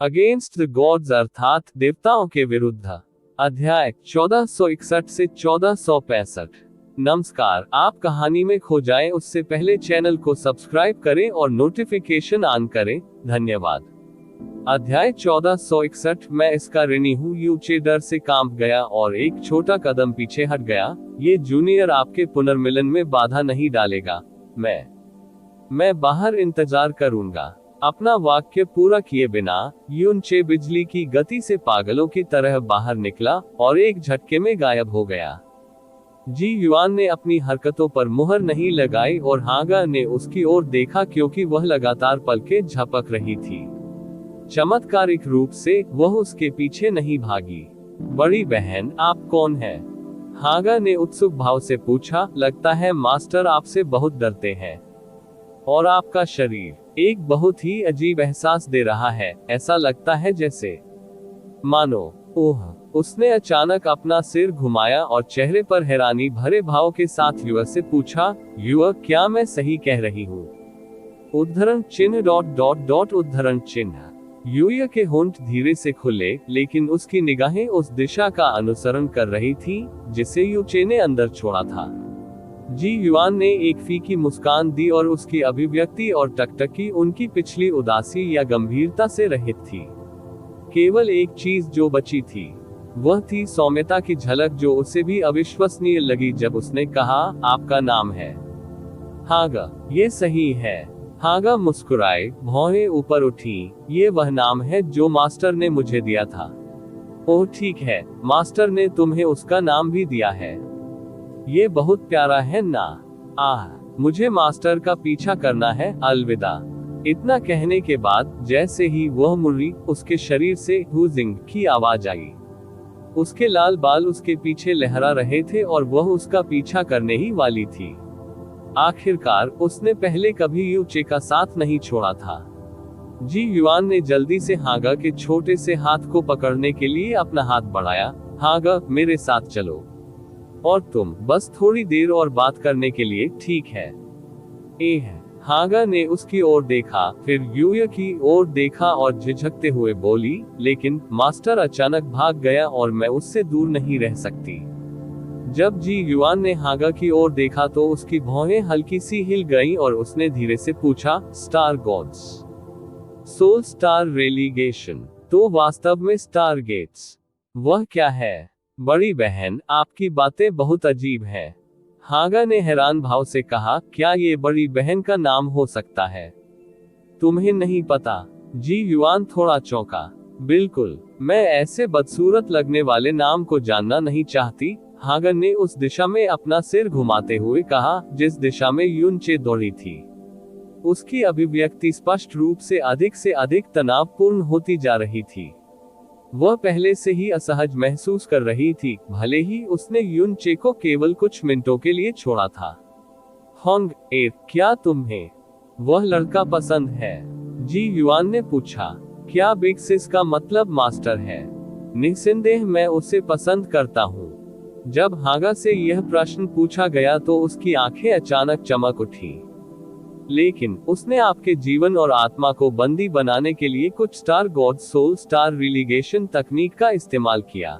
Against the gods अर्थात देवताओं के विरुद्ध। अध्याय 1461 से 1465। नमस्कार, आप कहानी में खो जाएं उससे पहले चैनल को सब्सक्राइब करें और नोटिफिकेशन ऑन करें। धन्यवाद। अध्याय 1461। मैं इसका ऋणी हूँ। यूचे डर से कांप गया और एक छोटा कदम पीछे हट गया। ये जूनियर आपके पुनर्मिलन में बाधा नहीं डालेगा। मैं बाहर इंतजार करूंगा। अपना वाक्य पूरा किए बिना यूनचे बिजली की गति से पागलों की तरह बाहर निकला और एक झटके में गायब हो गया। जी युआन ने अपनी हरकतों पर मुहर नहीं लगाई और हागा ने उसकी ओर देखा क्योंकि वह लगातार पलकें झपक रही थी। चमत्कारिक रूप से वह उसके पीछे नहीं भागी। बड़ी बहन, आप कौन हैं? हागा ने उत्सुक भाव से पूछा। लगता है मास्टर आपसे बहुत डरते हैं और आपका शरीर एक बहुत ही अजीब एहसास दे रहा है। ऐसा लगता है जैसे मानो। ओह, उसने अचानक अपना सिर घुमाया और चेहरे पर हैरानी भरे भाव के साथ युवक से पूछा, युवक, क्या मैं सही कह रही हूँ? उद्धरण चिन्ह उद्धरण चिन्ह। युवक के होंठ धीरे से खुले, लेकिन उसकी निगाहें उस दिशा का अनुसरण कर रही थी जिसे यूचे ने अंदर छोड़ा था। जी युआन ने एक फीकी मुस्कान दी और उसकी अभिव्यक्ति और टकटकी उनकी पिछली उदासी या गंभीरता से रहित थी। केवल एक चीज जो बची थी वह थी सौम्यता की झलक, जो उसे भी अविश्वसनीय लगी जब उसने कहा, आपका नाम है हागा। ये सही है। हागा मुस्कुराए, भौहें ऊपर उठी। ये वह नाम है जो मास्टर ने मुझे दिया था। ओह ठीक है, मास्टर ने तुम्हें उसका नाम भी दिया है। ये बहुत प्यारा है ना? आह, मुझे मास्टर का पीछा करना है। अलविदा। इतना कहने के बाद जैसे ही वह मुड़ी, उसके शरीर से हुजिंग की आवाज आई। उसके लाल बाल उसके पीछे लहरा रहे थे और वह उसका पीछा करने ही वाली थी। आखिरकार उसने पहले कभी यूचे का साथ नहीं छोड़ा था। जी युआन ने जल्दी से हागा के छोटे से हाथ को पकड़ने के लिए अपना हाथ बढ़ाया। हागा, मेरे साथ चलो। और तुम बस थोड़ी देर और बात करने के लिए, ठीक है? हागा ने उसकी ओर देखा, फिर यूया की ओर देखा और झिझकते हुए बोली, लेकिन मास्टर अचानक भाग गया और मैं उससे दूर नहीं रह सकती। जब जी युआन ने हागा की ओर देखा तो उसकी भौहें हल्की सी हिल गईं और उसने धीरे से पूछा, star gods, soul star relegation, तो वास्तव में स्टार गेट्स, वह क्या है? बड़ी बहन, आपकी बातें बहुत अजीब हैं। हागा ने हैरान भाव से कहा, क्या ये बड़ी बहन का नाम हो सकता है? तुम्हें नहीं पता? जी युआन थोड़ा चौंका। बिल्कुल, मैं ऐसे बदसूरत लगने वाले नाम को जानना नहीं चाहती। हागा ने उस दिशा में अपना सिर घुमाते हुए कहा जिस दिशा में यूनचे दौड़ी थी। उसकी अभिव्यक्ति स्पष्ट रूप से अधिक तनावपूर्ण होती जा रही थी। वह पहले से ही असहज महसूस कर रही थी, भले ही उसने यूनचे को केवल कुछ मिनटों के लिए छोड़ा था। होंग ए, क्या तुम्हें वह लड़का पसंद है? जी युआन ने पूछा। क्या बिग सिस का मतलब मास्टर है? निस्संदेह मैं उसे पसंद करता हूँ। जब हागा से यह प्रश्न पूछा गया तो उसकी आंखें अचानक चमक उठी। लेकिन उसने आपके जीवन और आत्मा को बंदी बनाने के लिए कुछ star god soul star relegation तकनीक का इस्तेमाल किया।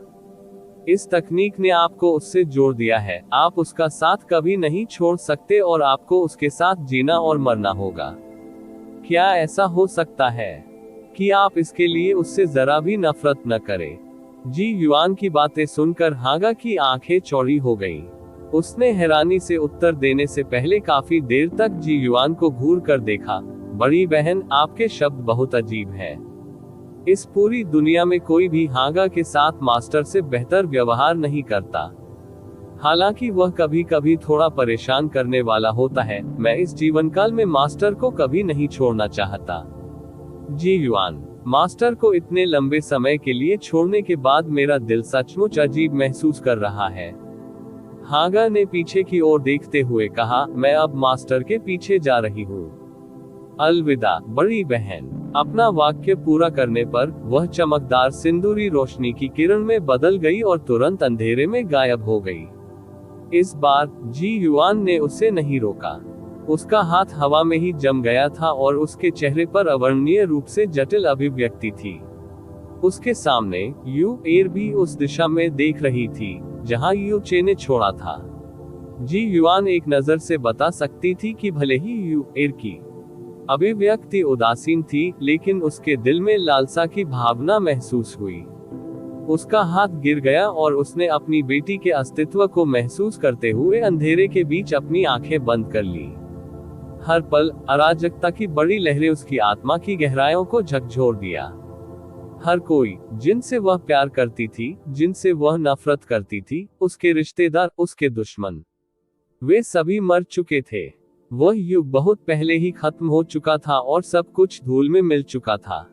इस तकनीक ने आपको उससे जोड़ दिया है। आप उसका साथ कभी नहीं छोड़ सकते और आपको उसके साथ जीना और मरना होगा। क्या ऐसा हो सकता है कि आप इसके लिए उससे जरा भी नफरत न करें? जी युआन की बातें सुनकर हागा की आंखें चौड़ी हो गईं। उसने हैरानी से उत्तर देने से पहले काफी देर तक जी युआन को घूर कर देखा। बड़ी बहन, आपके शब्द बहुत अजीब हैं। इस पूरी दुनिया में कोई भी हागा के साथ मास्टर से बेहतर व्यवहार नहीं करता। हालांकि वह कभी कभी थोड़ा परेशान करने वाला होता है। मैं इस जीवन काल में मास्टर को कभी नहीं छोड़ना चाहता। जी युआन, मास्टर को इतने लंबे समय के लिए छोड़ने के बाद मेरा दिल सचमुच अजीब महसूस कर रहा है। हागा ने पीछे की ओर देखते हुए कहा, मैं अब मास्टर के पीछे जा रही हूँ। अलविदा, बड़ी बहन। अपना वाक्य पूरा करने पर वह चमकदार सिंदूरी रोशनी की किरण में बदल गई और तुरंत अंधेरे में गायब हो गई। इस बार जी युआन ने उसे नहीं रोका। उसका हाथ हवा में ही जम गया था और उसके चेहरे पर अवर्णनीय रूप से जटिल अभिव्यक्ति थी। उसके सामने यू एर भी उस दिशा में देख रही थी जहां यू चे ने छोड़ा था। जी युआन एक नजर से बता सकती थी कि भले ही यू एर की अभिव्यक्ति उदासीन थी, लेकिन उसके दिल में लालसा की भावना महसूस हुई। उसका हाथ गिर गया और उसने अपनी बेटी के अस्तित्व को महसूस करते हुए अंधेरे के बीच अपनी आंखें बंद कर ली। हर पल अराजकता की बड़ी लहरें उसकी आत्मा की गहराइयों को झकझोर दिया। हर कोई जिनसे वह प्यार करती थी, जिनसे वह नफरत करती थी, उसके रिश्तेदार, उसके दुश्मन, वे सभी मर चुके थे। वह युग बहुत पहले ही खत्म हो चुका था और सब कुछ धूल में मिल चुका था।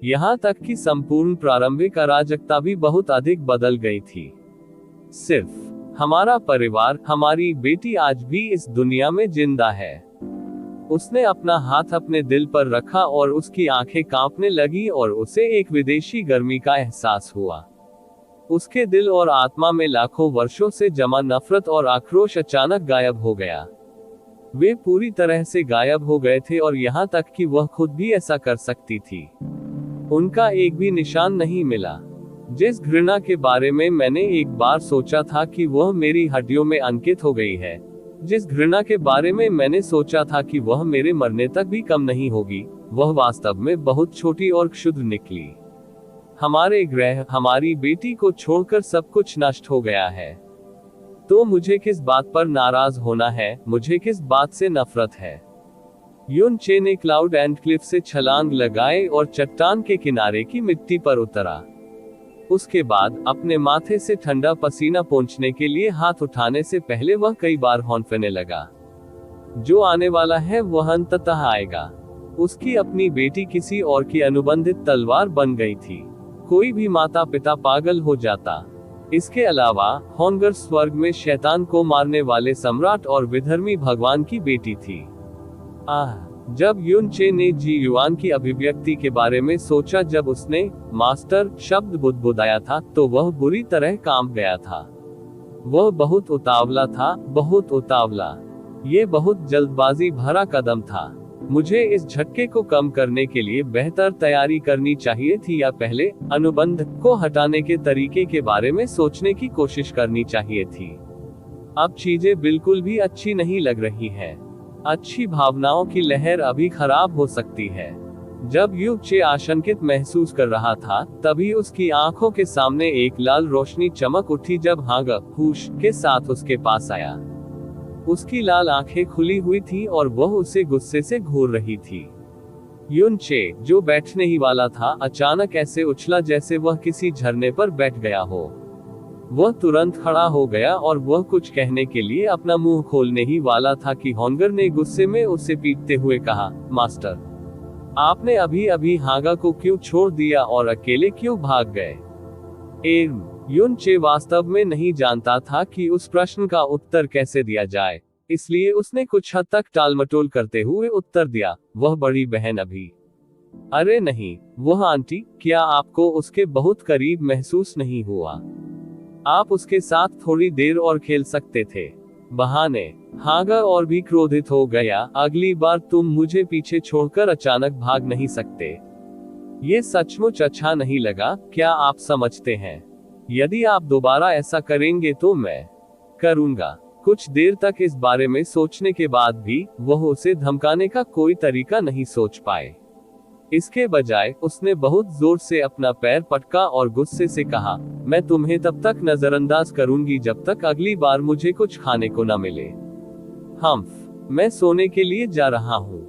यहाँ तक कि संपूर्ण प्रारंभिक अराजकता भी बहुत अधिक बदल गई थी। सिर्फ हमारा परिवार, हमारी बेटी आज भी इस दुनिया में जिंदा है। उसने अपना हाथ अपने दिल पर रखा और उसकी आंखें कांपने लगी और उसे एक विदेशी गर्मी का एहसास हुआ। उसके दिल और आत्मा में लाखों वर्षों से जमा नफरत और आक्रोश अचानक गायब हो गया। वे पूरी तरह से गायब हो गए थे और यहाँ तक कि वह खुद भी ऐसा कर सकती थी। उनका एक भी निशान नहीं मिला। जिस घृणा के बारे में मैंने एक बार सोचा था कि वह मेरी हड्डियों में अंकित हो गई है, जिस घृणा के बारे में मैंने सोचा था कि वह मेरे मरने तक भी कम नहीं होगी, वह वास्तव में बहुत छोटी और क्षुद्र निकली। हमारे ग्रह, हमारी बेटी को छोड़कर सब कुछ नष्ट हो गया है। तो मुझे किस बात पर नाराज होना है, मुझे किस बात से नफरत है? युन चे ने क्लाउड एंड क्लिफ से छलांग लगाए और चट्टान के किनारे की मिट्टी पर उतरा। उसके बाद अपने माथे से ठंडा पसीना पोंछने के लिए हाथ उठाने से पहले वह कई बार हौंफने लगा। जो आने वाला है वह अंततः आएगा। उसकी अपनी बेटी किसी और की अनुबंधित तलवार बन गई थी। कोई भी माता पिता पागल हो जाता। इसके अलावा होंगर स्वर्ग में शैतान को मारने वाले सम्राट और विधर्मी भगवान की बेटी थी। जब युन चे ने जी युआन की अभिव्यक्ति के बारे में सोचा, जब उसने मास्टर शब्द बुदबुदाया था, तो वह बुरी तरह कांप गया था। वह बहुत उतावला था, बहुत उतावला। ये बहुत जल्दबाजी भरा कदम था। मुझे इस झटके को कम करने के लिए बेहतर तैयारी करनी चाहिए थी, या पहले अनुबंध को हटाने के तरीके के बारे में सोचने की कोशिश करनी चाहिए थी। अब चीजें बिल्कुल भी अच्छी नहीं लग रही है। अच्छी भावनाओं की लहर अभी खराब हो सकती है। जब यू चे आशंकित महसूस कर रहा था, तभी उसकी आंखों के सामने एक लाल रोशनी चमक उठी जब हांग हुश के साथ उसके पास आया। उसकी लाल आंखें खुली हुई थी और वह उसे गुस्से से घूर रही थी। युन चे, जो बैठने ही वाला था, अचानक ऐसे उछला जैसे वह किसी झरने पर बैठ गया हो। वह तुरंत खड़ा हो गया और वह कुछ कहने के लिए अपना मुंह खोलने ही वाला था कि होंगर ने गुस्से में उसे पीटते हुए कहा, मास्टर, आपने अभी अभी हांगा को क्यों छोड़ दिया और अकेले क्यों भाग गए? युन चे वास्तव में नहीं जानता था कि उस प्रश्न का उत्तर कैसे दिया जाए, इसलिए उसने कुछ हद तक टालमटोल करते हुए उत्तर दिया, वह बड़ी बहन अभी। अरे नहीं, वह आंटी, क्या आपको उसके बहुत करीब महसूस नहीं हुआ? आप उसके साथ थोड़ी देर और खेल सकते थे। बहाने। हांगा और भी क्रोधित हो गया, अगली बार तुम मुझे पीछे छोड़कर अचानक भाग नहीं सकते। ये सचमुच अच्छा नहीं लगा, क्या आप समझते हैं? यदि आप दोबारा ऐसा करेंगे तो मैं करूंगा। कुछ देर तक इस बारे में सोचने के बाद भी वह उसे धमकाने का कोई तरीका नहीं सोच पाए। इसके बजाय उसने बहुत जोर से अपना पैर पटका और गुस्से से कहा, मैं तुम्हें तब तक नजरअंदाज करूंगी जब तक अगली बार मुझे कुछ खाने को न मिले। मैं सोने के लिए जा रहा हूँ।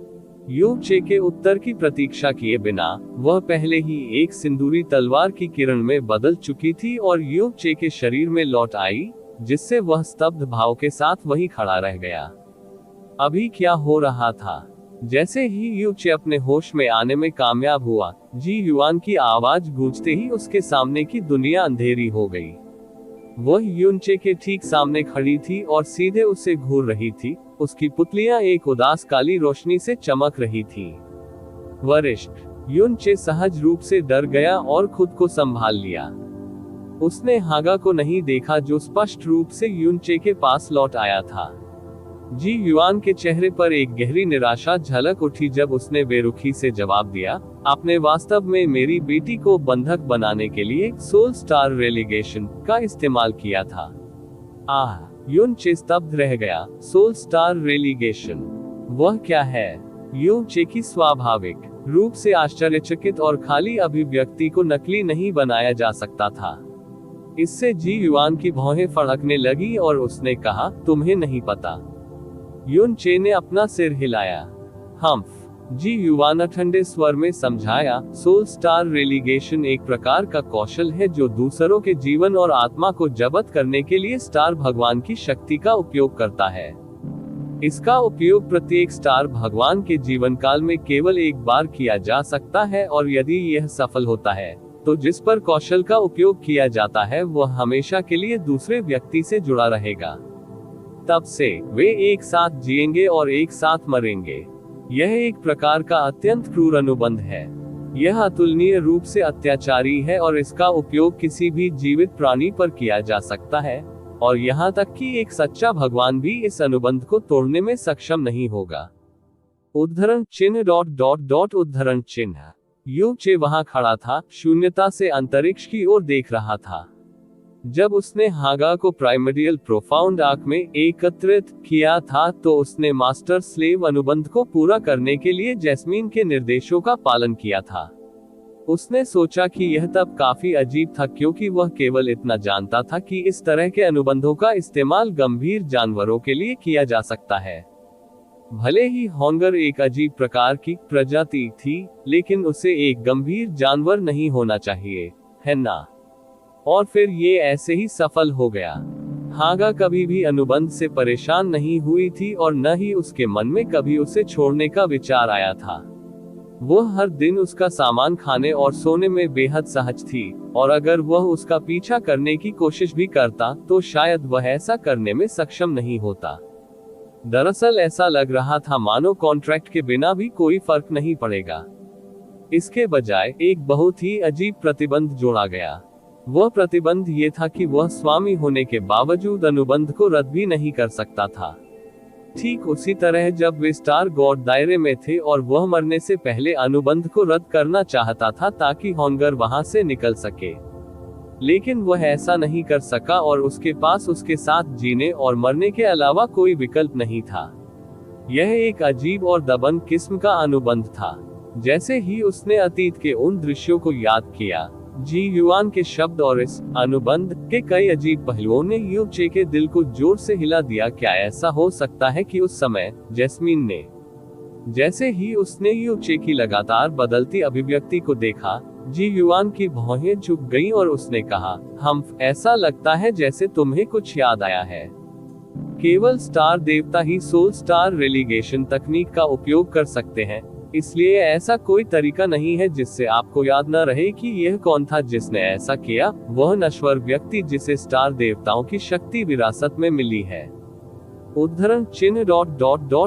यू चे के उत्तर की प्रतीक्षा किए बिना वह पहले ही एक सिंदूरी तलवार की किरण में बदल चुकी थी और यू चे के शरीर में लौट आई, जिससे वह स्तब्ध भाव के साथ वहीं खड़ा रह गया। अभी क्या हो रहा था? जैसे ही यू चे अपने होश में आने में कामयाब हुआ, जी युआन की आवाज गूंजते ही उसके सामने की दुनिया अंधेरी हो गई। वह युन चे के ठीक सामने खड़ी थी और सीधे उसे घूर रही थी। उसकी पुतलियां एक उदास काली रोशनी से चमक रही थी। वरिष्ठ युन चे सहज रूप से डर गया और खुद को संभाल लिया। उसने हागा को नहीं देखा, जो स्पष्ट रूप से युन चे के पास लौट आया था। जी युआन के चेहरे पर एक गहरी निराशा झलक उठी जब उसने बेरुखी से जवाब दिया, आपने वास्तव में मेरी बेटी को बंधक बनाने के लिए सोल स्टार रेलीगेशन का इस्तेमाल किया था। युन चे स्तब्ध रह गया। सोल स्टार रेलीगेशन, वह क्या है? युन चे की स्वाभाविक रूप से आश्चर्यचकित और खाली अभिव्यक्ति को नकली नहीं बनाया जा सकता था। इससे जी युआन की भौहें फड़कने लगी और उसने कहा, तुम्हें नहीं पता? युन चे ने अपना सिर हिलाया। जी युआन ने ठंडे स्वर में समझाया, सोल स्टार रेलीगेशन एक प्रकार का कौशल है जो दूसरों के जीवन और आत्मा को जब्त करने के लिए स्टार भगवान की शक्ति का उपयोग करता है। इसका उपयोग प्रत्येक स्टार भगवान के जीवन काल में केवल एक बार किया जा सकता है और यदि यह सफल होता है तो जिस पर कौशल का उपयोग किया जाता है वह हमेशा के लिए दूसरे व्यक्ति से जुड़ा रहेगा। तब से वे एक साथ जिएंगे और एक साथ मरेंगे। यह एक प्रकार का अत्यंत क्रूर अनुबंध है। यह अतुलनीय रूप से अत्याचारी है और इसका उपयोग किसी भी जीवित प्राणी पर किया जा सकता है और यहाँ तक कि एक सच्चा भगवान भी इस अनुबंध को तोड़ने में सक्षम नहीं होगा। उद्धरण चिन्ह उद्धरण चिन्ह। यू चे वहां खड़ा था, शून्यता से अंतरिक्ष की ओर देख रहा था। जब उसने हागा को प्राइमरियल प्रोफाउंड आर्क में एकत्रित किया था तो उसने मास्टर स्लेव अनुबंध को पूरा करने के लिए जैस्मीन के निर्देशों का पालन किया था। उसने सोचा कि यह तब काफी अजीब था क्योंकि वह केवल इतना जानता था कि इस तरह के अनुबंधों का इस्तेमाल गंभीर जानवरों के लिए किया जा सकता है। भले ही होंगर एक अजीब प्रकार की प्रजाति थी, लेकिन उसे एक गंभीर जानवर नहीं होना चाहिए, है ना? और फिर ये ऐसे ही सफल हो गया। हागा कभी भी अनुबंध से परेशान नहीं हुई थी और न ही उसके मन में कभी उसे छोड़ने का विचार आया था। वह हर दिन उसका सामान खाने और सोने में बेहद सहज थी और अगर वह उसका पीछा करने की कोशिश भी करता तो शायद वह ऐसा करने में सक्षम नहीं होता। दरअसल ऐसा लग रहा था मानो कॉन्ट्रैक्ट के बिना भी कोई फर्क नहीं पड़ेगा। इसके बजाय एक बहुत ही अजीब प्रतिबंध जोड़ा गया। वह प्रतिबंध ये था कि वह स्वामी होने के बावजूद अनुबंध को रद्द भी नहीं कर सकता था। ठीक उसी तरह जब वे स्टार गॉड दायरे में थे और वह मरने से पहले अनुबंध को रद्द करना चाहता था ताकि होंगर वहां से निकल सके, लेकिन वह ऐसा नहीं कर सका और उसके पास उसके साथ जीने और मरने के अलावा कोई विकल्प नहीं था। यह एक अजीब और दबंग किस्म का अनुबंध था। जैसे ही उसने अतीत के उन दृश्यों को याद किया, जी युआन के शब्द और इस अनुबंध के कई अजीब पहलुओं ने यू चे के दिल को जोर से हिला दिया। क्या ऐसा हो सकता है कि उस समय जैस्मीन ने, जैसे ही उसने यू चे की लगातार बदलती अभिव्यक्ति को देखा, जी युआन की भौहें झुक गईं और उसने कहा, ऐसा लगता है जैसे तुम्हें कुछ याद आया है। केवल स्टार देवता ही सोल स्टार रेलीगेशन तकनीक का उपयोग कर सकते हैं, इसलिए ऐसा कोई तरीका नहीं है जिससे आपको याद न रहे कि यह कौन था जिसने ऐसा किया। वह नश्वर व्यक्ति जिसे स्टार देवताओं की शक्ति विरासत में मिली है। उद्धरण चिन्ह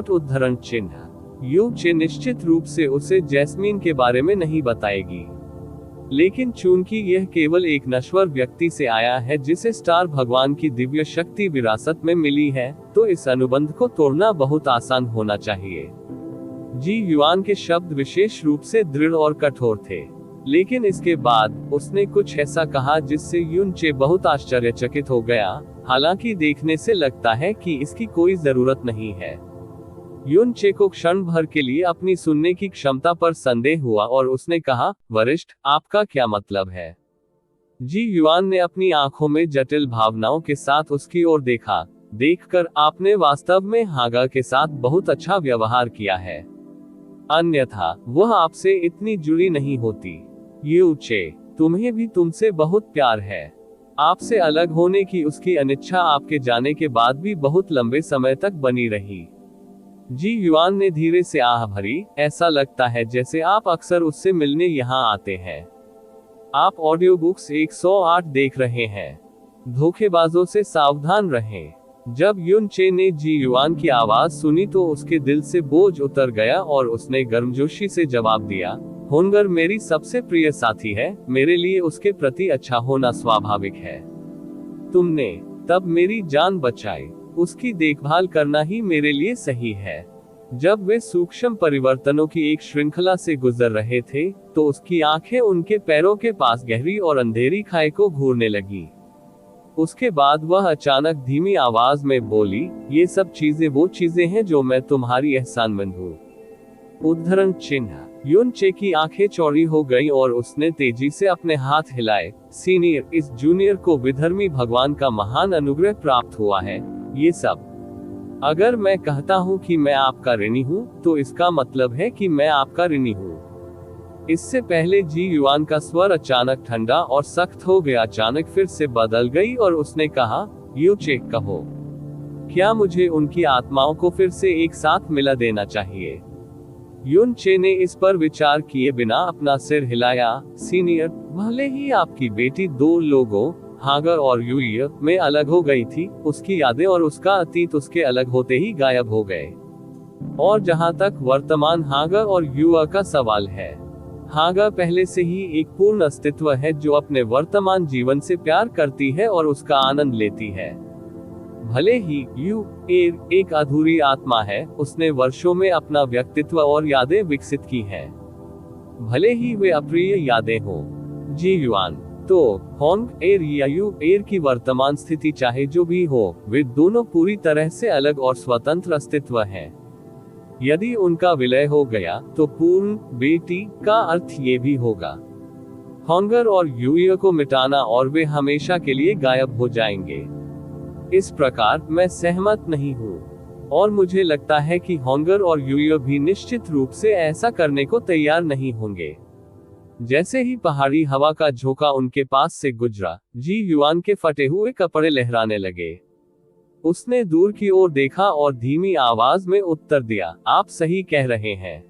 उद्धरण चिन्ह। यू चे निश्चित रूप से उसे जैस्मीन के बारे में नहीं बताएगी, लेकिन चूंकि यह केवल एक नश्वर व्यक्ति से आया है जिसे स्टार भगवान की दिव्य शक्ति विरासत में मिली है, तो इस अनुबंध को तोड़ना बहुत आसान होना चाहिए। जी युआन के शब्द विशेष रूप से दृढ़ और कठोर थे, लेकिन इसके बाद उसने कुछ ऐसा कहा जिससे युन चे बहुत आश्चर्यचकित हो गया। हालांकि देखने से लगता है कि इसकी कोई जरूरत नहीं है। युन चे को क्षण भर के लिए अपनी सुनने की क्षमता पर संदेह हुआ और उसने कहा, वरिष्ठ, आपका क्या मतलब है? जी युआन ने अपनी आंखों में जटिल भावनाओं के साथ उसकी ओर देखा। देखकर आपने वास्तव में हागा के साथ बहुत अच्छा व्यवहार किया है, अन्यथा वह आपसे इतनी जुड़ी नहीं होती। यू चे, तुम्हें भी तुमसे बहुत प्यार है। आपसे अलग होने की उसकी अनिच्छा आपके जाने के बाद भी बहुत लंबे समय तक बनी रही। जी युआन ने धीरे से आह भरी। ऐसा लगता है जैसे आप अक्सर उससे मिलने यहाँ आते हैं। आप ऑडियो बुक्स 108 देख रहे हैं। धोखेबाजों से सावधान रहें। जब युन चे ने जी युआन की आवाज सुनी तो उसके दिल से बोझ उतर गया और उसने गर्मजोशी से जवाब दिया, होंगर मेरी सबसे प्रिय साथी है, मेरे लिए उसके प्रति अच्छा होना स्वाभाविक है। तुमने तब मेरी जान बचाई। उसकी देखभाल करना ही मेरे लिए सही है। जब वे सूक्ष्म परिवर्तनों की एक श्रृंखला से गुजर रहे थे, तो उसकी आंखें उनके पैरों के पास गहरी और अंधेरी खाई को घूरने लगी। उसके बाद वह अचानक धीमी आवाज में बोली, ये सब चीजें वो चीजें हैं जो मैं तुम्हारी एहसानमंद हूँ। उद्धरण चिन्ह। युन चे की आंखें चौड़ी हो गईं और उसने तेजी से अपने हाथ हिलाए। सीनियर, इस जूनियर को विधर्मी भगवान का महान अनुग्रह प्राप्त हुआ है। ये सब, अगर मैं कहता हूँ कि मैं आपका ऋणी हूँ, तो इसका मतलब है कि मैं आपका ऋणी हूँ। इससे पहले जी युआन का स्वर अचानक ठंडा और सख्त हो गया, अचानक फिर से बदल गई और उसने कहा, यू चे कहो, क्या मुझे उनकी आत्माओं को फिर से एक साथ मिला देना चाहिए? युन चे ने इस पर विचार किए बिना अपना सिर हिलाया। सीनियर, भले ही आपकी बेटी 2 लोगों, हागर और यूय में अलग हो गई थी, उसकी यादें और उसका अतीत उसके अलग होते ही गायब हो गए। और जहां तक वर्तमान हागर और युआ का सवाल है, हागा पहले से ही एक पूर्ण अस्तित्व है जो अपने वर्तमान जीवन से प्यार करती है और उसका आनंद लेती है। भले ही यू एर एक अधूरी आत्मा है, उसने वर्षों में अपना व्यक्तित्व और यादें विकसित की हैं। भले ही वे अप्रिय यादें हों। जी युआन, तो होंग एर या यू एर की वर्तमान स्थिति चाहे जो भी हो, वे दोनों पूरी तरह से अलग और स्वतंत्र अस्तित्व हैं। यदि उनका विलय हो गया, तो पूर्ण बेटी का अर्थ ये भी होगा होंगर और यूय को मिटाना, और वे हमेशा के लिए गायब हो जाएंगे। इस प्रकार मैं सहमत नहीं हूँ, और मुझे लगता है कि होंगर और यूय भी निश्चित रूप से ऐसा करने को तैयार नहीं होंगे। जैसे ही पहाड़ी हवा का झोंका उनके पास से गुजरा, जी युआन के फटे हुए कपड़े लहराने लगे। उसने दूर की ओर देखा और धीमी आवाज में उत्तर दिया, आप सही कह रहे हैं।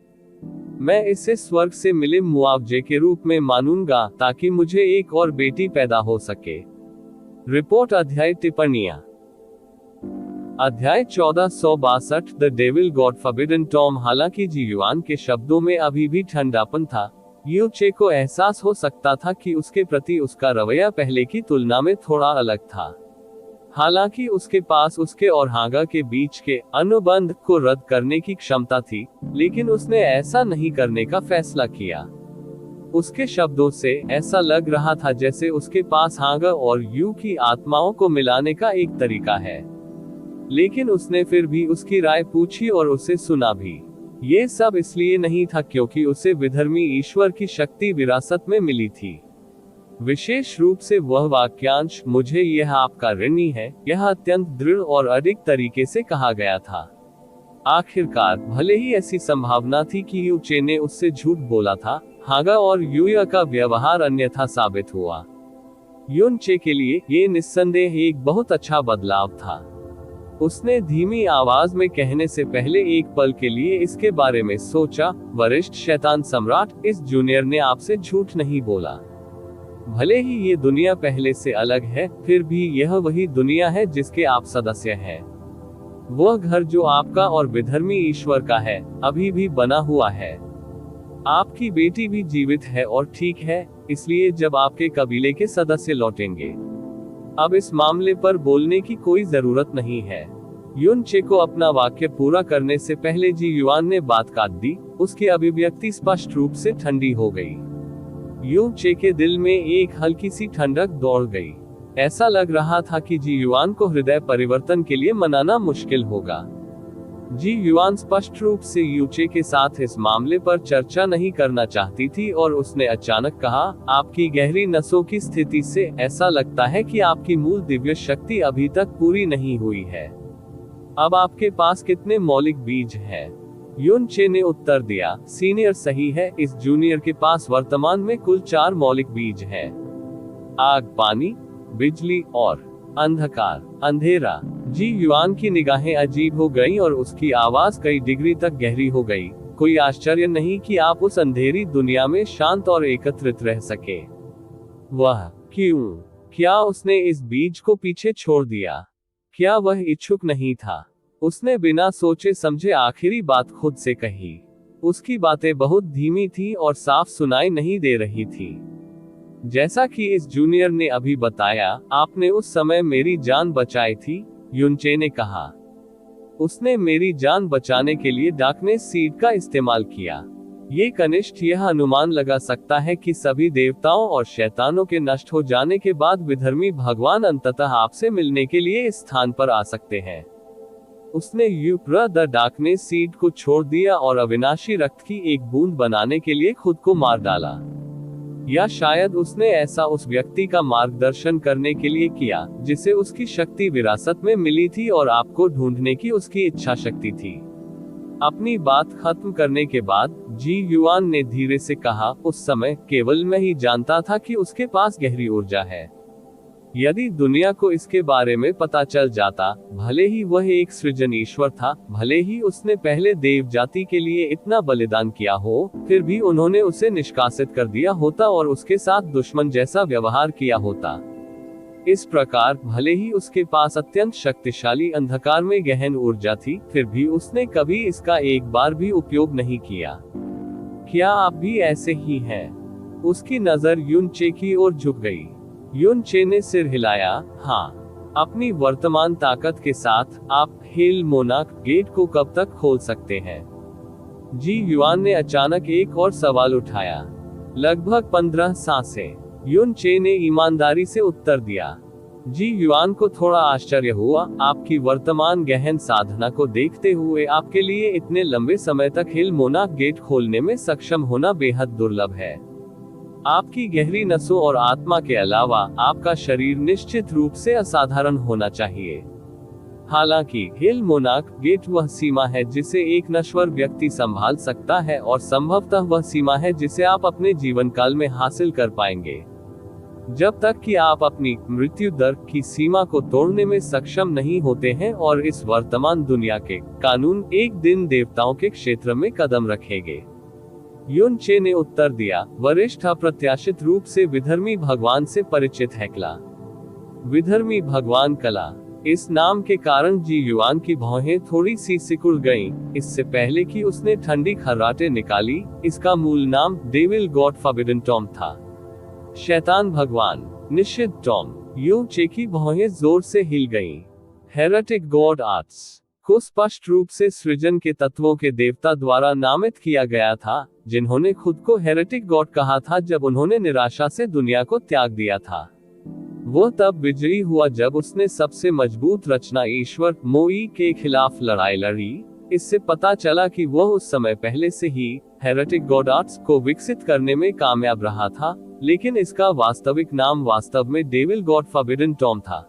मैं इसे स्वर्ग से मिले मुआवजे के रूप में मानूंगा, ताकि मुझे एक और बेटी पैदा हो सके। रिपोर्ट अध्याय टिप्पणियां। अध्याय 1462 the devil God forbidden Tom. हालांकि जी युआन के शब्दों में अभी भी ठंडापन था, यू चे को एहसास हो सकता था कि उसके प्रति उसका रवैया पहले की तुलना में थोड़ा अलग था। हालांकि उसके पास उसके और हागा के बीच के अनुबंध को रद्द करने की क्षमता थी, लेकिन उसने ऐसा नहीं करने का फैसला किया। उसके शब्दों से ऐसा लग रहा था जैसे उसके पास हागा और यू की आत्माओं को मिलाने का एक तरीका है। लेकिन उसने फिर भी उसकी राय पूछी और उसे सुना भी। ये सब इसलिए नहीं था क्योंकि उसे विधर्मी ईश्वर की शक्ति विरासत में मिली थी। विशेष रूप से वह वाक्यांश, मुझे यह आपका ऋणी है, यह अत्यंत दृढ़ और अडिग तरीके से कहा गया था। आखिरकार, भले ही ऐसी संभावना थी कि यू चे ने उससे झूठ बोला था, हागा और यूया का व्यवहार अन्यथा साबित हुआ। युन चे के लिए ये निस्संदेह एक बहुत अच्छा बदलाव था। उसने धीमी आवाज में कहने से पहले एक पल के लिए इसके बारे में सोचा, वरिष्ठ शैतान सम्राट, इस जूनियर ने आपसे झूठ नहीं बोला। भले ही ये दुनिया पहले से अलग है, फिर भी यह वही दुनिया है जिसके आप सदस्य हैं। वह घर जो आपका और विधर्मी ईश्वर का है, अभी भी बना हुआ है। आपकी बेटी भी जीवित है और ठीक है, इसलिए जब आपके कबीले के सदस्य लौटेंगे, अब इस मामले पर बोलने की कोई जरूरत नहीं है। युन चे को अपना वाक्य पूरा करने से पहले जी युआन ने बात काट दी। उसकी अभिव्यक्ति स्पष्ट रूप से ठंडी हो गई। युन चे के दिल में एक हल्की सी ठंडक दौड़ गई। ऐसा लग रहा था कि जी युआन को हृदय परिवर्तन के लिए मनाना मुश्किल होगा। जी युआन स्पष्ट रूप से यू चे के साथ इस मामले पर चर्चा नहीं करना चाहती थी, और उसने अचानक कहा, आपकी गहरी नसों की स्थिति से ऐसा लगता है कि आपकी मूल दिव्य शक्ति अभी तक पूरी नहीं हुई है। अब आपके पास कितने मौलिक बीज हैं? युन चे ने उत्तर दिया, सीनियर सही है, इस जूनियर के पास वर्तमान में कुल 4 मौलिक बीज हैं। आग, पानी, बिजली और अंधकार, अंधेरा। जी युआन की निगाहें अजीब हो गईं और उसकी आवाज कई डिग्री तक गहरी हो गई। कोई आश्चर्य नहीं कि आप उस अंधेरी दुनिया में शांत और एकत्रित रह सके। वह क्यों? क्या उसने इस बीज को पीछे छोड़ दिया? क्या वह इच्छुक नहीं था? उसने बिना सोचे समझे आखिरी बात खुद से कही। उसकी बातें बहुत धीमी थी और साफ सुनाई नहीं दे रही थी। जैसा कि इस जूनियर ने अभी बताया, आपने उस समय मेरी जान बचाई थी, युनचे ने कहा। उसने मेरी जान बचाने के लिए डार्कनेस सीड का इस्तेमाल किया। ये कनिष्ठ यह अनुमान लगा सकता है कि सभी देवताओं और शैतानों के नष्ट हो जाने के बाद विधर्मी भगवान अंततः आपसे मिलने के लिए इस स्थान पर आ सकते हैं। उसने यूप्रा द डार्कनेस सीड को छोड़ दिया और अविनाशी रक्त की एक बूंद बनाने के लिए खुद को मार डाला। या शायद उसने ऐसा उस व्यक्ति का मार्गदर्शन करने के लिए किया जिसे उसकी शक्ति विरासत में मिली थी और आपको ढूंढने की उसकी इच्छा शक्ति थी। अपनी बात खत्म करने के बाद जी युआन ने धीरे से कहा, उस समय केवल मैं ही जानता था कि उसके पास गहरी ऊर्जा है। यदि दुनिया को इसके बारे में पता चल जाता, भले ही वह एक सृजन ईश्वर था, भले ही उसने पहले देव जाति के लिए इतना बलिदान किया हो, फिर भी उन्होंने उसे निष्कासित कर दिया होता और उसके साथ दुश्मन जैसा व्यवहार किया होता। इस प्रकार भले ही उसके पास अत्यंत शक्तिशाली अंधकार में गहन ऊर्जा थी, फिर भी उसने कभी इसका एक बार भी उपयोग नहीं किया। क्या आप भी ऐसे ही हैं? उसकी नजर युनचे की ओर झुक गई। युनचे ने सिर हिलाया, हाँ। अपनी वर्तमान ताकत के साथ आप हेल मोनाक गेट को कब तक खोल सकते हैं? जी युआन ने अचानक एक और सवाल उठाया। लगभग 15 सांसें, युनचे ने ईमानदारी से उत्तर दिया। जी युआन को थोड़ा आश्चर्य हुआ। आपकी वर्तमान गहन साधना को देखते हुए आपके लिए इतने लंबे समय तक हेल मोनाक गेट खोलने में सक्षम होना बेहद दुर्लभ है। आपकी गहरी नसों और आत्मा के अलावा आपका शरीर निश्चित रूप से असाधारण होना चाहिए। हालांकि हेल मोनाक गेट वह सीमा है जिसे एक नश्वर व्यक्ति संभाल सकता है और संभवतः वह सीमा है जिसे आप अपने जीवन काल में हासिल कर पाएंगे। जब तक कि आप अपनी मृत्यु दर की सीमा को तोड़ने में सक्षम नहीं होते हैं और इस वर्तमान दुनिया के कानून एक दिन देवताओं के क्षेत्र में कदम रखेंगे। युनचे ने उत्तर दिया, वरिष्ठ अप्रत्याशित रूप से विधर्मी भगवान से परिचित है कला। विधर्मी भगवान कला, इस नाम के कारण जी युआन की भौहें थोड़ी सी सिकुड़ गईं। इससे पहले कि उसने ठंडी खर्राटे निकाली, इसका मूल नाम डेविल गॉड फॉरबिडन टॉम था। शैतान भगवान, निषिद्ध टॉम। युनचे की भौहें जोर से हिल गईं। हेरेटिक गॉड आर्ट्स को स्पष्ट रूप से सृजन के तत्वों के देवता द्वारा नामित किया गया था, जिन्होंने खुद को हेरेटिक गॉड कहा था जब उन्होंने निराशा से दुनिया को त्याग दिया था। वो तब विजयी हुआ जब उसने सबसे मजबूत रचना ईश्वर मोई के खिलाफ लड़ाई लड़ी। इससे पता चला कि वह उस समय पहले से ही हेरेटिक गॉड आर्ट्स को विकसित करने में कामयाब रहा था, लेकिन इसका वास्तविक नाम वास्तव में डेविल गॉड फॉरबिडन टॉम था।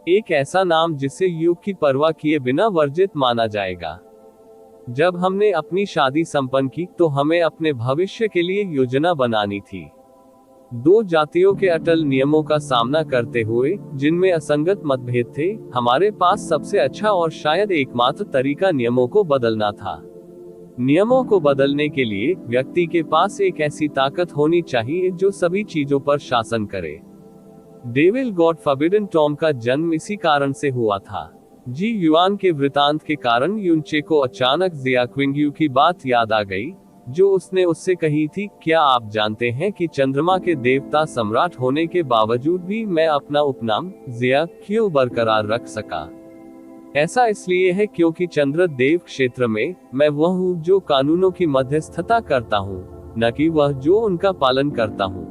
एक ऐसा नाम जिसे युग की परवाह किए बिना वर्जित माना जाएगा। जब हमने अपनी शादी संपन्न की तो हमें अपने भविष्य के लिए योजना बनानी थी। दो जातियों के अटल नियमों का सामना करते हुए, जिनमें असंगत मतभेद थे, हमारे पास सबसे अच्छा और शायद एकमात्र तरीका नियमों को बदलना था। नियमों को बदलने के लिए व्यक्ति के पास एक ऐसी ताकत होनी चाहिए जो सभी चीजों पर शासन करे। डेविल गॉड फॉरबिडन टॉम का जन्म इसी कारण से हुआ था। जी युआन के वृतांत के कारण युनचे को अचानक जिया क्विंग्यू की बात याद आ गई, जो उसने उससे कही थी। क्या आप जानते हैं कि चंद्रमा के देवता सम्राट होने के बावजूद भी मैं अपना उपनाम जिया क्यों बरकरार रख सका? ऐसा इसलिए है क्योंकि चंद्र देव क्षेत्र में मैं वह हूँ जो कानूनों की मध्यस्थता करता हूँ, न कि वह जो उनका पालन करता हूँ।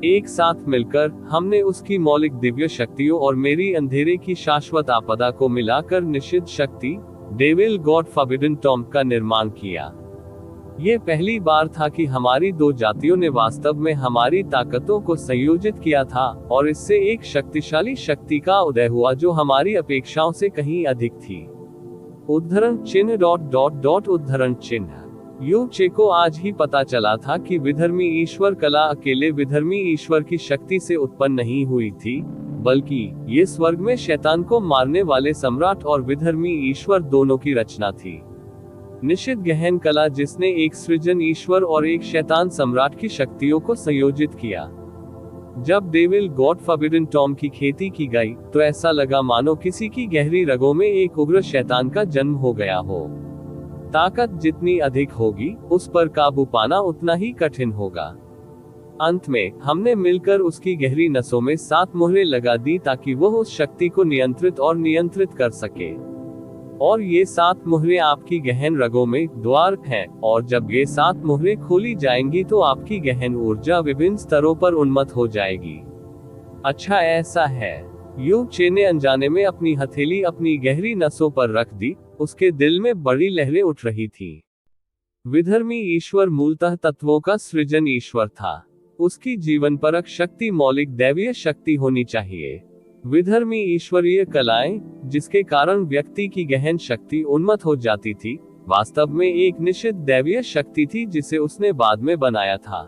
एक साथ मिलकर हमने उसकी मौलिक दिव्य शक्तियों और मेरी अंधेरे की शाश्वत आपदा को मिलाकर निषिद्ध शक्ति डेविल गॉड फॉरबिडन टॉम का निर्माण किया। ये पहली बार था कि हमारी दो जातियों ने वास्तव में हमारी ताकतों को संयोजित किया था और इससे एक शक्तिशाली शक्ति का उदय हुआ जो हमारी अपेक्षाओं से कहीं अधिक थी। उद्धरण चिन्ह उद्धरण चिन्ह। युनचे को आज ही पता चला था कि विधर्मी ईश्वर कला अकेले विधर्मी ईश्वर की शक्ति से उत्पन्न नहीं हुई थी, बल्कि ये स्वर्ग में शैतान को मारने वाले सम्राट और विधर्मी ईश्वर दोनों की रचना थी। निषिद्ध गहन कला जिसने एक सृजन ईश्वर और एक शैतान सम्राट की शक्तियों को संयोजित किया। जब डेविल गॉड फॉरबिडन टॉम की खेती की गई तो ऐसा लगा मानो किसी की गहरी रगों में एक उग्र शैतान का जन्म हो गया हो। ताकत जितनी अधिक होगी, उस पर काबू पाना उतना ही कठिन होगा। अंत में हमने मिलकर उसकी गहरी नसों में 7 मुहरें लगा दी ताकि वह उस शक्ति को नियंत्रित कर सके। और ये 7 मुहरें आपकी गहन रगों में द्वार हैं, और जब ये 7 मुहरें खोली जाएंगी तो आपकी गहन ऊर्जा विभिन्न स्तरों पर उन्मत्त हो जाएगी। अच्छा ऐसा है। यू चे ने अनजाने में अपनी हथेली अपनी गहरी नसों पर रख दी। उसके दिल में बड़ी लहरें उठ रही थी। विधर्मी ईश्वर मूलतः तत्वों का सृजन ईश्वर था। उसकी जीवन परक शक्ति मौलिक दैवीय शक्ति होनी चाहिए। विधर्मी ईश्वरीय कलाएं, जिसके कारण व्यक्ति की गहन शक्ति उन्मत्त हो जाती थी, वास्तव में एक निश्चित दैवीय शक्ति थी जिसे उसने बाद में बनाया था।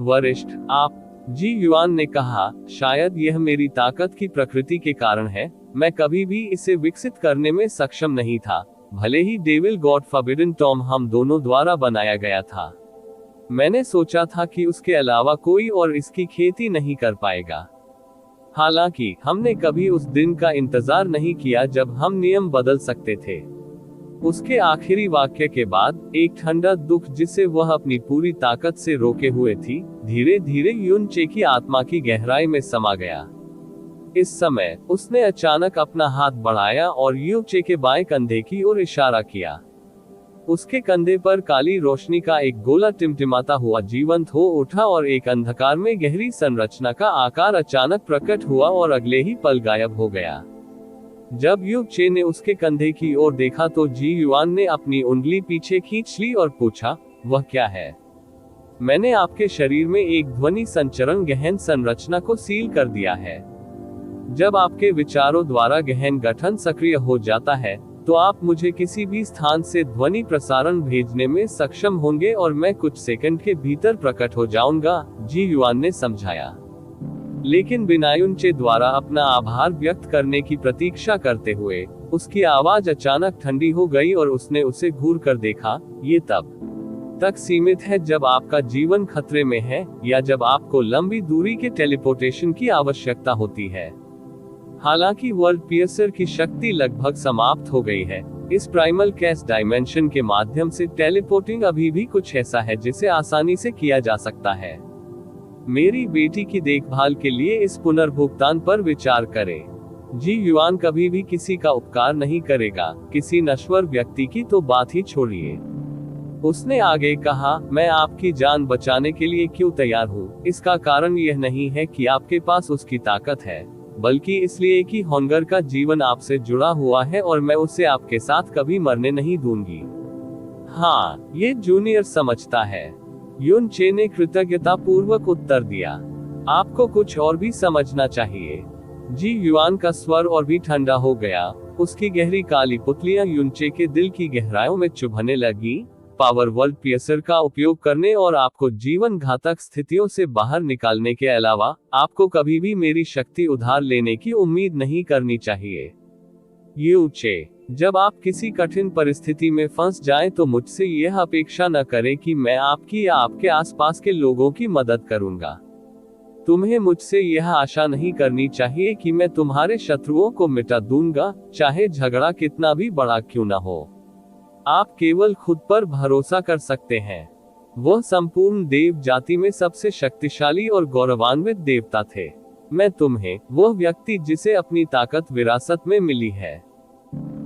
वरिष्ठ आप, जी युआन ने कहा, शायद यह मेरी ताकत की प्रकृति के कारण है। मैं कभी भी इसे विकसित करने में सक्षम नहीं था, भले ही डेविल गॉड फॉरबिडन टॉम हम दोनों द्वारा बनाया गया था। मैंने सोचा था कि उसके अलावा कोई और इसकी खेती नहीं कर पाएगा। हालांकि हमने कभी उस दिन का इंतजार नहीं किया जब हम नियम बदल सकते थे। उसके आखिरी वाक्य के बाद एक ठंडा दुख जिसे वह अपनी पूरी ताकत से रोके हुए थी, धीरे धीरे युन चे की आत्मा की गहराई में समा गया। इस समय उसने अचानक अपना हाथ बढ़ाया और यू चे के बाएं कंधे की ओर इशारा किया। उसके कंधे पर काली रोशनी का एक गोला टिमटिमाता हुआ जीवंत हो उठा और एक अंधकार में गहरी संरचना का आकार अचानक प्रकट हुआ और अगले ही पल गायब हो गया। जब यू चे ने उसके कंधे की ओर देखा तो जी युआन ने अपनी उंगली पीछे खींच ली और पूछा, वह क्या है? मैंने आपके शरीर में एक ध्वनि संचरण गहन संरचना को सील कर दिया है। जब आपके विचारों द्वारा गहन गठन सक्रिय हो जाता है तो आप मुझे किसी भी स्थान से ध्वनि प्रसारण भेजने में सक्षम होंगे और मैं कुछ सेकंड के भीतर प्रकट हो जाऊंगा, जी युआन ने समझाया। लेकिन बिना युन चे द्वारा अपना आभार व्यक्त करने की प्रतीक्षा करते हुए उसकी आवाज अचानक ठंडी हो गई और उसने उसे घूर कर देखा। ये तब तक सीमित है जब आपका जीवन खतरे में है या जब आपको लंबी दूरी के टेलीपोर्टेशन की आवश्यकता होती है। हालांकि वर्ल्ड पियर्सर की शक्ति लगभग समाप्त हो गई है, इस प्राइमल कैश डायमेंशन के माध्यम से टेलीपोर्टिंग अभी भी कुछ ऐसा है जिसे आसानी से किया जा सकता है। मेरी बेटी की देखभाल के लिए इस पुनर्भुगतान पर विचार करें। जी युआन कभी भी किसी का उपकार नहीं करेगा, किसी नश्वर व्यक्ति की तो बात ही छोड़िए। उसने आगे कहा, मैं आपकी जान बचाने के लिए क्यों तैयार हूँ, इसका कारण यह नहीं है कि आपके पास उसकी ताकत है, बल्कि इसलिए कि होंगर का जीवन आपसे जुड़ा हुआ है और मैं उसे आपके साथ कभी मरने नहीं दूंगी। हाँ, ये जूनियर समझता है, युन चे ने कृतज्ञता पूर्वक उत्तर दिया। आपको कुछ और भी समझना चाहिए। जी युआन का स्वर और भी ठंडा हो गया। उसकी गहरी काली पुतलियां युन चे के दिल की गहराइयों में चुभने लगी। पावर वर्ल्ड पियर्सर का उपयोग करने और आपको जीवन घातक स्थितियों से बाहर निकालने के अलावा आपको कभी भी मेरी शक्ति उधार लेने की उम्मीद नहीं करनी चाहिए। यू चे, जब आप किसी कठिन परिस्थिति में फंस जाएं तो मुझसे यह अपेक्षा न करें कि मैं आपकी या आपके आसपास के लोगों की मदद करूंगा। तुम्हें मुझसे यह आशा नहीं करनी चाहिए कि मैं तुम्हारे शत्रुओं को मिटा दूंगा, चाहे झगड़ा कितना भी बड़ा क्यों न हो। आप केवल खुद पर भरोसा कर सकते हैं। वह संपूर्ण देव जाति में सबसे शक्तिशाली और गौरवान्वित देवता थे। मैं तुम्हें, वह व्यक्ति जिसे अपनी ताकत विरासत में मिली है,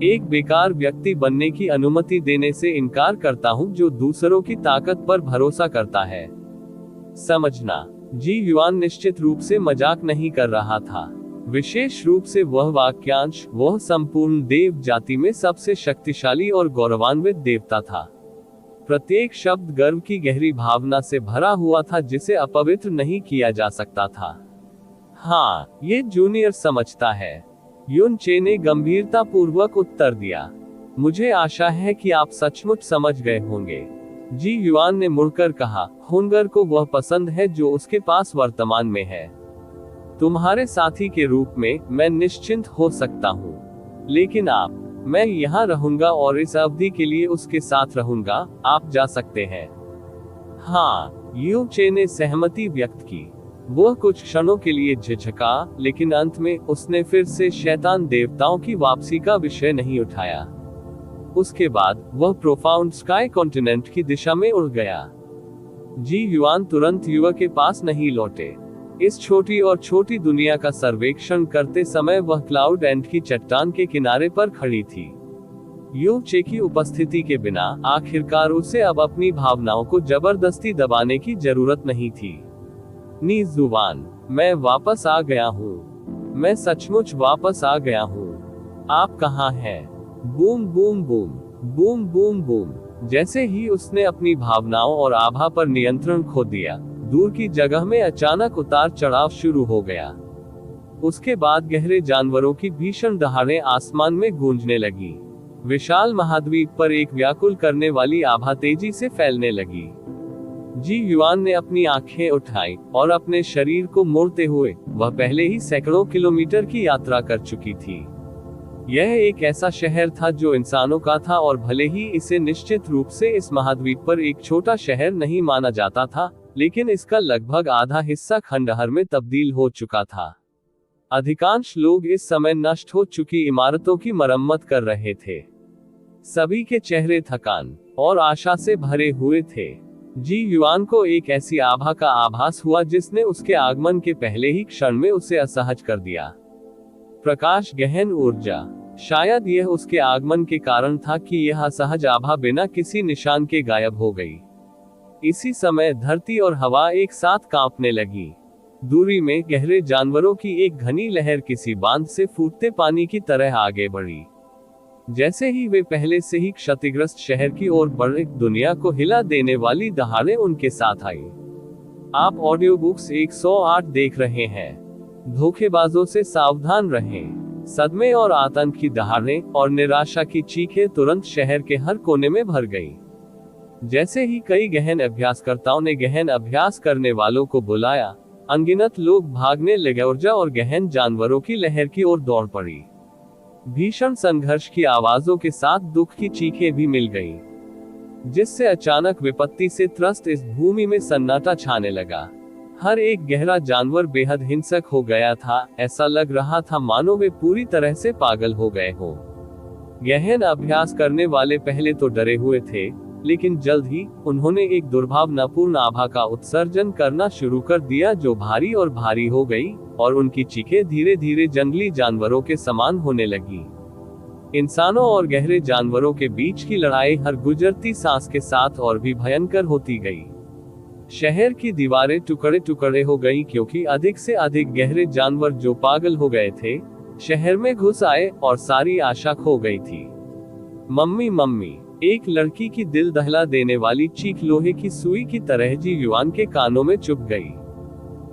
एक बेकार व्यक्ति बनने की अनुमति देने से इनकार करता हूं जो दूसरों की ताकत पर भरोसा करता है। समझना, जी युआन निश्चित रूप से मजाक नहीं कर रहा था। विशेष रूप से वह वाक्यांश, वह संपूर्ण देव जाति में सबसे शक्तिशाली और गौरवान्वित देवता था। प्रत्येक शब्द गर्व की गहरी भावना से भरा हुआ था जिसे अपवित्र नहीं किया जा सकता था। हाँ, ये जूनियर समझता है, युन चे ने गंभीरता पूर्वक उत्तर दिया। मुझे आशा है कि आप सचमुच समझ गए होंगे। जी युआन ने मुड़कर कहा, होंगर को वह पसंद है जो उसके पास वर्तमान में है। तुम्हारे साथी के रूप में मैं निश्चिंत हो सकता हूँ, लेकिन मैं यहाँ रहूंगा और इस अवधि के लिए उसके साथ रहूंगा। आप जा सकते हैं। हाँ, यू चे ने सहमति व्यक्त की। वह कुछ क्षणों के लिए झिझका, लेकिन अंत में उसने फिर से शैतान देवताओं की वापसी का विषय नहीं उठाया। उसके बाद वह प्रोफाउंड स्काई कॉन्टिनेंट की दिशा में उड़ गया। जी युआन तुरंत युवक के पास नहीं लौटे। इस छोटी और छोटी दुनिया का सर्वेक्षण करते समय वह क्लाउड एंड की चट्टान के किनारे पर खड़ी थी। यू चे की उपस्थिति के बिना आखिरकार उसे अब अपनी भावनाओं को जबरदस्ती दबाने की जरूरत नहीं थी। नी जुबान, मैं वापस आ गया हूँ। मैं सचमुच वापस आ गया हूँ। आप कहाँ हैं? Boom boom boom, boom boom boom. जैसे ही उसने अपनी भावनाओं और आभा पर नियंत्रण खो दिया, दूर की जगह में अचानक उतार चढ़ाव शुरू हो गया। उसके बाद गहरे जानवरों की भीषण दहाड़ें आसमान में गूंजने लगी। विशाल महाद्वीप पर एक व्याकुल करने वाली आभा तेजी से फैलने लगी। जी युआन ने अपनी आंखें उठाई और अपने शरीर को मोड़ते हुए, वह पहले ही सैकड़ों किलोमीटर की यात्रा कर चुकी थी। यह एक ऐसा शहर था जो इंसानों का था, और भले ही इसे निश्चित रूप से इस महाद्वीप पर एक छोटा शहर नहीं माना जाता था, लेकिन इसका लगभग आधा हिस्सा खंडहर में तब्दील हो चुका था। अधिकांश लोग इस समय नष्ट हो चुकी इमारतों की मरम्मत कर रहे थे। सभी के चेहरे थकान और आशा से भरे हुए थे। जी युआन को एक ऐसी आभा का आभास हुआ जिसने उसके आगमन के पहले ही क्षण में उसे असहज कर दिया। प्रकाश, गहन ऊर्जा। शायद यह उसके आगमन के कारण था कि यह असहज आभा बिना किसी निशान के गायब हो गई। इसी समय धरती और हवा एक साथ कांपने लगी। दूरी में गहरे जानवरों की एक घनी लहर किसी बांध से फूटते पानी की तरह आगे बढ़ी। जैसे ही वे पहले से ही क्षतिग्रस्त शहर की ओर बढ़े, दुनिया को हिला देने वाली दहाड़ें उनके साथ आई। आप ऑडियो बुक्स 108 देख रहे हैं। धोखेबाजों से सावधान रहें। सदमे और आतंक की दहाड़ें और निराशा की चीखें तुरंत शहर के हर कोने में भर गई। जैसे ही कई गहन अभ्यासकर्ताओं ने गहन अभ्यास करने वालों को बुलाया, अनगिनत लोग भागने लगे। ऊर्जा और गहन जानवरों की लहर की ओर दौड़ पड़ी। भीषण संघर्ष की आवाजों के साथ दुख की चीखें भी मिल गईं, जिससे अचानक विपत्ति से त्रस्त इस भूमि में सन्नाटा छाने लगा। हर एक गहरा जानवर बेहद हिंसक हो गया था। ऐसा लग रहा था मानो वे पूरी तरह से पागल हो गए हों। गहन अभ्यास करने वाले पहले तो डरे हुए थे, लेकिन जल्द ही उन्होंने एक दुर्भावनापूर्ण आभा का उत्सर्जन करना शुरू कर दिया जो भारी और भारी हो गई, और उनकी चीखें धीरे धीरे जंगली जानवरों के समान होने लगी। इंसानों और गहरे जानवरों के बीच की लड़ाई हर गुजरती सांस के साथ और भी भयंकर होती गई। शहर की दीवारें टुकड़े टुकड़े हो गईं क्योंकि अधिक से अधिक गहरे जानवर जो पागल हो गए थे, शहर में घुस आए और सारी आशा खो गई थी। मम्मी मम्मी, एक लड़की की दिल दहला देने वाली चीख लोहे की सुई की तरह जी युआन के कानों में चुभ गई।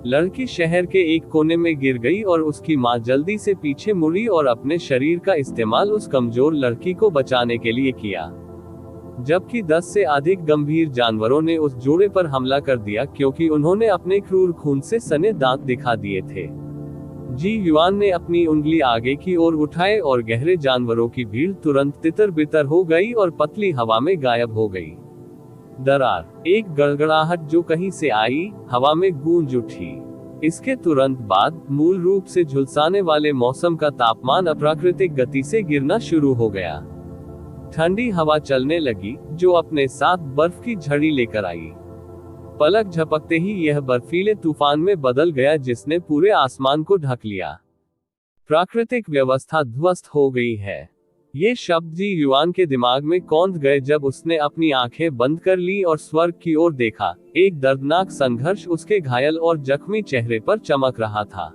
लड़की शहर के एक कोने में गिर गई और उसकी मां जल्दी से पीछे मुड़ी और अपने शरीर का इस्तेमाल उस कमजोर लड़की को बचाने के लिए किया। जबकि 10 से अधिक गंभीर जानवरों ने उस जोड़े पर हमला कर दिया क्योंकि उन्होंने अपने क्रूर खून से सने दांत दिखा दिए थे। जी युआन ने अपनी उंगली आगे की ओर उठाए और गहरे जानवरों की भीड़ तुरंत तितर बितर हो गई और पतली हवा में गायब हो गई। दरार, एक गड़गड़ाहट जो कहीं से आई, हवा में गूंज उठी। इसके तुरंत बाद मूल रूप से झुलसाने वाले मौसम का तापमान अप्राकृतिक गति से गिरना शुरू हो गया। ठंडी हवा चलने लगी जो अपने साथ बर्फ की झड़ी लेकर आई। पलक झपकते ही यह बर्फीले तूफान में बदल गया जिसने पूरे आसमान को ढक लिया। प्राकृतिक व्यवस्था ध्वस्त हो गई है। ये शब्द जी युआन के दिमाग में कौंध गए जब उसने अपनी आंखें बंद कर ली और स्वर्ग की ओर देखा। एक दर्दनाक संघर्ष उसके घायल और जख्मी चेहरे पर चमक रहा था।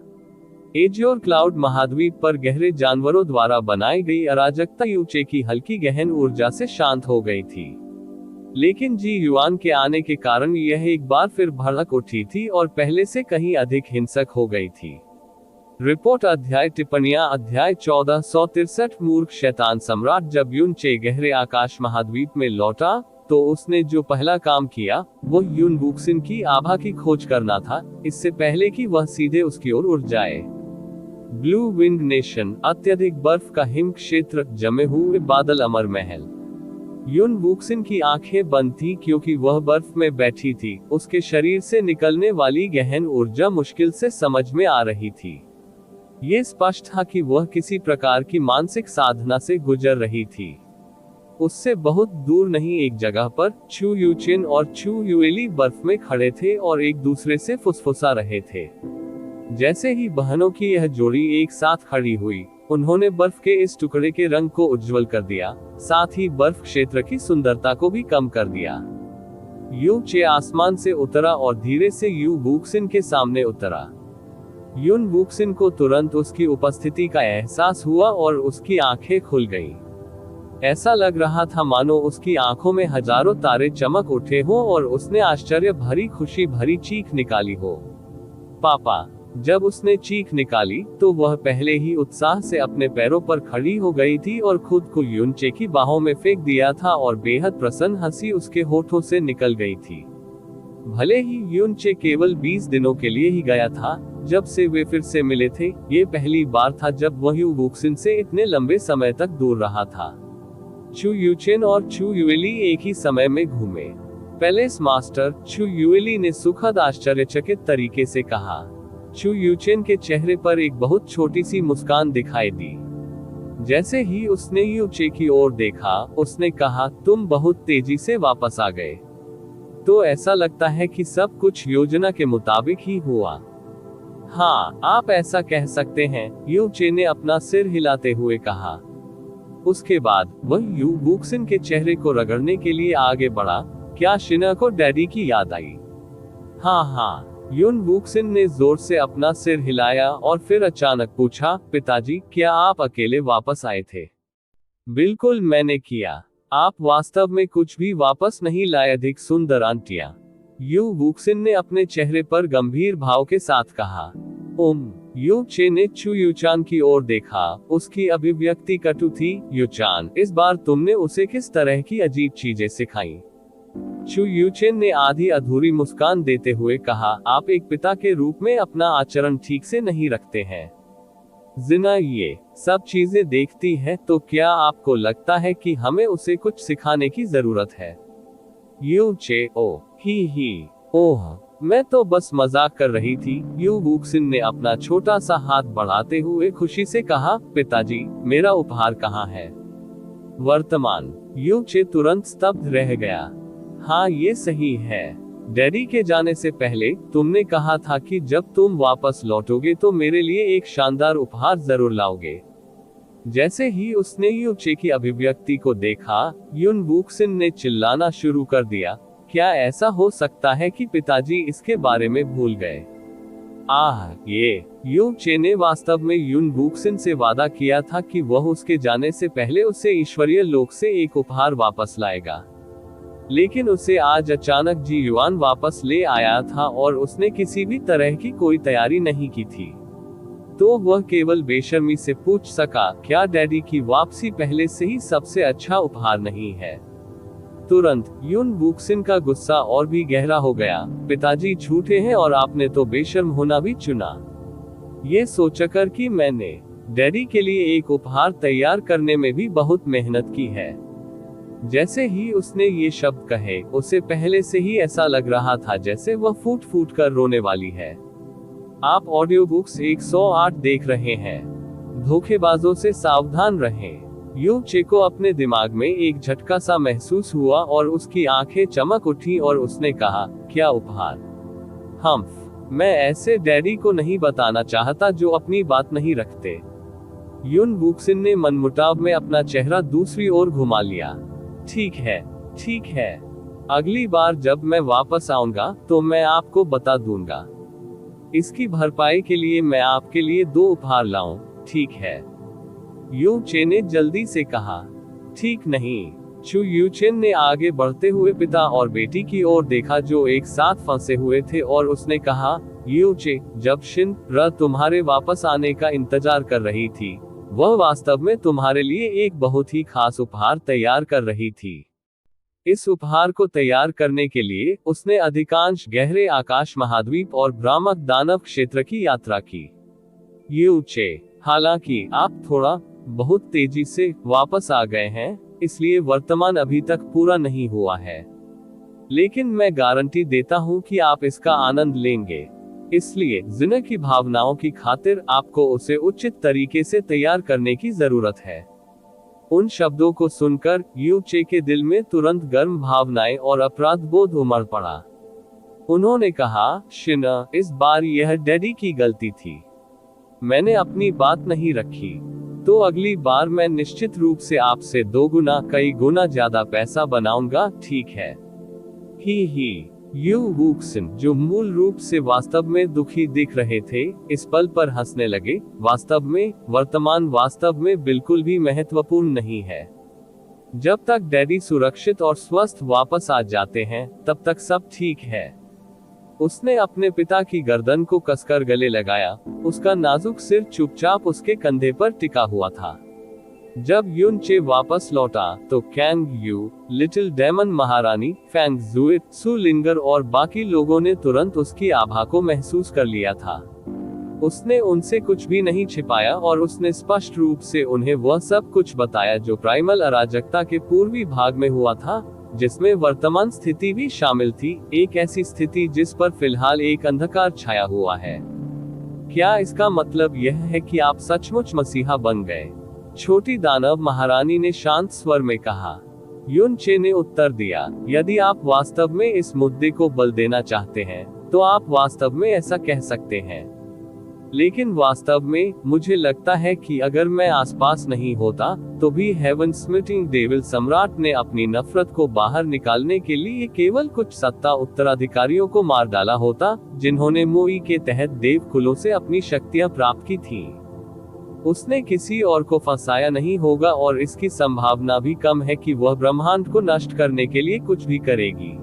एजियोर क्लाउड महाद्वीप पर गहरे जानवरों द्वारा बनाई गई अराजकता यूचे की हल्की गहन ऊर्जा से शांत हो गई थी, लेकिन जी युआन के आने के कारण यह एक बार फिर भड़क उठी थी और पहले से कहीं अधिक हिंसक हो गई थी। रिपोर्ट अध्याय टिप्पणियां अध्याय 1463 मूर्ख शैतान सम्राट जब युन चे गहरे आकाश महाद्वीप में लौटा तो उसने जो पहला काम किया वो युन वुक्सिन की आभा की खोज करना था, इससे पहले कि वह सीधे उसकी ओर उड़ जाए। ब्लू विंड नेशन, अत्यधिक बर्फ का हिम क्षेत्र, जमे हुए बादल, अमर महल। युन वुक्सिन की आंखें बंद थी क्योंकि वह बर्फ में बैठी थी। उसके शरीर से निकलने वाली गहन ऊर्जा मुश्किल से समझ में आ रही थी। ये स्पष्ट था कि वह किसी प्रकार की मानसिक साधना से गुजर रही थी। उससे बहुत दूर नहीं एक जगह पर चू यूचिन और चू युएली बर्फ में खड़े थे और एक दूसरे से फुसफुसा रहे थे। जैसे ही बहनों की यह जोड़ी एक साथ खड़ी हुई, उन्होंने बर्फ के इस टुकड़े के रंग को उज्जवल कर दिया, साथ ही बर्फ क्षेत्र की सुंदरता को भी कम कर दिया। यू चे आसमान से उतरा और धीरे से यू वूक्सिन के सामने उतरा। युन वूक्सिन को तुरंत उसकी उपस्थिति का एहसास हुआ और उसकी आंखें खुल गईं। ऐसा लग रहा था मानो उसकी आंखों में हजारों तारे चमक उठे हों और उसने आश्चर्य भरी खुशी भरी चीख निकाली हो। पापा! जब उसने चीख निकाली तो वह पहले ही उत्साह से अपने पैरों पर खड़ी हो गई थी और खुद को युनचे की बाहों में फेंक दिया था और बेहद प्रसन्न हंसी उसके होठों से निकल गई थी। भले ही युनचे केवल 20 दिनों के लिए ही गया था, जब से वे फिर से मिले थे, ये पहली बार था जब वह यू वूक्सिन से इतने लंबे समय तक दूर रहा था। चू यूचेन और चू युएली एक ही समय में घूमे। पैलेस मास्टर चू युएली ने सुखद आश्चर्यचकित तरीके से कहा। चू यूचेन के चेहरे पर एक बहुत छोटी सी मुस्कान दिखाई दी। जैसे ही उसने यूचे की ओर देखा, उसने कहा, तुम बहुत तेजी से वापस आ गए। तो ऐसा लगता है कि सब कुछ योजना के मुताबिक ही हुआ। हाँ, आप ऐसा कह सकते हैं, यूचे ने अपना सिर हिलाते हुए कहा। उसके बाद वह यू वूक्सिन के चेहरे को रगड़ने के लिए आगे बढ़ा। क्या शिना को डैडी की याद आई? हाँ, युन वूक्सिन ने जोर से अपना सिर हिलाया और फिर अचानक पूछा, पिताजी, क्या आप अकेले वापस आए थे? बिल्कुल मैंने किया। आप वास्तव में कुछ भी वापस नहीं लाए, अधिक सुंदर आंटियां। यू वूक्सिन ने अपने चेहरे पर गंभीर भाव के साथ कहा। यू चे ने चू यूचान की ओर देखा। उसकी अभिव्यक्ति कटु थी। यूचान, इस बार तुमने उसे किस तरह की अजीब चीजें सिखाई? चू यूचेन ने आधी अधूरी मुस्कान देते हुए कहा, आप एक पिता के रूप में अपना आचरण ठीक से नहीं रखते हैं। जिना ये सब चीजें देखती है, तो क्या आपको लगता है कि हमें उसे कुछ सिखाने की जरूरत है? यू चे, ही, ओह, मैं तो बस मजाक कर रही थी। यू वूक्सिन ने अपना छोटा सा हाथ बढ़ाते हुए खुशी से कहा, पिताजी, मेरा उपहार कहाँ है? वर्तमान। यू चे तुरंत स्तब्ध रह गया। हाँ, ये सही है। डैडी के जाने से पहले तुमने कहा था कि जब तुम वापस लौटोगे तो मेरे लिए एक शानदार उपहार जरूर लाओगे। जैसे ही उसने यूचे की अभिव्यक्ति को देखा, युन वूक्सिन ने चिल्लाना शुरू कर दिया, क्या ऐसा हो सकता है कि पिताजी इसके बारे में भूल गए? ये यूचे ने वास्तव में युन वूक्सिन से वादा किया था कि वह उसके जाने से पहले उसे ईश्वरीय लोक से एक उपहार वापस लाएगा। लेकिन उसे आज अचानक जी युआन वापस ले आया था और उसने किसी भी तरह की कोई तैयारी नहीं की थी। तो वह केवल बेशर्मी से पूछ सका, क्या डैडी की वापसी पहले से ही सबसे अच्छा उपहार नहीं है? तुरंत युन वूक्सिन का गुस्सा और भी गहरा हो गया। पिताजी झूठे हैं और आपने तो बेशर्म होना भी चुना। ये सोचकर कि मैंने डैडी के लिए एक उपहार तैयार करने में भी बहुत मेहनत की है। जैसे ही उसने ये शब्द कहे, उसे पहले से ही ऐसा लग रहा था जैसे वह फूट फूट कर रोने वाली है। आप ऑडियो बुक्स 108 देख रहे हैं। धोखेबाजों से सावधान रहें। यू चे को अपने दिमाग में एक झटका सा महसूस हुआ और उसकी आंखें चमक उठी और उसने कहा, क्या उपहार? मैं ऐसे डैडी को नहीं बताना चाहता जो अपनी बात नहीं रखते। युन वूक्सिन ने मनमुटाव में अपना चेहरा दूसरी ओर घुमा लिया। ठीक है। अगली बार जब मैं वापस आऊंगा तो मैं आपको बता दूंगा। इसकी भरपाई के लिए मैं आपके लिए 2 उपहार लाऊं, ठीक है? यू चे ने जल्दी से कहा। ठीक नहीं। चू यूचेन ने आगे बढ़ते हुए पिता और बेटी की ओर देखा जो एक साथ फंसे हुए थे और उसने कहा, यू चे, जब शिन र तुम्हारे वापस आने का इंतजार कर रही थी, वह वास्तव में तुम्हारे लिए एक बहुत ही खास उपहार तैयार कर रही थी। इस उपहार को तैयार करने के लिए उसने अधिकांश गहरे आकाश महाद्वीप और भ्रामक दानव क्षेत्र की यात्रा की। यू चे, हालांकि आप थोड़ा बहुत तेजी से वापस आ गए हैं, इसलिए वर्तमान अभी तक पूरा नहीं हुआ है। लेकिन मैं गारंटी देता हूं कि आप इसका आनंद लेंगे। इसलिए जिना की भावनाओं की खातिर आपको उसे उचित तरीके से तैयार करने की जरूरत है। उन शब्दों को सुनकर यू चे के दिल में तुरंत गर्म भावनाएं और अपराध बोध उमड़ पड़ा। उन्होंने कहा, शिना, इस बार यह डैडी की गलती थी। मैंने अपनी बात नहीं रखी। तो अगली बार मैं निश्चित रूप से आपसे 2 गुना कई गुना ज्यादा पैसा बनाऊंगा, ठीक है? ही यू वुक्सन, जो मूल रूप से वास्तव में दुखी दिख रहे थे, इस पल पर हंसने लगे। वास्तव में वर्तमान वास्तव में बिल्कुल भी महत्वपूर्ण नहीं है। जब तक डैडी सुरक्षित और स्वस्थ वापस आ जाते हैं, तब तक सब ठीक है। उसने अपने पिता की गर्दन को कसकर गले लगाया। उसका नाजुक सिर चुपचाप उसके कंधे पर टिका हुआ था। जब युन चे वापस लौटा तो कैंग यू, लिटिल डेमन महारानी, फैंग जुइट, सु लिंगर और बाकी लोगों ने तुरंत उसकी आभा को महसूस कर लिया था। उसने उनसे कुछ भी नहीं छिपाया और उसने स्पष्ट रूप से उन्हें वह सब कुछ बताया जो प्राइमल अराजकता के पूर्वी भाग में हुआ था, जिसमें वर्तमान स्थिति भी शामिल थी, एक ऐसी स्थिति जिस पर फिलहाल एक अंधकार छाया हुआ है। क्या इसका मतलब यह है कि आप सचमुच मसीहा बन गए? छोटी दानव महारानी ने शांत स्वर में कहा। युन चे ने उत्तर दिया, यदि आप वास्तव में इस मुद्दे को बल देना चाहते हैं, तो आप वास्तव में ऐसा कह सकते हैं। लेकिन वास्तव में, मुझे लगता है कि अगर मैं आसपास नहीं होता, तो भी हेवन स्मिटिंग डेविल सम्राट ने अपनी नफरत को बाहर निकालने के लिए केवल कुछ सत्ता उत्तराधिकारियों को मार डाला होता, जिन्होंने मोई के तहत देव कुलों से अपनी शक्तियां प्राप्त की थी। उसने किसी और को फंसाया नहीं होगा और इसकी संभावना भी कम है कि वह ब्रह्मांड को नष्ट करने के लिए कुछ भी करेगी।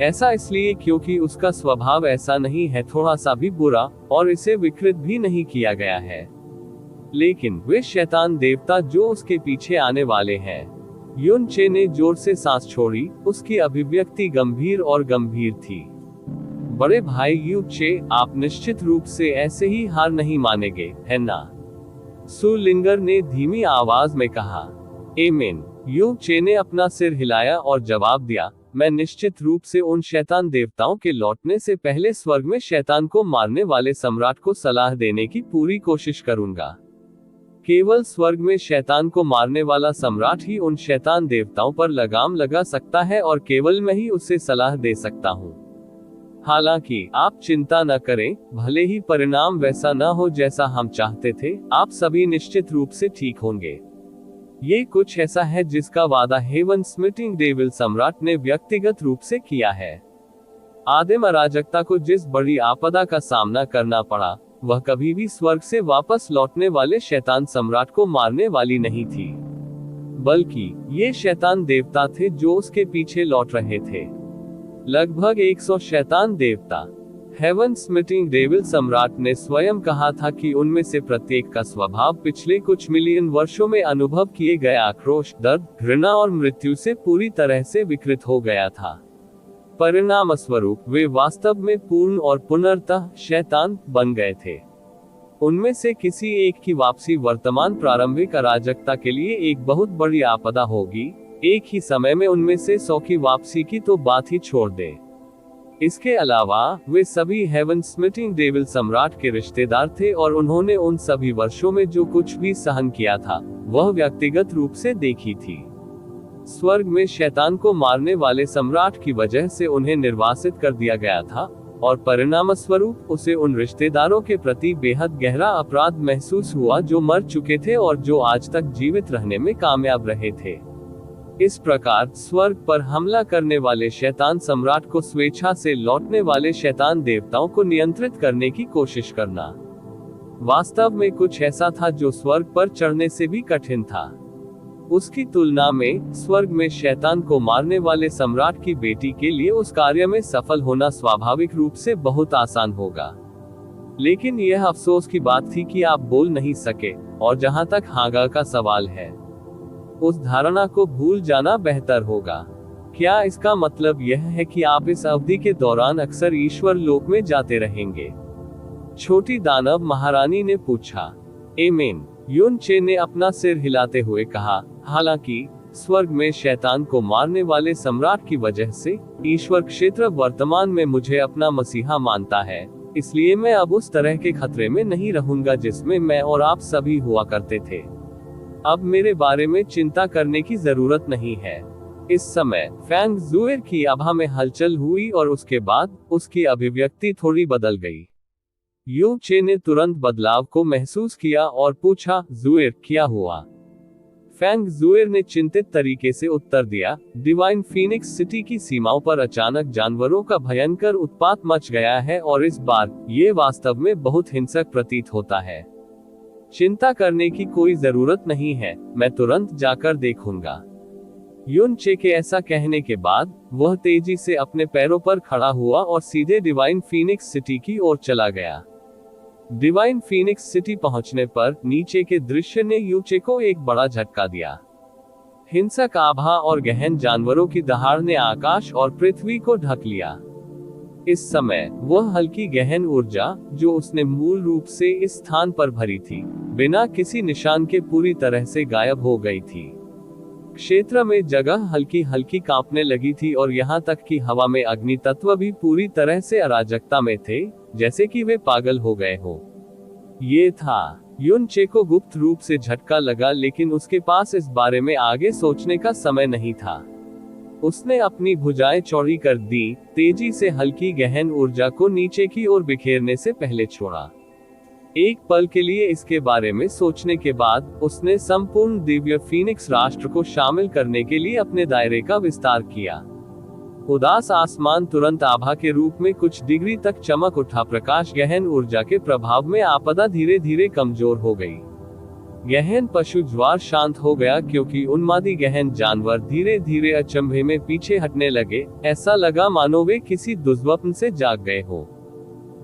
ऐसा इसलिए क्योंकि उसका स्वभाव ऐसा नहीं है थोड़ा सा भी बुरा, और इसे विकृत भी नहीं किया गया है। लेकिन वे शैतान देवता जो उसके पीछे आने वाले हैं। युन चे ने जोर से सांस छोड़ी। उसकी अभिव्यक्ति गंभीर और गंभीर थी। बड़े भाई यू चे, आप निश्चित रूप से ऐसे ही हार नहीं मानेंगे, है ना? सु लिंगर ने धीमी आवाज में कहा। एमेन। यू चे ने अपना सिर हिलाया और जवाब दिया, मैं निश्चित रूप से उन शैतान देवताओं के लौटने से पहले स्वर्ग में शैतान को मारने वाले सम्राट को सलाह देने की पूरी कोशिश करूंगा। केवल स्वर्ग में शैतान को मारने वाला सम्राट ही उन शैतान देवताओं पर लगाम लगा सकता है और केवल मैं ही उसे सलाह दे सकता हूँ। हालांकि आप चिंता न करें, भले ही परिणाम वैसा न हो जैसा हम चाहते थे, आप सभी निश्चित रूप से ठीक होंगे। ये कुछ ऐसा है जिसका वादा हेवन स्मिटिंग डेविल सम्राट ने व्यक्तिगत रूप से किया है। आदिम अराजकता को जिस बड़ी आपदा का सामना करना पड़ा, वह कभी भी स्वर्ग से वापस लौटने वाले शैतान सम्राट को मारने वाली नहीं थी, बल्कि ये शैतान देवता थे जो उसके पीछे लौट रहे थे। लगभग 100 शैतान देवता। हेवन स्मिटिंग डेविल सम्राट ने स्वयं कहा था कि उनमें से प्रत्येक का स्वभाव पिछले कुछ मिलियन वर्षों में अनुभव किए गए आक्रोश, दर्द, घृणा और मृत्यु से पूरी तरह से विकृत हो गया था। परिणाम स्वरूप वे वास्तव में पूर्ण और पुनर्तः शैतान बन गए थे। उनमें से किसी एक की वापसी वर्तमान प्रारंभिक अराजकता के लिए एक बहुत बड़ी आपदा होगी। एक ही समय में उनमें से 100 की वापसी की तो बात ही छोड़ दे। इसके अलावा वे सभी हेवन स्मिटिंग डेविल सम्राट के रिश्तेदार थे और उन्होंने उन सभी वर्षों में जो कुछ भी सहन किया था, वह व्यक्तिगत रूप से देखी थी। स्वर्ग में शैतान को मारने वाले सम्राट की वजह से उन्हें निर्वासित कर दिया गया था और परिणाम स्वरूप उसे उन रिश्तेदारों के प्रति बेहद गहरा अपराध महसूस हुआ जो मर चुके थे और जो आज तक जीवित रहने में कामयाब रहे थे। इस प्रकार स्वर्ग पर हमला करने वाले शैतान सम्राट को स्वेच्छा से लौटने वाले शैतान देवताओं को नियंत्रित करने की कोशिश करना वास्तव में कुछ ऐसा था जो स्वर्ग पर चढ़ने से भी कठिन था। उसकी तुलना में स्वर्ग में शैतान को मारने वाले सम्राट की बेटी के लिए उस कार्य में सफल होना स्वाभाविक रूप से बहुत आसान होगा। लेकिन यह अफसोस की बात थी कि आप बोल नहीं सके, और जहां तक हागा का सवाल है, उस धारणा को भूल जाना बेहतर होगा। क्या इसका मतलब यह है कि आप इस अवधि के दौरान अक्सर ईश्वर लोक में जाते रहेंगे? छोटी दानव महारानी ने पूछा। एमेन। युन चे ने अपना सिर हिलाते हुए कहा, हालांकि स्वर्ग में शैतान को मारने वाले सम्राट की वजह से ईश्वर क्षेत्र वर्तमान में मुझे अपना मसीहा मानता है, इसलिए मैं अब उस तरह के खतरे में नहीं रहूंगा जिसमें मैं और आप सभी हुआ करते थे। अब मेरे बारे में चिंता करने की जरूरत नहीं है। इस समय फैंग जुएर की आभा में हलचल हुई और उसके बाद उसकी अभिव्यक्ति थोड़ी बदल गई। यू चे ने तुरंत बदलाव को महसूस किया और पूछा, जुएर क्या हुआ? फैंग जुएर ने चिंतित तरीके से उत्तर दिया, डिवाइन फीनिक्स सिटी की सीमाओं पर अचानक जानवरों का भयंकर उत्पात मच गया है और इस बार ये वास्तव में बहुत हिंसक प्रतीत होता है। चिंता करने की कोई जरूरत नहीं है, मैं तुरंत जाकर देखूंगा। युन चे के ऐसा कहने के बाद वह तेजी से अपने पैरों पर खड़ा हुआ और सीधे डिवाइन फीनिक्स सिटी की ओर चला गया। डिवाइन फीनिक्स सिटी पहुंचने पर नीचे के दृश्य ने यूचे को एक बड़ा झटका दिया। हिंसक आभा और गहन जानवरों की दहाड़ ने आकाश और पृथ्वी को ढक लिया। इस समय वह हल्की गहन ऊर्जा जो उसने मूल रूप से इस स्थान पर भरी थी, बिना किसी निशान के पूरी तरह से गायब हो गई थी। क्षेत्र में जगह हल्की हल्की कांपने लगी थी और यहाँ तक कि हवा में अग्नि तत्व भी पूरी तरह से अराजकता में थे, जैसे कि वे पागल हो गए हो। ये था। युन चे को गुप्त रूप से झटका लगा, लेकिन उसके पास इस बारे में आगे सोचने का समय नहीं था। उसने अपनी भुजाएं चौड़ी कर दी, तेजी से हल्की गहन ऊर्जा को नीचे की ओर बिखेरने से पहले छोड़ा। एक पल के लिए इसके बारे में सोचने के बाद उसने संपूर्ण दिव्य फीनिक्स राष्ट्र को शामिल करने के लिए अपने दायरे का विस्तार किया। उदास आसमान तुरंत आभा के रूप में कुछ डिग्री तक चमक उठा। प्रकाश गहन ऊर्जा के प्रभाव में आपदा धीरे धीरे कमजोर हो गई। गहन पशु ज्वार शांत हो गया, क्योंकि उन्मादी गहन जानवर धीरे धीरे अचंभे में पीछे हटने लगे। ऐसा लगा मानो वे किसी दुर्स्वप्न से जाग गए हो।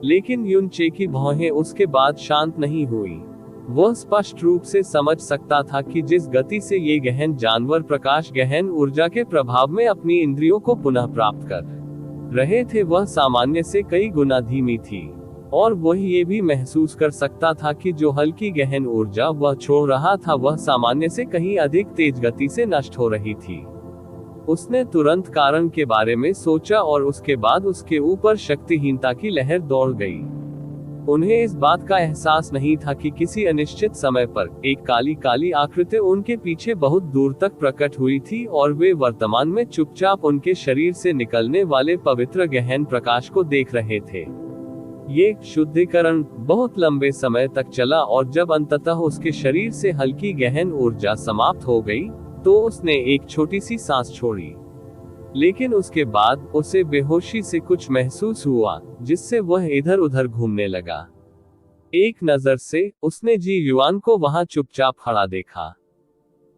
लेकिन युन चे की भौहें उसके बाद शांत नहीं हुई। वह स्पष्ट रूप से समझ सकता था कि जिस गति से ये गहन जानवर प्रकाश गहन ऊर्जा के प्रभाव में अपनी इंद्रियों को पुनः प्राप्त कर रहे थे, वह सामान्य से कई गुना धीमी थी। और वह ये भी महसूस कर सकता था कि जो हल्की गहन ऊर्जा वह छोड़ रहा था, वह सामान्य से कहीं अधिक तेज गति से नष्ट हो रही थी। उसने तुरंत कारण के बारे में सोचा और उसके बाद उसके ऊपर शक्तिहीनता की लहर दौड़ गई। उन्हें इस बात का एहसास नहीं था कि किसी अनिश्चित समय पर एक काली काली आकृति उनके पीछे बहुत दूर तक प्रकट हुई थी और वे वर्तमान में चुपचाप उनके शरीर से निकलने वाले पवित्र गहन प्रकाश को देख रहे थे। ये शुद्धिकरण बहुत लंबे समय तक चला और जब अंततः उसके शरीर से हल्की गहन ऊर्जा समाप्त हो गई, तो उसने एक छोटी सी सांस छोड़ी। लेकिन उसके बाद उसे बेहोशी से कुछ महसूस हुआ, जिससे वह इधर उधर घूमने लगा। एक नजर से उसने जी युआन को वहां चुपचाप खड़ा देखा।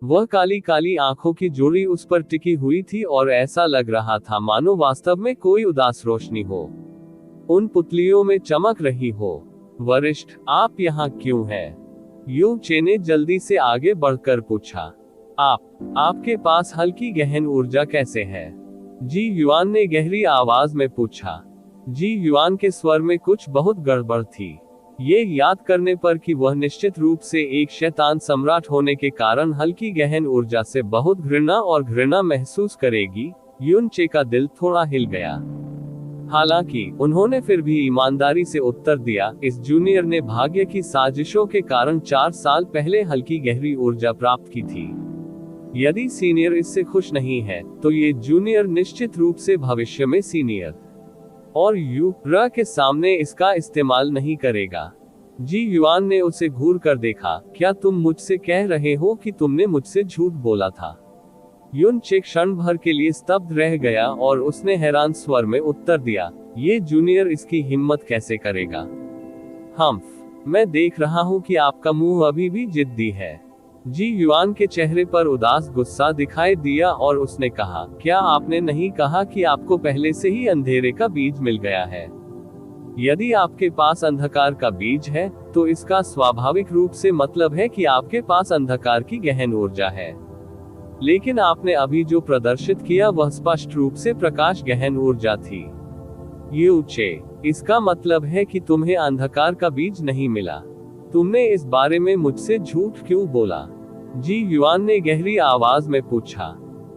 वह काली काली आंखों की जोड़ी उस पर टिकी हुई थी और ऐसा लग रहा था मानो वास्तव में कोई उदास रोशनी हो उन पुतलियों में चमक रही हो। वरिष्ठ, आप यहाँ क्यों हैं? यू चे ने जल्दी से आगे बढ़कर पूछा। आपके पास हल्की गहन ऊर्जा कैसे है? जी युआन ने गहरी आवाज में पूछा। जी युआन के स्वर में कुछ बहुत गड़बड़ थी। ये याद करने पर कि वह निश्चित रूप से एक शैतान सम्राट होने के कारण हल्की गहन ऊर्जा से बहुत घृणा महसूस करेगी, युन चे का दिल थोड़ा हिल गया। हालांकि उन्होंने फिर भी ईमानदारी से उत्तर दिया, इस जूनियर ने भाग्य की साजिशों के कारण 4 साल पहले हल्की गहरी ऊर्जा प्राप्त की थी। यदि सीनियर इससे खुश नहीं है, तो ये जूनियर निश्चित रूप से भविष्य में सीनियर और यूरा के सामने इसका इस्तेमाल नहीं करेगा। जी युआन ने उसे घूर कर देखा। क्या तुम मुझसे कह रहे हो कि तुमने मुझसे झूठ बोला था? युन चे क्षण भर के लिए स्तब्ध रह गया और उसने हैरान स्वर में उत्तर दिया, ये जूनियर इसकी हिम्मत कैसे करेगा? मैं देख रहा हूँ कि आपका मुंह अभी भी जिद्दी है। जी युआन के चेहरे पर उदास गुस्सा दिखाई दिया और उसने कहा, क्या आपने नहीं कहा कि आपको पहले से ही अंधेरे का बीज मिल गया है? यदि आपके पास अंधकार का बीज है, तो इसका स्वाभाविक रूप से मतलब है कि आपके पास अंधकार की गहन ऊर्जा है। लेकिन आपने अभी जो प्रदर्शित किया वह स्पष्ट रूप से प्रकाश गहन ऊर्जा थी। यू चे, इसका मतलब है कि तुम्हें अंधकार का बीज नहीं मिला। तुमने इस बारे में मुझसे झूठ क्यों बोला? जी युआन ने गहरी आवाज में पूछा।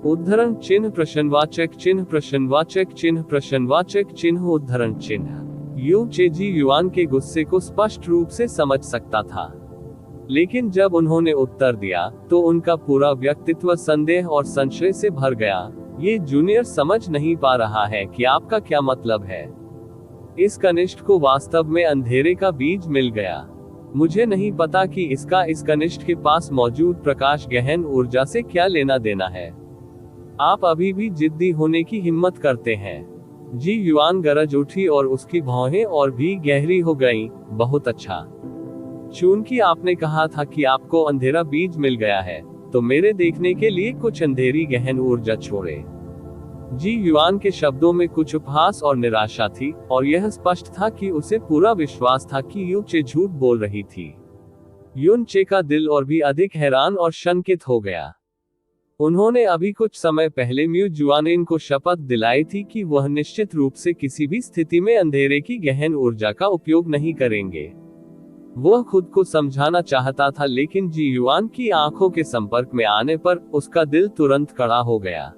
उद्धरण चिन्ह प्रश्नवाचक चिन्ह प्रश्नवाचक चिन्ह प्रश्नवाचक चिन्ह उद्धरण चिन्ह। यू चे जी युआन के गुस्से को स्पष्ट रूप से समझ सकता था। लेकिन जब उन्होंने उत्तर दिया तो उनका पूरा व्यक्तित्व संदेह और संशय से भर गया। ये जूनियर समझ नहीं पा रहा है कि आपका क्या मतलब है। इस कनिष्ठ को वास्तव में अंधेरे का बीज मिल गया। मुझे नहीं पता कि इसका इस कनिष्ठ के पास मौजूद प्रकाश गहन ऊर्जा से क्या लेना देना है। आप अभी भी जिद्दी होने की हिम्मत करते हैं। जी युआन गरज उठी और उसकी भौहें और भी गहरी हो गईं। बहुत अच्छा। चूंकि आपने कहा था कि आपको अंधेरा बीज मिल गया है, तो मेरे देखने के लिए कुछ अंधेरी गहन ऊर्जा छोड़े। जी युआन के शब्दों में कुछ उपहास और निराशा थी, और यह स्पष्ट था कि उसे पूरा विश्वास था कि यू चे झूठ बोल रही थी। युन चे का दिल और भी अधिक हैरान और शंकित हो गया। उन्होंने अभी कुछ समय पहले म्यू जुआनिन को शपथ दिलाई थी कि वह निश्चित रूप से किसी भी स्थिति में अंधेरे की गहन ऊर्जा का उपयोग नहीं करेंगे। वह खुद को समझाना चाहता था, लेकिन जी युआन की आंखों के संपर्क में आने पर उसका दिल तुरंत कड़ा हो गया।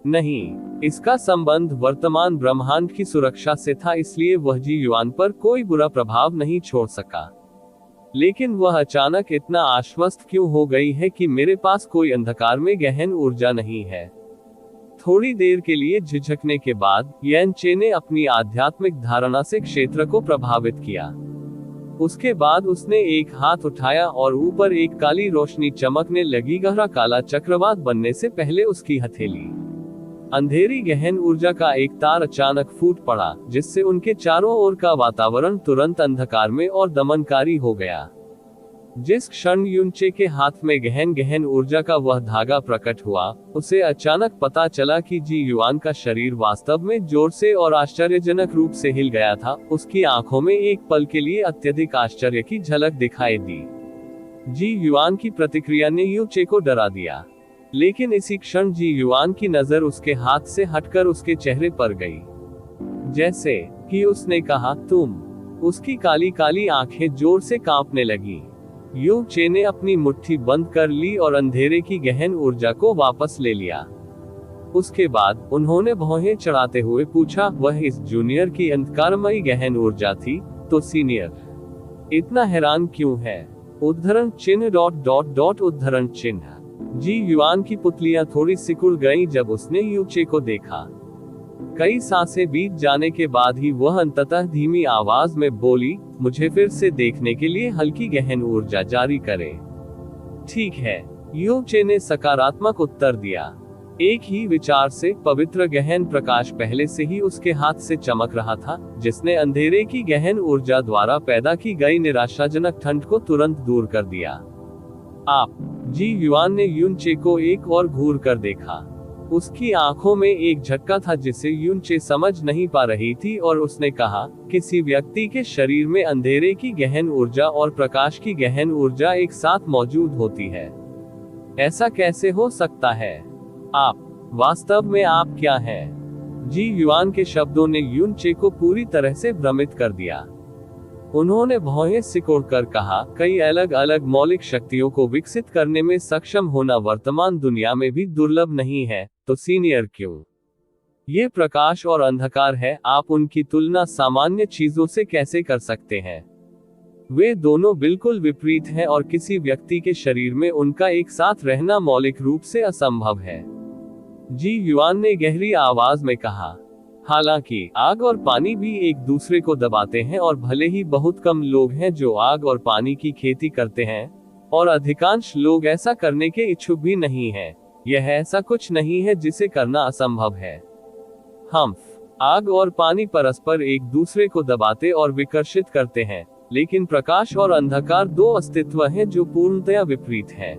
नहीं, इसका संबंध वर्तमान ब्रह्मांड की सुरक्षा से था, इसलिए वह जी युआन पर कोई बुरा प्रभाव नहीं छोड़ सका। लेकिन वह अचानक इतना आश्वस्त क्यों हो गई है कि मेरे पास कोई अंधकार में गहन ऊर्जा नहीं है। थोड़ी देर के लिए झिझकने के बाद यन चे ने अपनी आध्यात्मिक धारणा से क्षेत्र को प्रभावित किया। उसके बाद उसने एक हाथ उठाया और ऊपर एक काली रोशनी चमकने लगी। गहरा काला चक्रवात बनने से पहले उसकी हथेली अंधेरी गहन ऊर्जा का एक तार अचानक फूट पड़ा, जिससे उनके चारों ओर का वातावरण तुरंत अंधकार में और दमनकारी हो गया। जिस क्षण युनचे के हाथ में गहन ऊर्जा का वह धागा प्रकट हुआ, उसे अचानक पता चला कि जी युआन का शरीर वास्तव में जोर से और आश्चर्यजनक रूप से हिल गया था। उसकी आंखों में एक पल के लिए अत्यधिक आश्चर्य की झलक दिखाई दी। जी युआन की प्रतिक्रिया ने युचे को डरा दिया, लेकिन इसी क्षण जी युआन की नजर उसके हाथ से हटकर उसके चेहरे पर गई। जैसे कि उसने कहा, तुम। उसकी काली काली आंखें जोर से कांपने लगी। यू चे ने अपनी मुट्ठी बंद कर ली और अंधेरे की गहन ऊर्जा को वापस ले लिया। उसके बाद उन्होंने भौहें चढ़ाते हुए पूछा, वह इस जूनियर की अंधकारमयी गहन ऊर्जा थी, तो सीनियर इतना हैरान क्यों है? उद्धरण चिन्ह ... उद्धरण चिन्ह। जी युआन की पुतलियां थोड़ी सिकुड़ गईं जब उसने यू चे को देखा। कई सांसें बीत जाने के बाद ही वह अंततः धीमी आवाज में बोली, मुझे फिर से देखने के लिए हल्की गहन ऊर्जा जारी करें। ठीक है, यू चे ने सकारात्मक उत्तर दिया। एक ही विचार से पवित्र गहन प्रकाश पहले से ही उसके हाथ से चमक रहा था, जिसने अंधेरे की गहन ऊर्जा द्वारा पैदा की गई निराशाजनक ठंड को तुरंत दूर कर दिया। आप। जी युआन ने युन चे को एक और घूर कर देखा। उसकी आंखों में एक झटका था जिसे युन चे समझ नहीं पा रही थी, और उसने कहा, किसी व्यक्ति के शरीर में अंधेरे की गहन ऊर्जा और प्रकाश की गहन ऊर्जा एक साथ मौजूद होती है। ऐसा कैसे हो सकता है? आप। वास्तव में आप क्या हैं? जी युआन के शब्दों ने युन चे को पूरी तरह से भ्रमित कर दिया। उन्होंने भौहें सिकोड़कर कहा, कई अलग अलग मौलिक शक्तियों को विकसित करने में सक्षम होना वर्तमान दुनिया में भी दुर्लभ नहीं है, तो सीनियर क्यों? ये प्रकाश और अंधकार है, आप उनकी तुलना सामान्य चीजों से कैसे कर सकते हैं? वे दोनों बिल्कुल विपरीत हैं और किसी व्यक्ति के शरीर में उनका एक साथ रहना मौलिक रूप से असंभव है। जी युआन ने गहरी आवाज में कहा, हालांकि आग और पानी भी एक दूसरे को दबाते हैं, और भले ही बहुत कम लोग हैं जो आग और पानी की खेती करते हैं, और अधिकांश लोग ऐसा करने के इच्छुक भी नहीं हैं, यह ऐसा कुछ नहीं है जिसे करना असंभव है। आग और पानी परस्पर एक दूसरे को दबाते और विकर्षित करते हैं, लेकिन प्रकाश और अंधकार दो अस्तित्व हैं जो पूर्णतया विपरीत हैं।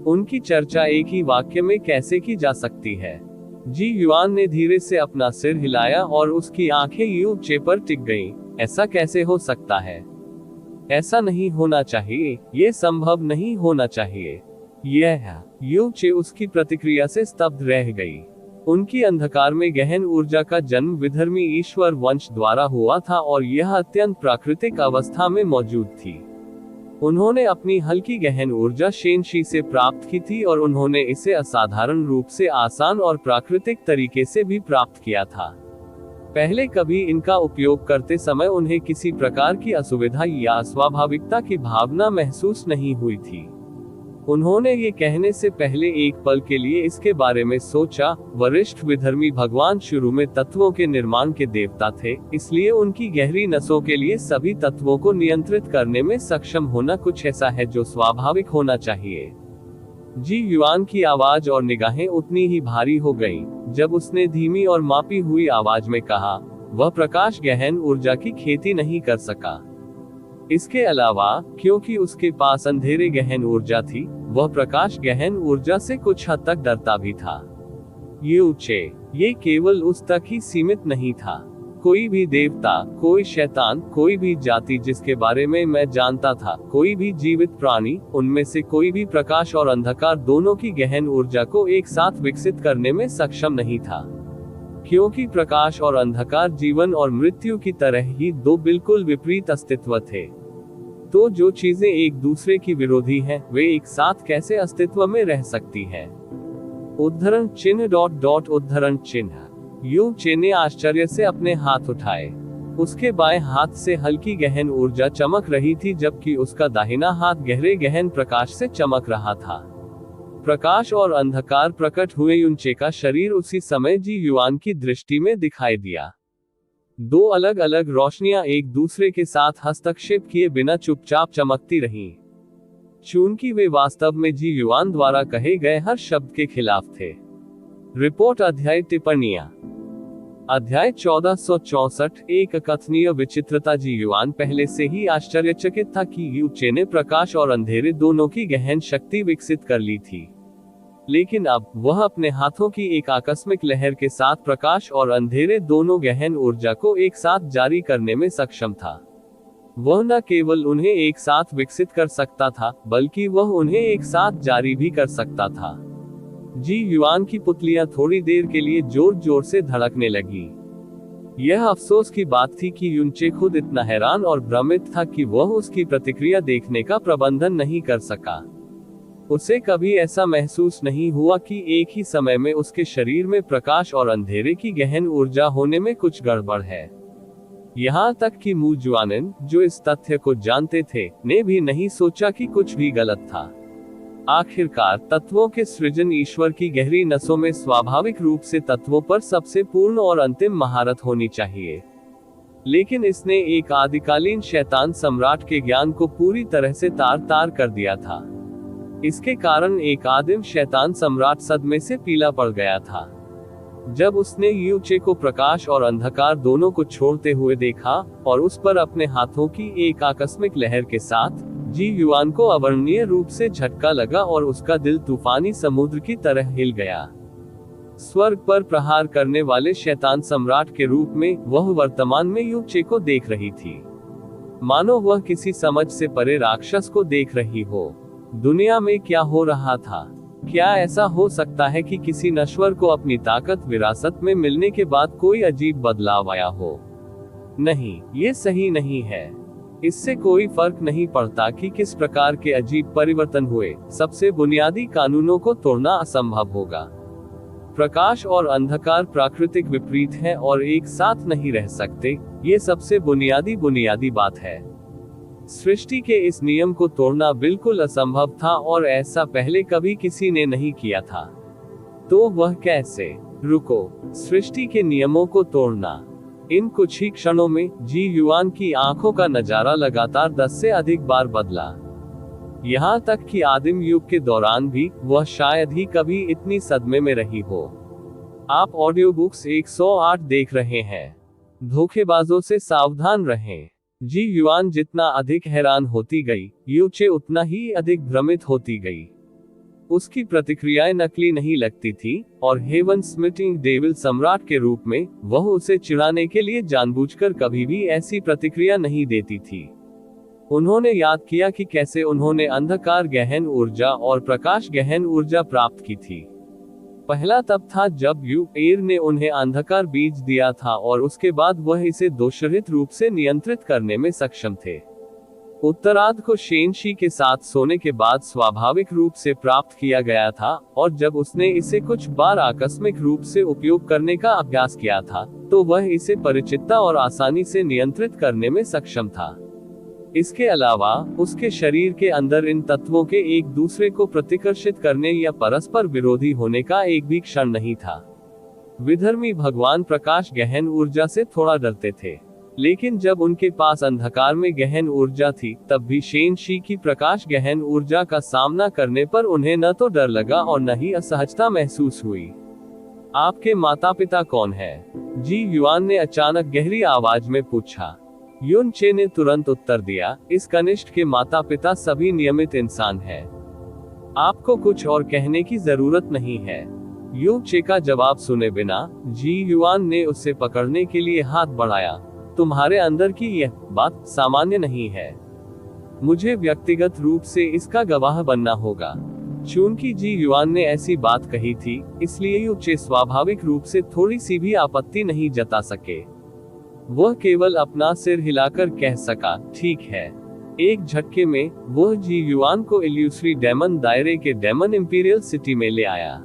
उनकी चर्चा एक ही वाक्य में कैसे की जा सकती है? जी युआन ने धीरे से अपना सिर हिलाया और उसकी आंखें यू चे पर टिक गईं। ऐसा कैसे हो सकता है? ऐसा नहीं होना चाहिए, ये संभव नहीं होना चाहिए। यह यू चे उसकी प्रतिक्रिया से स्तब्ध रह गई। उनकी अंधकार में गहन ऊर्जा का जन्म विधर्मी ईश्वर वंश द्वारा हुआ था और यह अत्यंत प्राकृतिक अवस्था में मौजूद थी। उन्होंने अपनी हल्की गहन ऊर्जा शेनशी से प्राप्त की थी और उन्होंने इसे असाधारण रूप से आसान और प्राकृतिक तरीके से भी प्राप्त किया था। पहले कभी इनका उपयोग करते समय उन्हें किसी प्रकार की असुविधा या अस्वाभाविकता की भावना महसूस नहीं हुई थी। उन्होंने ये कहने से पहले एक पल के लिए इसके बारे में सोचा। वरिष्ठ विधर्मी भगवान शुरू में तत्वों के निर्माण के देवता थे, इसलिए उनकी गहरी नसों के लिए सभी तत्वों को नियंत्रित करने में सक्षम होना कुछ ऐसा है जो स्वाभाविक होना चाहिए। जी युआन की आवाज और निगाहें उतनी ही भारी हो गईं, जब उसने धीमी और मापी हुई आवाज में कहा, वह प्रकाश गहन ऊर्जा की खेती नहीं कर सका। इसके अलावा, क्योंकि उसके पास अंधेरे गहन ऊर्जा थी, वह प्रकाश गहन ऊर्जा से कुछ हद तक डरता भी था। ये केवल उस तक ही सीमित नहीं था। कोई भी देवता, कोई शैतान, कोई भी जाति जिसके बारे में मैं जानता था, कोई भी जीवित प्राणी, उनमें से कोई भी प्रकाश और अंधकार दोनों की गहन ऊर्जा को एक साथ विकसित करने में सक्षम नहीं था। क्योंकि प्रकाश और अंधकार जीवन और मृत्यु की तरह ही दो बिल्कुल विपरीत अस्तित्व थे। तो जो चीजें एक दूसरे की विरोधी हैं, वे एक साथ कैसे अस्तित्व में रह सकती हैं? उद्धरण चिन्ह। यू चे ने आश्चर्य से अपने हाथ उठाए। उसके बाएं हाथ से हल्की गहन ऊर्जा चमक रही थी, जबकि उसका दाहिना हाथ गहरे गहन प्रकाश से चमक रहा था। प्रकाश और अंधकार प्रकट हुए। युनचे का शरीर उसी समय जी युआन की दृष्टि में दिखाई दिया। दो अलग अलग रोशनियां एक दूसरे के साथ हस्तक्षेप किए बिना चुपचाप चमकती रहीं। चूंकि वे वास्तव में जी युआन द्वारा कहे गए हर शब्द के खिलाफ थे। रिपोर्ट अध्याय टिप्पणियां। अध्याय 1464। एक अकथनीय विचित्रता। जी युआन पहले से ही आश्चर्यचकित था कि यू चे ने प्रकाश और अंधेरे दोनों की गहन शक्ति विकसित कर ली थी, लेकिन अब वह अपने हाथों की एक आकस्मिक लहर के साथ प्रकाश और अंधेरे दोनों गहन ऊर्जा को एक साथ जारी करने में सक्षम था। वह न केवल उन्हें एक साथ विकसित कर सकता था, बल्कि वह उन्हें एक साथ जारी भी कर सकता था। जी युआन की पुतलियां थोड़ी देर के लिए जोर जोर से धड़कने लगी। यह अफसोस की बात थी कि युनचे खुद इतना हैरान और भ्रमित था कि वह उसकी प्रतिक्रिया देखने का प्रबंधन नहीं कर सका। उसे कभी ऐसा महसूस नहीं हुआ कि एक ही समय में उसके शरीर में प्रकाश और अंधेरे की गहन ऊर्जा होने में कुछ गड़बड़ है। यहाँ तक कि मू जुआनिन, जो इस तथ्य को जानते थे, ने भी नहीं सोचा कि कुछ भी गलत था। आखिरकार तत्वों के सृजन ईश्वर की गहरी नसों में स्वाभाविक रूप से तत्वों पर सबसे पूर्ण और अंतिम महारत होनी चाहिए। लेकिन इसने एक आदिकालीन शैतान सम्राट के ज्ञान को पूरी तरह से तार तार कर दिया था। इसके कारण एक आदिम शैतान सम्राट सदमे से पीला पड़ गया था। जब उसने यू चे को प्रकाश और अंधकार दोनों को छोड़ते हुए देखा और उस पर अपने हाथों की एक आकस्मिक लहर के साथ जी युआन को अवर्णनीय रूप से झटका लगा और उसका दिल तूफानी समुद्र की तरह हिल गया। स्वर्ग पर प्रहार करने वाले शैतान सम्राट के रूप में वह वर्तमान में यू चे को देख रही थी, मानो वह किसी समझ से परे राक्षस को देख रही हो। दुनिया में क्या हो रहा था? क्या ऐसा हो सकता है कि किसी नश्वर को अपनी ताकत विरासत में मिलने के बाद कोई अजीब बदलाव आया हो? नहीं, ये सही नहीं है। इससे कोई फर्क नहीं पड़ता कि किस प्रकार के अजीब परिवर्तन हुए, सबसे बुनियादी कानूनों को तोड़ना असंभव होगा। प्रकाश और अंधकार प्राकृतिक विपरीत हैं और एक साथ नहीं रह सकते, ये सबसे बुनियादी बात है। सृष्टि के इस नियम को तोड़ना बिल्कुल असंभव था और ऐसा पहले कभी किसी ने नहीं किया था। तो वह कैसे? रुको, सृष्टि के नियमों को तोड़ना। इन कुछ ही क्षणों में जी युआन की आंखों का नजारा लगातार 10 से अधिक बार बदला। यहाँ तक कि आदिम युग के दौरान भी वह शायद ही कभी इतनी सदमे में रही हो। आप ऑडियो बुक्स 108 देख रहे हैं। धोखेबाजों से सावधान रहें। जी युआन जितना अधिक हैरान होती गई, यू चे उतना ही अधिक भ्रमित होती गई। उसकी प्रतिक्रियाएं नकली नहीं लगती थी और हेवन स्मिटिंग डेविल सम्राट के रूप में वह उसे चिढ़ाने के लिए जानबूझकर कभी भी ऐसी प्रतिक्रिया नहीं देती थी। उन्होंने याद किया कि कैसे उन्होंने अंधकार गहन ऊर्जा और प्रकाश गहन ऊर्जा प्राप्त की थी। पहला तब था जब यू एर ने उन्हें अंधकार बीज दिया था और उसके बाद वह इसे दोषरहित रूप से नियंत्रित करने में सक्षम थे। उत्तरार्ध को शेनशी के साथ सोने के बाद स्वाभाविक रूप से प्राप्त किया गया था, और जब उसने इसे कुछ बार आकस्मिक रूप से उपयोग करने का अभ्यास किया था, तो वह इसे परिचितता और आसानी से नियंत्रित करने में सक्षम था। इसके अलावा उसके शरीर के अंदर इन तत्वों के एक दूसरे को प्रतिकर्षित करने या परस्पर विरोधी होने का एक भी क्षण नहीं था। विधर्मी भगवान प्रकाश गहन ऊर्जा से थोड़ा डरते थे, लेकिन जब उनके पास अंधकार में गहन ऊर्जा थी, तब भी शेनशी की प्रकाश गहन ऊर्जा का सामना करने पर उन्हें न तो डर लगा और न ही असहजता महसूस हुई। आपके माता पिता कौन है? जी युआन ने अचानक गहरी आवाज में पूछा। युन चे ने तुरंत उत्तर दिया, इस कनिष्ठ के माता पिता सभी नियमित इंसान हैं। आपको कुछ और कहने की जरूरत नहीं है। यू चे का जवाब सुने बिना जी युआन ने उसे पकड़ने के लिए हाथ बढ़ाया। तुम्हारे अंदर की यह बात सामान्य नहीं है। मुझे व्यक्तिगत रूप से इसका गवाह बनना होगा। चूंकि जी युआन ने ऐसी बात कही थी, इसलिए यू चे स्वाभाविक रूप से थोड़ी सी भी आपत्ति नहीं जता सके। वह केवल अपना सिर हिलाकर कह सका, ठीक है। एक झटके में वह जी युआन को इल्यूसरी डेमन दायरे के डेमन इंपीरियल सिटी में ले आया।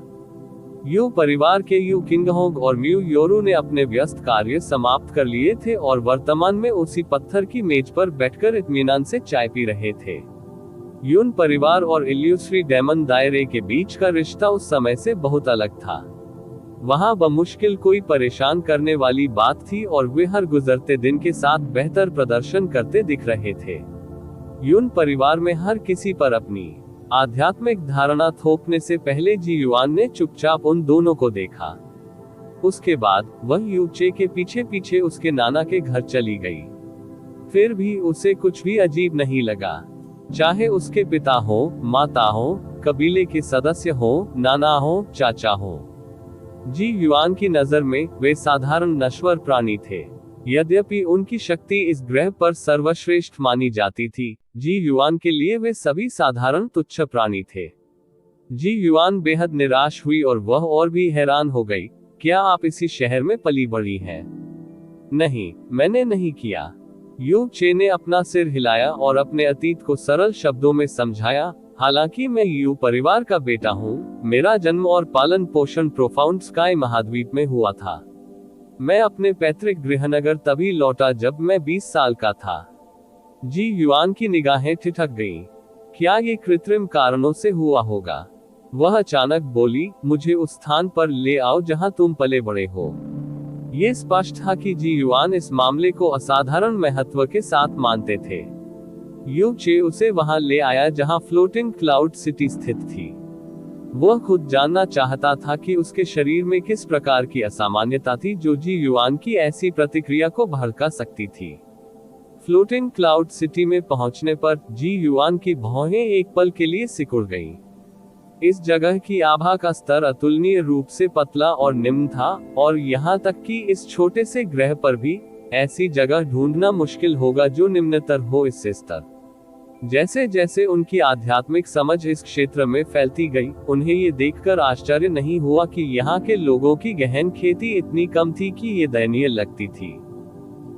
यू परिवार के यू किंगहोंग और म्यू योरू ने अपने व्यस्त कार्य समाप्त कर लिए थे और वर्तमान में उसी पत्थर की मेज पर बैठकर इत्मीनान से चाय पी रहे थे। यून परिवार और इल्यूसरी डेमन दायरे के बीच का रिश्ता उस समय से बहुत अलग था। वहां बमुश्किल कोई परेशान करने वाली बात थी और वे हर गुजरते दिन के साथ बेहतर प्रदर्शन करते दिख रहे थे। यून परिवार में हर किसी पर अपनी आध्यात्मिक धारणा थोपने से पहले जी युआन ने चुपचाप उन दोनों को देखा। उसके बाद वह यू चे के पीछे पीछे उसके नाना के घर चली गई। फिर भी उसे कुछ भी अजीब नहीं लगा, चाहे उसके पिता हो, माता हो, कबीले के सदस्य हो, नाना हो, चाचा हो। जी युआन की नजर में वे साधारण नश्वर प्राणी थे। यद्यपि उनकी शक्ति इस ग्रह पर सर्वश्रेष्ठ मानी जाती थी, जी युआन के लिए वे सभी साधारण तुच्छ प्राणी थे। जी युआन बेहद निराश हुई और वह और भी हैरान हो गई। क्या आप इसी शहर में पली बढ़ी हैं? नहीं, मैंने नहीं किया। यू चे ने अपना सिर हिलाया और अपने अतीत को सरल शब्दों में समझाया। हालांकि मैं यू परिवार का बेटा हूँ, मेरा जन्म और पालन पोषण प्रोफाउंड स्काई महाद्वीप में हुआ था। मैं अपने पैतृक गृहनगर तभी लौटा जब मैं 20 साल का था। जी युआन की निगाहें ठिठक गईं। क्या ये कृत्रिम कारणों से हुआ होगा? वह अचानक बोली, मुझे उस स्थान पर ले आओ जहां तुम पले बड़े हो। ये स्पष्ट था कि जी युआन इस मामले को असाधारण महत्व के साथ मानते थे। यू चे उसे वहां ले आया जहां फ्लोटिंग क्लाउड सिटी स्थित थी। वह खुद जानना चाहता था कि उसके शरीर में किस प्रकार की असामान्यता थी जो जी युआन की ऐसी प्रतिक्रिया को भड़का सकती थी। फ्लोटिंग क्लाउड सिटी में पहुंचने पर जी युआन की भौहें एक पल के लिए सिकुड़ गईं। इस जगह की आभा का स्तर अतुलनीय रूप से पतला और निम्न था, और यहाँ तक कि इस छोटे से ग्रह पर भी ऐसी जगह ढूंढना मुश्किल होगा जो निम्नतर हो इससे स्तर। जैसे जैसे उनकी आध्यात्मिक समझ इस क्षेत्र में फैलती गई, उन्हें ये देखकर आश्चर्य नहीं हुआ कि यहाँ के लोगों की गहन खेती इतनी कम थी कि ये दयनीय लगती थी।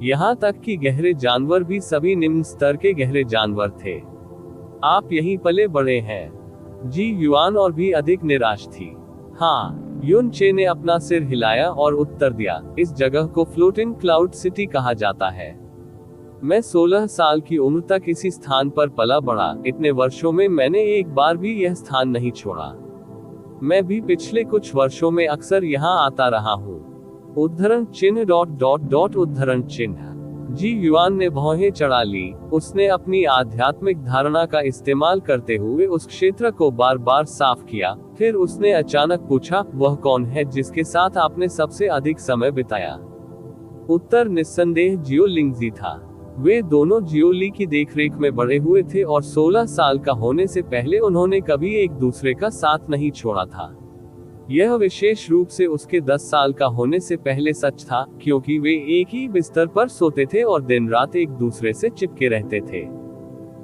यहाँ तक कि गहरे जानवर भी सभी निम्न स्तर के गहरे जानवर थे। आप यहीं पले बड़े हैं? जी युआन और भी अधिक निराश थी। हाँ, युन चे ने अपना सिर हिलाया और उत्तर दिया, इस जगह को फ्लोटिंग क्लाउड सिटी कहा जाता है। मैं 16 साल की उम्र तक इसी स्थान पर पला बढ़ा। इतने वर्षों में मैंने एक बार भी यह स्थान नहीं छोड़ा। मैं भी पिछले कुछ वर्षों में अक्सर यहाँ आता रहा हूँ। उद्धरण चिन्ह ... उद्धरण चिन्ह। जी युआन ने भौहें चढ़ा ली। उसने अपनी आध्यात्मिक धारणा का इस्तेमाल करते हुए उस क्षेत्र को बार बार साफ किया। फिर उसने अचानक पूछा, वह कौन है जिसके साथ आपने सबसे अधिक समय बिताया? उत्तर निस्संदेह जियो लिंगजी था। वे दोनों जियोली की देखरेख में बड़े हुए थे और 16 साल का होने से पहले उन्होंने कभी एक दूसरे का साथ नहीं छोड़ा था। यह विशेष रूप से उसके 10 साल का होने से पहले सच था, क्योंकि वे एक ही बिस्तर पर सोते थे और दिन रात एक दूसरे से चिपके रहते थे।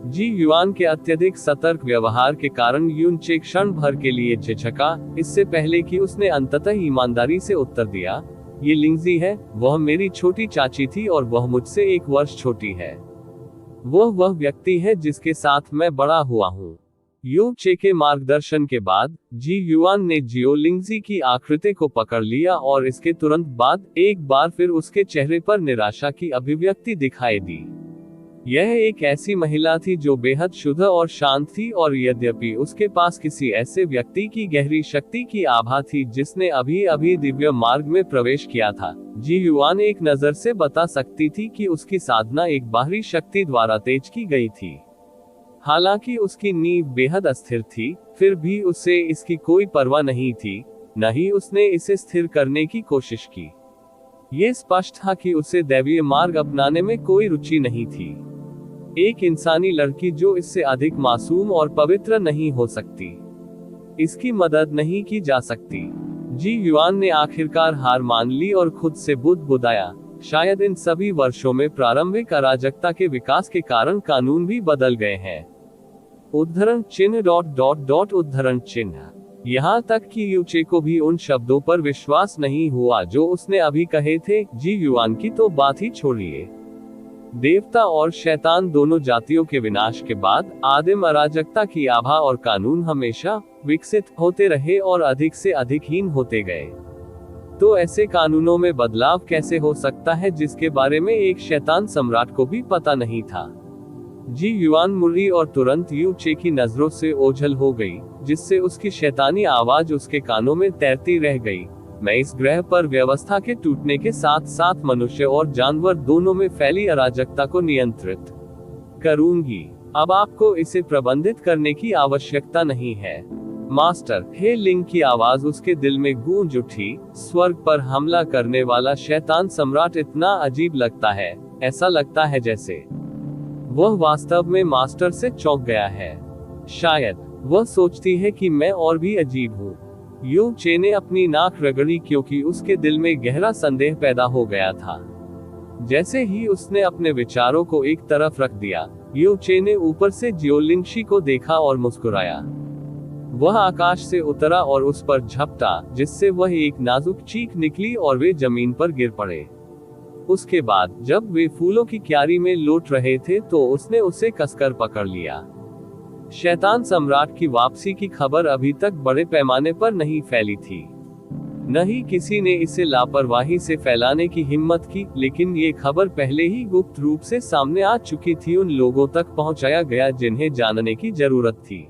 जी युआन के अत्यधिक सतर्क व्यवहार के कारण यून चे क्षण भर के लिए झिझका, इससे पहले कि उसने अंततः ईमानदारी से उत्तर दिया, ये लिंगजी है। वह मेरी छोटी चाची थी और वह मुझसे 1 वर्ष छोटी है। वह व्यक्ति है जिसके साथ मैं बड़ा हुआ हूँ। यू चे के मार्गदर्शन के बाद जी युआन ने जियो लिंगजी की आकृति को पकड़ लिया और इसके तुरंत बाद एक बार फिर उसके चेहरे पर निराशा की अभिव्यक्ति दिखाई दी। यह एक ऐसी महिला थी जो बेहद शुद्ध और शांत थी, और यद्यपि उसके पास किसी ऐसे व्यक्ति की गहरी शक्ति की आभा थी जिसने अभी अभी दिव्य मार्ग में प्रवेश किया था, जी युआन एक नजर से बता सकती थी कि उसकी साधना एक बाहरी शक्ति द्वारा तेज की गई थी। हालांकि उसकी नींव बेहद अस्थिर थी, फिर भी उसे इसकी कोई परवाह नहीं थी, न ही उसने इसे स्थिर करने की कोशिश की। ये स्पष्ट था कि उसे दैवीय मार्ग अपनाने में कोई रुचि नहीं थी। एक इंसानी लड़की जो इससे अधिक मासूम और पवित्र नहीं हो सकती, इसकी मदद नहीं की जा सकती। जी युआन ने आखिरकार हार मान ली और खुद से बुदबुदाया, शायद इन सभी वर्षों में प्रारंभिक अराजकता के विकास के कारण कानून भी बदल गए हैं। उद्धरण चिन्ह ... उद्धरण चिन्ह। यहाँ तक कि यूचे को भी उन शब्दों पर विश्वास नहीं हुआ जो उसने अभी कहे थे। जी युआन की तो बात ही छोड़िए। देवता और शैतान दोनों जातियों के विनाश के बाद आदिम अराजकता की आभा और कानून हमेशा विकसित होते रहे और अधिक से अधिक हीन होते गए। तो ऐसे कानूनों में बदलाव कैसे हो सकता है जिसके बारे में एक शैतान सम्राट को भी पता नहीं था। जी युआन मुड़ी और तुरंत यू चे की नजरों से ओझल हो गई, जिससे उसकी शैतानी आवाज उसके कानों में तैरती रह गई। मैं इस ग्रह पर व्यवस्था के टूटने के साथ साथ मनुष्य और जानवर दोनों में फैली अराजकता को नियंत्रित करूंगी। अब आपको इसे प्रबंधित करने की आवश्यकता नहीं है, मास्टर। हे लिंग की आवाज उसके दिल में गूंज उठी। स्वर्ग पर हमला करने वाला शैतान सम्राट इतना अजीब लगता है, ऐसा लगता है जैसे वह वास्तव में मास्टर से चौंक गया है। शायद वह सोचती है कि मैं और भी अजीब हूँ। यू चे ने अपनी नाक रगड़ी क्योंकि उसके दिल में गहरा संदेह पैदा हो गया था। जैसे ही उसने अपने विचारों को एक तरफ रख दिया, यू चे ने ऊपर से जियोलिंगशी को देखा और मुस्कुराया। वह आकाश से उतरा और उस पर झपटा, जिससे वह एक नाजुक चीख निकली और वे जमीन पर गिर पड़े। उसके बाद जब वे फूलों की क्यारी में लौट रहे थे तो उसने उसे कसकर पकड़ लिया। शैतान सम्राट की वापसी की खबर अभी तक बड़े पैमाने पर नहीं फैली थी, न ही किसी ने इसे लापरवाही से फैलाने की हिम्मत की, लेकिन ये खबर पहले ही गुप्त रूप से सामने आ चुकी थी। उन लोगों तक पहुंचाया गया जिन्हें जानने की जरूरत थी।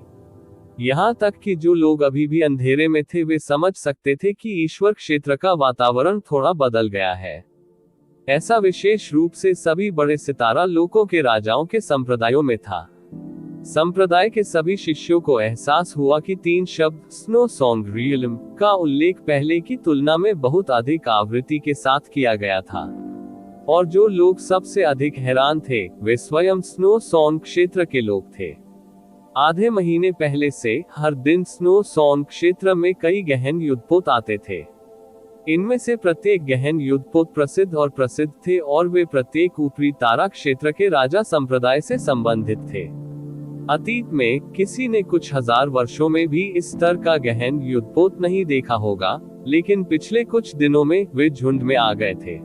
यहाँ तक कि जो लोग अभी भी अंधेरे में थे वे समझ सकते थे कि ईश्वर क्षेत्र का वातावरण थोड़ा बदल गया है। ऐसा विशेष रूप से सभी बड़े सितारा लोकों के राजाओं के संप्रदायों में था। संप्रदाय के सभी शिष्यों को एहसास हुआ कि 3 शब्द स्नो सॉन्ग रियलम का उल्लेख पहले की तुलना में बहुत अधिक आवृत्ति के साथ किया गया था, और जो लोग सबसे अधिक हैरान थे वे स्वयं स्नो सॉन्ग क्षेत्र के लोग थे। आधे महीने पहले से हर दिन स्नो सॉन्ग क्षेत्र में कई गहन युद्धपोत आते थे। इनमें से प्रत्येक गहन युद्धपोत प्रसिद्ध थे, और वे प्रत्येक ऊपरी तारा क्षेत्र के राजा संप्रदाय से संबंधित थे। अतीत में किसी ने कुछ हजार वर्षों में भी इस स्तर का गहन युद्धपोत नहीं देखा होगा, लेकिन पिछले कुछ दिनों में वे झुंड में आ गए थे।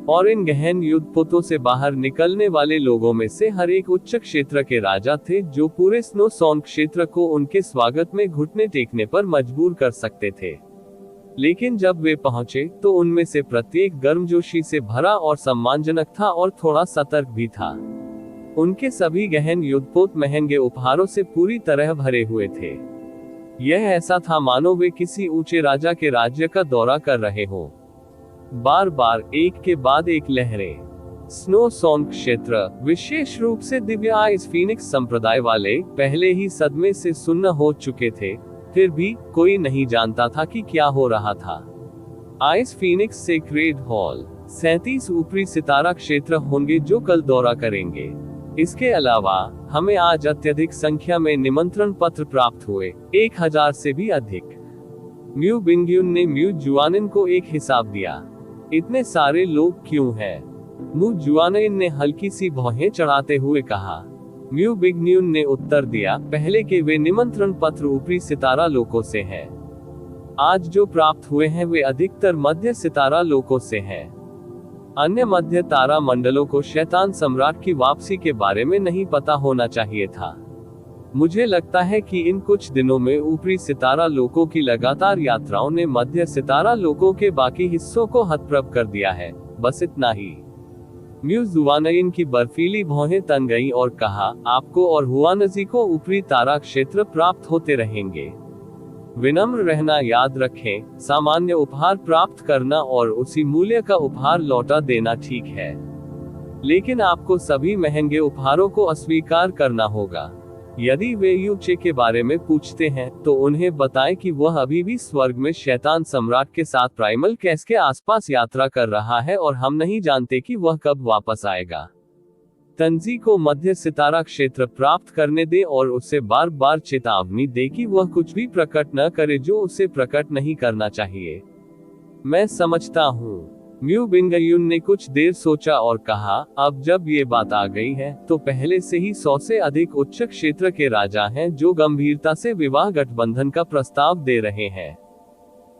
और इन गहन युद्धपोतों से बाहर निकलने वाले लोगों में से हर एक उच्च क्षेत्र के राजा थे, जो पूरे स्नो सॉन्ग क्षेत्र को उनके स्वागत में घुटने टेकने पर मजबूर कर सकते थे। लेकिन जब वे पहुंचे तो उनमें से प्रत्येक गर्मजोशी से भरा और सम्मानजनक था और थोड़ा सतर्क भी था। उनके सभी गहन युद्धपोत महंगे उपहारों से पूरी तरह भरे हुए थे। यह ऐसा था मानो वे किसी ऊंचे राजा के राज्य का दौरा कर रहे हों। बार बार एक के बाद एक लहरें। स्नो सॉन्ग क्षेत्र, विशेष रूप से दिव्य आइस फीनिक्स संप्रदाय वाले, पहले ही सदमे से सुन्न हो चुके थे। फिर भी कोई नहीं जानता था कि क्या हो रहा था। आइस फीनिक्स सेक्रेड हॉल, 37 ऊपरी सितारा क्षेत्र होंगे जो कल दौरा करेंगे। इसके अलावा हमें आज अत्यधिक संख्या में निमंत्रण पत्र प्राप्त हुए, 1000 से भी अधिक। म्यू बिंग्यून ने म्यू जुआनिन को एक हिसाब दिया। इतने सारे लोग क्यों हैं? म्यू जुआनिन ने हल्की सी भौहें चढ़ाते हुए कहा। म्यू बिग्न्यून ने उत्तर दिया, पहले के वे निमंत्रण पत्र ऊपरी सितारा लोकों से हैं। आज जो प्राप्त हुए हैं वे अधिकतर मध्य सितारा लोकों से हैं। अन्य मध्य तारा मंडलों को शैतान सम्राट की वापसी के बारे में नहीं पता होना चाहिए था। मुझे लगता है कि इन कुछ दिनों में ऊपरी सितारा लोकों की लगातार यात्राओं ने मध्य सितारा लोकों के बाकी हिस्सों को हतप्रभ कर दिया है। बस इतना ही। म्यू जुवानयिन की बर्फीली भौहें तन गईं और कहा, आपको और हुआनजी को ऊपरी तारा क्षेत्र प्राप्त होते रहेंगे। विनम्र रहना याद रखें, सामान्य उपहार प्राप्त करना और उसी मूल्य का उपहार लौटा देना ठीक है, लेकिन आपको सभी महंगे उपहारों को अस्वीकार करना होगा। यदि वे यूचे के बारे में पूछते हैं तो उन्हें बताएं कि वह अभी भी स्वर्ग में शैतान सम्राट के साथ प्राइमल कैस के आसपास यात्रा कर रहा है और हम नहीं जानते कि वह कब वापस आएगा। तंजी को मध्य सितारा क्षेत्र प्राप्त करने दे और उसे बार बार चेतावनी दे कि वह कुछ भी प्रकट न करे जो उसे प्रकट नहीं करना चाहिए। मैं समझता हूँ। म्यू बिंगयुन ने कुछ देर सोचा और कहा, अब जब ये बात आ गई है तो पहले से ही 100 से अधिक उच्च क्षेत्र के राजा हैं जो गंभीरता से विवाह गठबंधन का प्रस्ताव दे रहे हैं।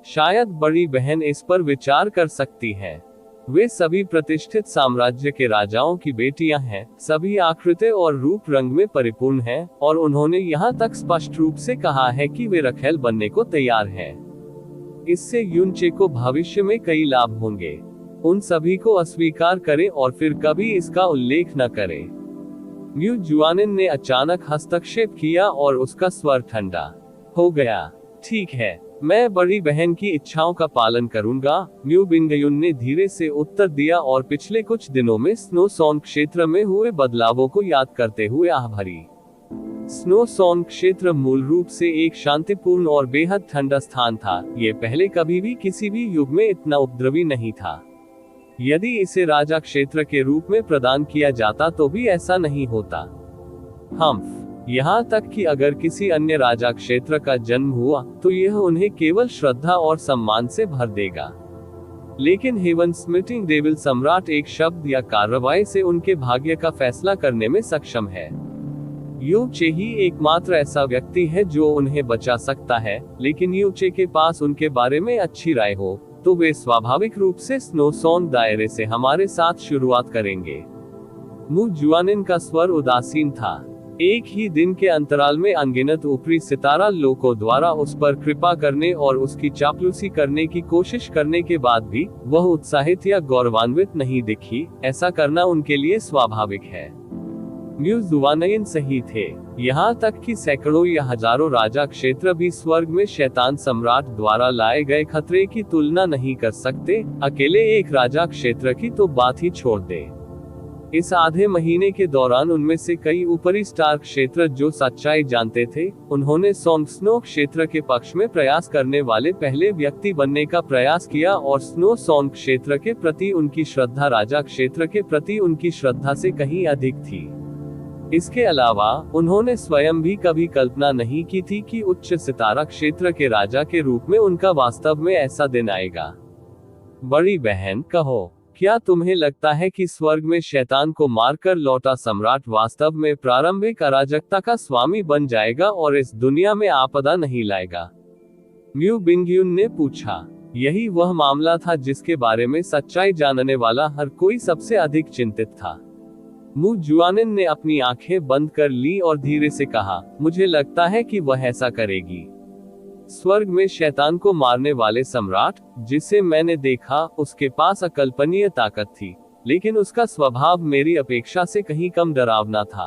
शायद बड़ी बहन इस पर विचार कर सकती है। वे सभी प्रतिष्ठित साम्राज्य के राजाओं की बेटियां हैं, सभी आकृति और रूप रंग में परिपूर्ण हैं, और उन्होंने यहाँ तक स्पष्ट रूप से कहा है कि वे रखेल बनने को तैयार हैं। इससे यूनचे को भविष्य में कई लाभ होंगे। उन सभी को अस्वीकार करें और फिर कभी इसका उल्लेख न करें। म्यू जुआनिन ने अचानक हस्तक्षेप किया और उसका स्वर ठंडा हो गया। ठीक है, मैं बड़ी बहन की इच्छाओं का पालन करूंगा, म्यू बिंगयुन ने धीरे से उत्तर दिया और पिछले कुछ दिनों में स्नो सोन क्षेत्र में हुए बदलावों को याद करते हुए आह भरी। स्नो सोन क्षेत्र मूल रूप से एक शांतिपूर्ण और बेहद ठंडा स्थान था। ये पहले कभी भी किसी भी युग में इतना उपद्रवी नहीं था। यदि इसे राजा क्षेत्र के रूप में प्रदान किया जाता तो भी ऐसा नहीं होता। यहाँ तक कि अगर किसी अन्य राजा क्षेत्र का जन्म हुआ तो यह उन्हें केवल श्रद्धा और सम्मान से भर देगा। लेकिन हेवन स्मिटिंग डेविल सम्राट एक शब्द या कार्रवाई से उनके भाग्य का फैसला करने में सक्षम है। यूचे ही एकमात्र ऐसा व्यक्ति है जो उन्हें बचा सकता है, लेकिन यूचे के पास उनके बारे में अच्छी राय हो तो वे स्वाभाविक रूप से स्नो सोन दायरे से हमारे साथ शुरुआत करेंगे। मू जुआनिन का स्वर उदासीन था। एक ही दिन के अंतराल में अनगिनत ऊपरी सितारा लोकों द्वारा उस पर कृपा करने और उसकी चापलूसी करने की कोशिश करने के बाद भी वह उत्साहित या गौरवान्वित नहीं दिखी। ऐसा करना उनके लिए स्वाभाविक है। म्यू जुआनयिन सही थे। यहाँ तक कि सैकड़ों या हजारों राजा क्षेत्र भी स्वर्ग में शैतान सम्राट द्वारा लाए गए खतरे की तुलना नहीं कर सकते। अकेले एक राजा क्षेत्र की तो बात ही छोड़ दे। इस आधे महीने के दौरान उनमें से कई ऊपरी स्टार क्षेत्र जो सच्चाई जानते थे, उन्होंने सोंग स्नो क्षेत्र के पक्ष में प्रयास करने वाले पहले व्यक्ति बनने का प्रयास किया और स्नो सोंग क्षेत्र के प्रति उनकी श्रद्धा राजा क्षेत्र के प्रति उनकी श्रद्धा से कहीं अधिक थी। इसके अलावा उन्होंने स्वयं भी कभी कल्पना नहीं की थी कि उच्च सितारा क्षेत्र के राजा के रूप में उनका वास्तव में ऐसा दिन आएगा। बड़ी बहन, कहो, क्या तुम्हें लगता है कि स्वर्ग में शैतान को मारकर लौटा सम्राट वास्तव में प्रारंभिक अराजकता का स्वामी बन जाएगा और इस दुनिया में आपदा नहीं लाएगा? म्यू बिंगयुन ने पूछा। यही वह मामला था जिसके बारे में सच्चाई जानने वाला हर कोई सबसे अधिक चिंतित था। मू जुआनिन ने अपनी आंखें बंद कर ली और धीरे से कहा, मुझे लगता है कि वह ऐसा करेगी। स्वर्ग में शैतान को मारने वाले सम्राट जिसे मैंने देखा, उसके पास अकल्पनीय ताकत थी, लेकिन उसका स्वभाव मेरी अपेक्षा से कहीं कम डरावना था।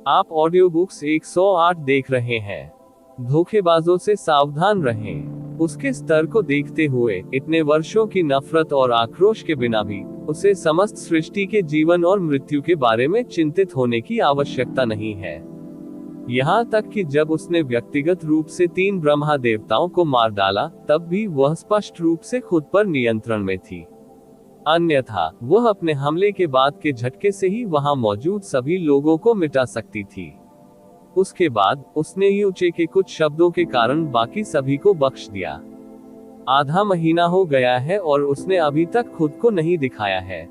आप ऑडियो बुक्स 108 देख रहे हैं। धोखेबाजों से सावधान रहें। उसके स्तर को देखते हुए, इतने वर्षों की नफरत और आक्रोश के बिना भी उसे समस्त सृष्टि के जीवन और मृत्यु के बारे में चिंतित होने की आवश्यकता नहीं है। यहाँ तक कि जब उसने व्यक्तिगत रूप से 3 ब्रह्मा देवताओं को मार डाला, तब भी वह स्पष्ट रूप से खुद पर नियंत्रण में थी। अन्यथा वह अपने हमले के बाद के झटके से ही वहां मौजूद सभी लोगों को मिटा सकती थी। उसके बाद उसने यूचे के कुछ शब्दों के कारण बाकी सभी को बख्श दिया। आधा महीना हो गया है और उसने अभी तक खुद को नहीं दिखाया है।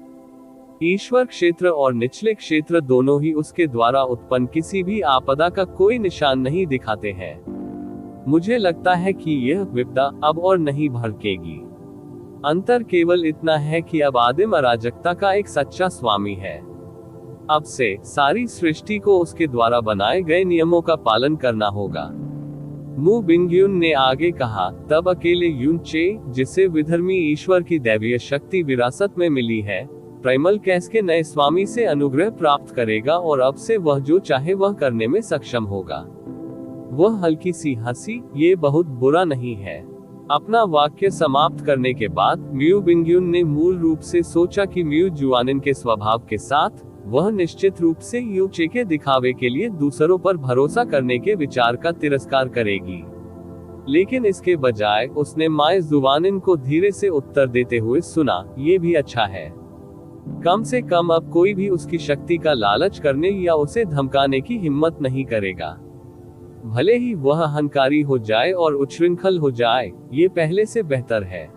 ईश्वर क्षेत्र और निचले क्षेत्र दोनों ही उसके द्वारा उत्पन्न किसी भी आपदा का कोई निशान नहीं दिखाते हैं। मुझे लगता है कि यह विपदा अब और नहीं भड़केगी। अंतर केवल इतना है कि अब आदिम अराजकता का एक सच्चा स्वामी है। अब से सारी सृष्टि को उसके द्वारा बनाए गए नियमों का पालन करना होगा। मु बिंगयुन ने आगे कहा, तब अकेले युन चे, जिसे विधर्मी ईश्वर की दैवीय शक्ति विरासत में मिली है, प्राइमल कैस के नए स्वामी से अनुग्रह प्राप्त करेगा और अब से वह जो चाहे वह करने में सक्षम होगा। वह हल्की सी हंसी, ये बहुत बुरा नहीं है। अपना वाक्य समाप्त करने के बाद म्यू बिंगयुन ने मूल रूप से सोचा कि म्यू जुआनिन के स्वभाव के साथ वह निश्चित रूप से यू चे के दिखावे के लिए दूसरों पर भरोसा करने के विचार का तिरस्कार करेगी। लेकिन इसके बजाय उसने माए जुआनिन को धीरे से उत्तर देते हुए सुना, ये भी अच्छा है। कम से कम अब कोई भी उसकी शक्ति का लालच करने या उसे धमकाने की हिम्मत नहीं करेगा। भले ही वह अहंकारी हो जाए और उच्छृंखल हो जाए, ये पहले से बेहतर है।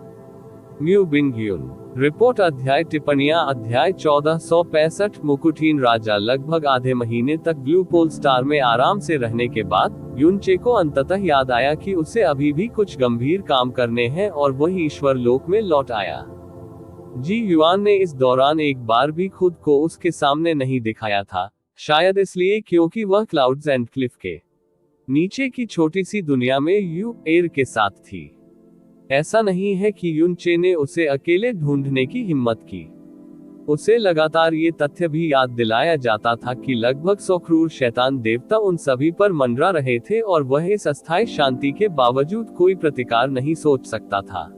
म्यू बिंगयुन रिपोर्ट अध्याय टिप्पणियां अध्याय 1465 मुकुटहीन राजा लगभग आधे महीने तक ब्लू पोल स्टार में आराम से रहने के बाद युन चे को अंततः याद आया कि उसे अभी भी कुछ गंभीर काम करने हैं और वह ईश्वर लोक में लौट आया। जी युआन ने इस दौरान एक बार भी खुद को उसके सामने नहीं दिखाया था, शायद इसलिए क्योंकि वह क्लाउड्स एंड क्लिफ के नीचे की छोटी सी दुनिया में यू एयर के साथ थी। ऐसा नहीं है कि युन चे ने उसे अकेले ढूंढने की हिम्मत की। उसे लगातार ये तथ्य भी याद दिलाया जाता था कि लगभग 100 क्रूर शैतान देवता उन सभी पर मंडरा रहे थे और वह इस अस्थायी शांति के बावजूद कोई प्रतिकार नहीं सोच सकता था।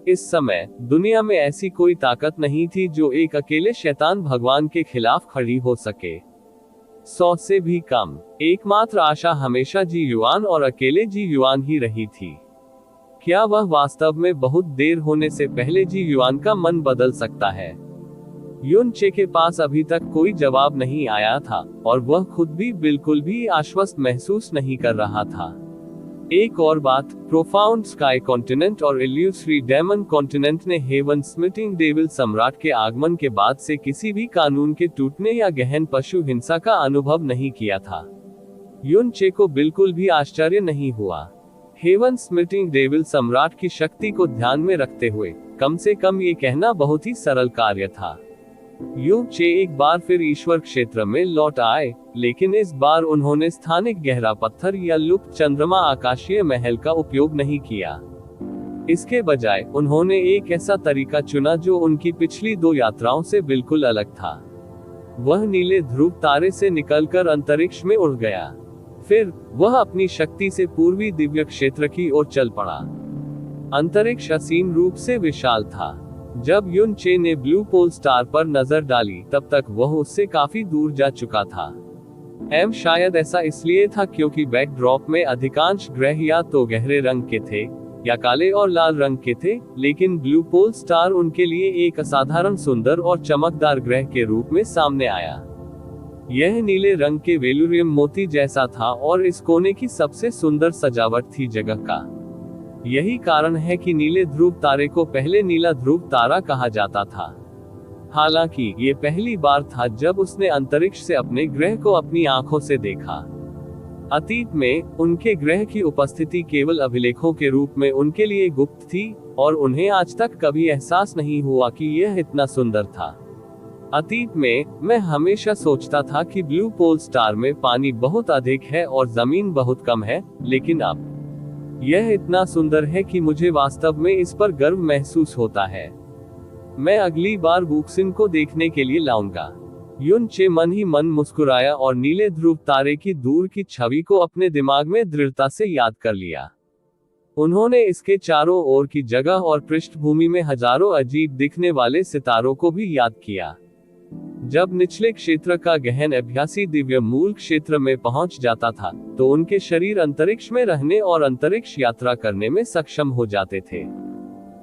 इस समय दुनिया में ऐसी कोई ताकत नहीं थी जो एक अकेले शैतान भगवान के खिलाफ खड़ी हो सके। 100 से भी कम। एकमात्र आशा हमेशा जी युआन और अकेले जी युआन ही रही थी। क्या वह वास्तव में बहुत देर होने से पहले जी युआन का मन बदल सकता है? युन चे के पास अभी तक कोई जवाब नहीं आया था और वह खुद भी बिल्कुल भी आश्वस्त महसूस नहीं कर रहा था। एक और बात, प्रोफाउंड स्काई कॉन्टिनेंट और इल्यूसरी डेमन कॉन्टिनेंट ने हेवन स्मिटिंग डेविल सम्राट के आगमन के बाद से किसी भी कानून के टूटने या गहन पशु हिंसा का अनुभव नहीं किया था। युन चे को बिल्कुल भी आश्चर्य नहीं हुआ। हेवन स्मिटिंग डेविल सम्राट की शक्ति को ध्यान में रखते हुए कम से कम ये कहना बहुत ही सरल कार्य था। यू चे एक बार फिर ईश्वर क्षेत्र में लौट आए, लेकिन इस बार उन्होंने स्थानिक गहरा पत्थर या लुप्त चंद्रमा आकाशीय महल का उपयोग नहीं किया। इसके बजाय उन्होंने एक ऐसा तरीका चुना जो उनकी पिछली 2 यात्राओं से बिल्कुल अलग था। वह नीले ध्रुव तारे से निकलकर अंतरिक्ष में उड़ गया। फिर वह अपनी शक्ति से पूर्वी दिव्य क्षेत्र की ओर चल पड़ा। अंतरिक्ष असीम रूप से विशाल था। जब युन चे ने ब्लू पोल स्टार पर नजर डाली तब तक वह उससे काफी दूर जा चुका था। शायद ऐसा इसलिए था क्योंकि बैकड्रॉप में अधिकांश ग्रह या तो गहरे रंग के थे या काले और लाल रंग के थे, लेकिन ब्लू पोल स्टार उनके लिए एक असाधारण सुंदर और चमकदार ग्रह के रूप में सामने आया। यह नीले रंग के वेलुरियम मोती जैसा था और इस कोने की सबसे सुंदर सजावट थी जगह का। यही कारण है कि नीले ध्रुव तारे को पहले नीला ध्रुव तारा कहा जाता था। हालांकि ये पहली बार था जब उसने अंतरिक्ष से अपने ग्रह को अपनी आंखों से देखा। अतीत में उनके ग्रह की उपस्थिति केवल अभिलेखों के रूप में उनके लिए गुप्त थी और उन्हें आज तक कभी एहसास नहीं हुआ कि यह इतना सुंदर था। अतीत में मैं हमेशा सोचता था कि ब्लू पोल स्टार में पानी बहुत अधिक है और जमीन बहुत कम है, लेकिन अब यह इतना सुंदर है कि मुझे वास्तव में इस पर गर्व महसूस होता है। मैं अगली बार वुक्सिन को देखने के लिए लाऊंगा। युन चे मन ही मन मुस्कुराया और नीले ध्रुव तारे की दूर की छवि को अपने दिमाग में दृढ़ता से याद कर लिया। उन्होंने इसके चारों ओर की जगह और पृष्ठभूमि में हजारों अजीब दिखने वाले सितारों को भी याद किया। जब निचले क्षेत्र का गहन अभ्यासी दिव्य मूल क्षेत्र में पहुंच जाता था तो उनके शरीर अंतरिक्ष में रहने और अंतरिक्ष यात्रा करने में सक्षम हो जाते थे।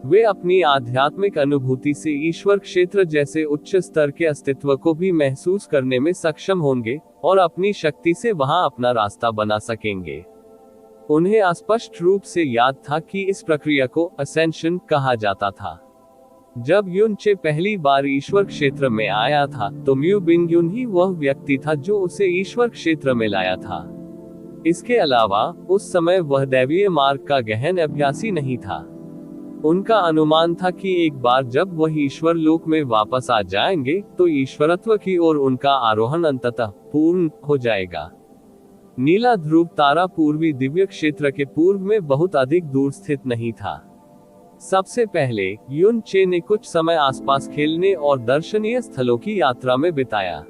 वे अपनी आध्यात्मिक अनुभूति से ईश्वर क्षेत्र जैसे उच्च स्तर के अस्तित्व को भी महसूस करने में सक्षम होंगे और अपनी शक्ति से वहां अपना रास्ता बना सकेंगे। उन्हें स्पष्ट रूप से याद था कि इस प्रक्रिया को असेंशन कहा जाता था। जब युन चे पहली बार ईश्वर क्षेत्र में आया था तो म्यू बिंगयुन ही वह व्यक्ति था जो उसे ईश्वर क्षेत्र में लाया था। इसके अलावा उस समय वह दैवीय मार्ग का गहन अभ्यासी नहीं था। उनका अनुमान था कि एक बार जब वह ईश्वर लोक में वापस आ जाएंगे तो ईश्वरत्व की ओर उनका आरोहण अंततः पूर्ण हो जाएगा। नीला ध्रुव तारा पूर्वी दिव्य क्षेत्र के पूर्व में बहुत अधिक दूर स्थित नहीं था। सबसे पहले युन चे ने कुछ समय आसपास खेलने और दर्शनीय स्थलों की यात्रा में बिताया।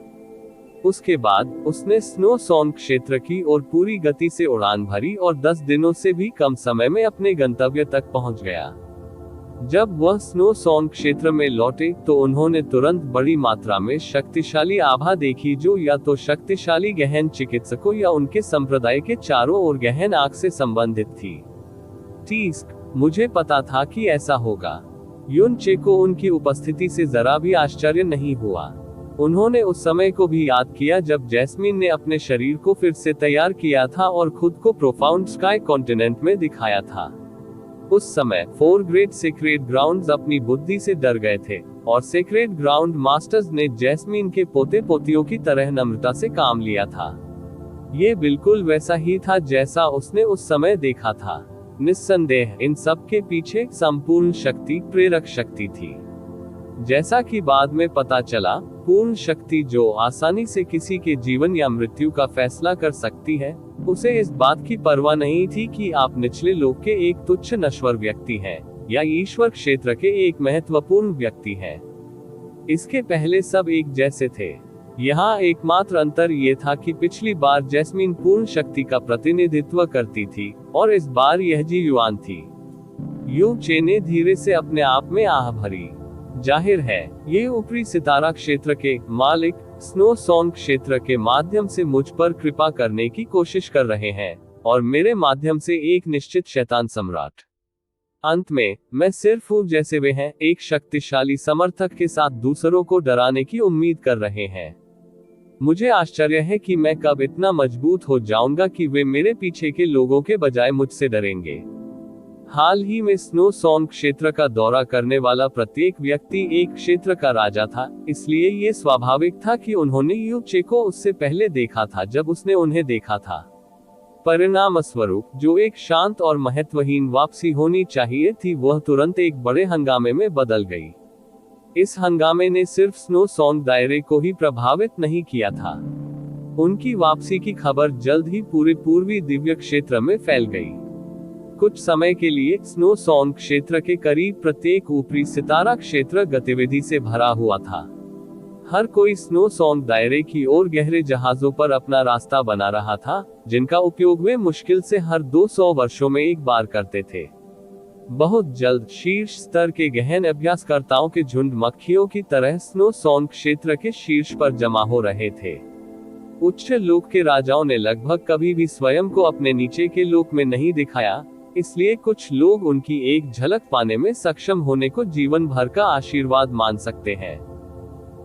उसके बाद उसने स्नो सॉन्ग क्षेत्र की ओर पूरी गति से उड़ान भरी और 10 दिनों से भी कम समय में अपने गंतव्य तक पहुंच गया। जब वह स्नो सॉन्ग क्षेत्र में लौटे तो उन्होंने तुरंत बड़ी मात्रा में शक्तिशाली आभा देखी, जो या तो शक्तिशाली गहन चिकित्सकों या उनके संप्रदाय के चारों ओर गहन आग से संबंधित थी। टीस्क, मुझे पता था कि ऐसा होगा। युन चे को उनकी उपस्थिति से जरा भी आश्चर्य नहीं हुआ। उन्होंने उस समय को भी याद किया जब जैस्मीन ने अपने शरीर को फिर से तैयार किया था और खुद को प्रोफाउंड स्काई कॉन्टिनेंट में दिखाया था। उस समय 4 ग्रेट सेक्रेड ग्राउंड्स अपनी बुद्धि से डर गए थे और सेक्रेड ग्राउंड मास्टर्स ने जैस्मीन के पोते पोतियों की तरह नम्रता से काम लिया था। ये बिल्कुल वैसा ही था जैसा उसने उस समय देखा था। निस्संदेह इन सब के पीछे संपूर्ण शक्ति प्रेरक शक्ति थी। जैसा कि बाद में पता चला, पूर्ण शक्ति जो आसानी से किसी के जीवन या मृत्यु का फैसला कर सकती है, उसे इस बात की परवाह नहीं थी कि आप निचले लोक के एक तुच्छ नश्वर व्यक्ति हैं या ईश्वर क्षेत्र के एक महत्वपूर्ण व्यक्ति हैं। इसके पहले सब एक जैसे थे। यहाँ एकमात्र अंतर ये था कि पिछली बार जैस्मीन पूर्ण शक्ति का प्रतिनिधित्व करती थी और इस बार यह जी युआन थी। यू चे ने धीरे से अपने आप में आह भरी। जाहिर है, ये ऊपरी सितारा क्षेत्र के मालिक स्नो सॉन्ग क्षेत्र के माध्यम से मुझ पर कृपा करने की कोशिश कर रहे हैं और मेरे माध्यम से एक निश्चित शैतान सम्राट। अंत में मैं सिर्फ हूँ जैसे वे हैं, एक शक्तिशाली समर्थक के साथ दूसरों को डराने की उम्मीद कर रहे हैं। मुझे आश्चर्य है कि मैं कब इतना मजबूत हो जाऊंगा कि वे मेरे पीछे के लोगों के बजाय मुझसे डरेंगे। हाल ही में स्नो सॉन्ग क्षेत्र का दौरा करने वाला प्रत्येक व्यक्ति एक क्षेत्र का राजा था, इसलिए ये स्वाभाविक था कि उन्होंने यू चे को उससे पहले देखा था जब उसने उन्हें देखा था। परिणाम स्वरूप जो एक शांत और महत्वहीन वापसी होनी चाहिए थी, वह तुरंत एक बड़े हंगामे में बदल गई। इस हंगामे ने सिर्फ स्नो सॉन्ग दायरे को ही प्रभावित नहीं किया था। उनकी वापसी की खबर जल्द ही पूरे पूर्वी दिव्य क्षेत्र में फैल गई। कुछ समय के लिए स्नो सॉन्ग क्षेत्र के करीब प्रत्येक ऊपरी सितारा क्षेत्र गतिविधि से भरा हुआ था। हर कोई स्नो सॉन्ग दायरे की ओर गहरे जहाजों पर अपना रास्ता बना रहा था, जिनका उपयोग वे मुश्किल से हर 200 वर्षों में एक बार करते थे। बहुत जल्द शीर्ष स्तर के गहन अभ्यासकर्ताओं के झुंड मक्खियों की तरह स्नो सॉन्ग क्षेत्र के शीर्ष पर जमा हो रहे थे। उच्च लोक के राजाओं ने लगभग कभी भी स्वयं को अपने नीचे के लोक में नहीं दिखाया, इसलिए कुछ लोग उनकी एक झलक पाने में सक्षम होने को जीवन भर का आशीर्वाद मान सकते हैं।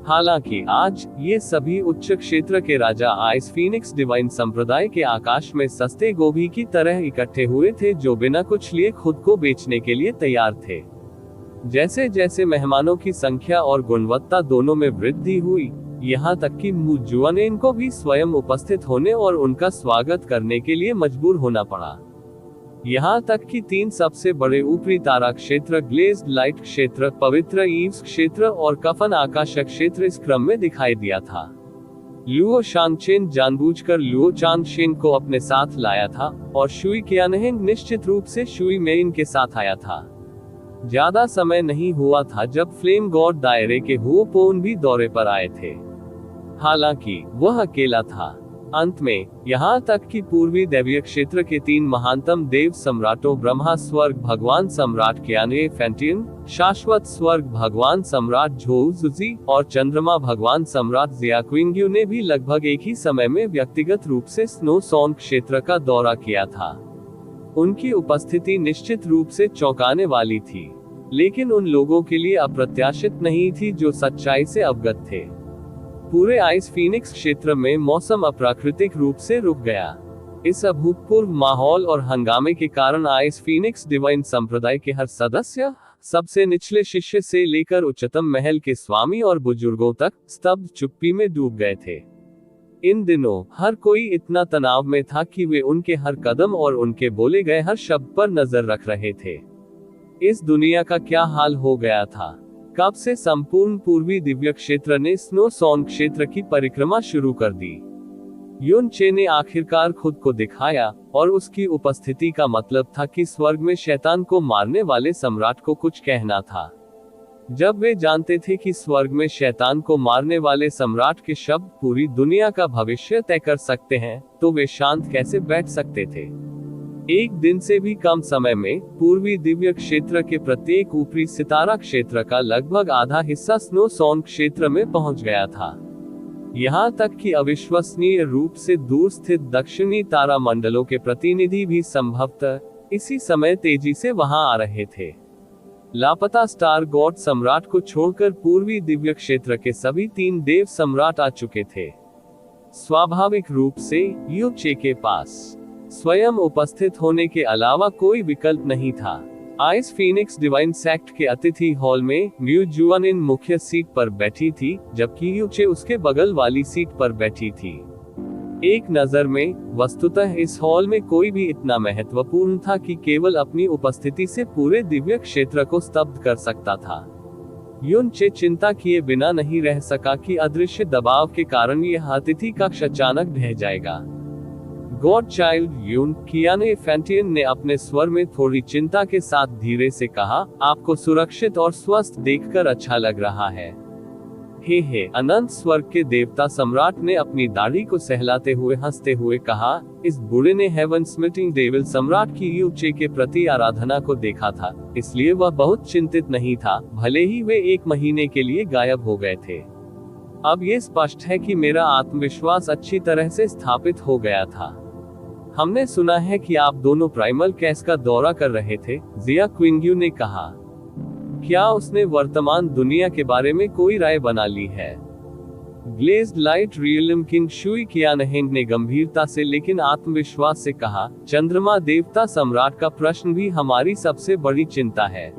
हालांकि आज ये सभी उच्च क्षेत्र के राजा आइस फीनिक्स डिवाइन संप्रदाय के आकाश में सस्ते गोभी की तरह इकट्ठे हुए थे, जो बिना कुछ लिए खुद को बेचने के लिए तैयार थे। जैसे जैसे मेहमानों की संख्या और गुणवत्ता दोनों में वृद्धि हुई, यहाँ तक कि मुजुआ ने इनको भी स्वयं उपस्थित होने और उनका स्वागत करने के लिए मजबूर होना पड़ा। यहाँ तक कि 3 सबसे बड़े ऊपरी तारा क्षेत्र, ग्लेज्ड लाइट क्षेत्र, पवित्र ईव्स क्षेत्र और कफन आकाश क्षेत्र इस क्रम में दिखाई दिया था। लुओ शांगचेन जानबूझकर लुओ चांगशेन को अपने साथ लाया था और शुई कियानहेंग निश्चित रूप से शुई मेइन के साथ आया था। ज्यादा समय नहीं हुआ था जब फ्लेम गॉड दायरे के हुओपोन भी दौरे पर आए थे। हालांकि वह अकेला था। अंत में यहाँ तक कि पूर्वी दैवीय क्षेत्र के 3 महानतम देव सम्राटों ब्रह्मा स्वर्ग भगवान सम्राट कियाने फैंटियन, शाश्वत स्वर्ग भगवान सम्राट झोउजुजी और चंद्रमा भगवान सम्राट जियाक्विंग्यू ने भी लगभग एक ही समय में व्यक्तिगत रूप से स्नो सॉन्ग क्षेत्र का दौरा किया था। उनकी उपस्थिति निश्चित रूप से चौंकाने वाली थी, लेकिन उन लोगों के लिए अप्रत्याशित नहीं थी जो सच्चाई से अवगत थे। पूरे आइस फीनिक्स क्षेत्र में मौसम अप्राकृतिक रूप से रुक गया। इस अभूतपूर्व माहौल और हंगामे के कारण आइस फीनिक्स डिवाइन संप्रदाय के हर सदस्य, सबसे निचले शिष्य से लेकर उच्चतम महल के स्वामी और बुजुर्गों तक, स्तब्ध चुप्पी में डूब गए थे। इन दिनों हर कोई इतना तनाव में था कि वे उनके हर कदम और उनके बोले गए हर शब्द पर नजर रख रहे थे। इस दुनिया का क्या हाल हो गया था? कब से संपूर्ण पूर्वी दिव्य क्षेत्र ने स्नो सॉन क्षेत्र की परिक्रमा शुरू कर दी? युन चे ने आखिरकार खुद को दिखाया, और उसकी उपस्थिति का मतलब था कि स्वर्ग में शैतान को मारने वाले सम्राट को कुछ कहना था। जब वे जानते थे कि स्वर्ग में शैतान को मारने वाले सम्राट के शब्द पूरी दुनिया का भविष्य तय कर सकते हैं, तो वे शांत कैसे बैठ सकते थे? एक दिन से भी कम समय में पूर्वी दिव्य क्षेत्र के प्रत्येक ऊपरी सितारा क्षेत्र का लगभग आधा हिस्सा स्नो सॉन क्षेत्र में पहुंच गया था। यहाँ तक कि अविश्वसनीय रूप से दूर स्थित दक्षिणी तारा मंडलों के प्रतिनिधि भी संभवतः इसी समय तेजी से वहां आ रहे थे। लापता स्टार गॉड सम्राट को छोड़कर पूर्वी दिव्य क्षेत्र के सभी 3 देव सम्राट आ चुके थे। स्वाभाविक रूप से यू चे के पास स्वयं उपस्थित होने के अलावा कोई विकल्प नहीं था। आइस फीनिक्स डिवाइन सेक्ट के अतिथि हॉल में म्यू जुआनिन मुख्य सीट पर बैठी थी, जबकि यू चे उसके बगल वाली सीट पर बैठी थी। एक नजर में वस्तुतः इस हॉल में कोई भी इतना महत्वपूर्ण था कि केवल अपनी उपस्थिति से पूरे दिव्य क्षेत्र को स्तब्ध कर सकता था। युन चे चिंता किए बिना नहीं रह सका कि अदृश्य दबाव के कारण यह अतिथि कक्ष अचानक ढह जाएगा। गॉड चाइल्ड युन कियाने फैंटियन ने अपने स्वर में थोड़ी चिंता के साथ धीरे से कहा, आपको सुरक्षित और स्वस्थ देखकर अच्छा लग रहा है। हे अनंत स्वर्ग के देवता सम्राट ने अपनी दाढ़ी को सहलाते हुए हंसते हुए कहा, इस बूढ़े ने हेवन स्मिटिंग डेविल सम्राट की यू चे के प्रति आराधना को देखा था, इसलिए वह बहुत चिंतित नहीं था, भले ही वे 1 महीने के लिए गायब हो गए थे। अब ये स्पष्ट है कि मेरा आत्मविश्वास अच्छी तरह से स्थापित हो गया था। हमने सुना है कि आप दोनों प्राइमल कैस का दौरा कर रहे थे, जिया क्विंग्यू ने कहा। क्या उसने वर्तमान दुनिया के बारे में कोई राय बना ली है? ग्लेज्ड लाइट रियलिम किंग शुई कियानहेंग ने गंभीरता से लेकिन आत्मविश्वास से कहा, चंद्रमा देवता सम्राट का प्रश्न भी हमारी सबसे बड़ी चिंता है।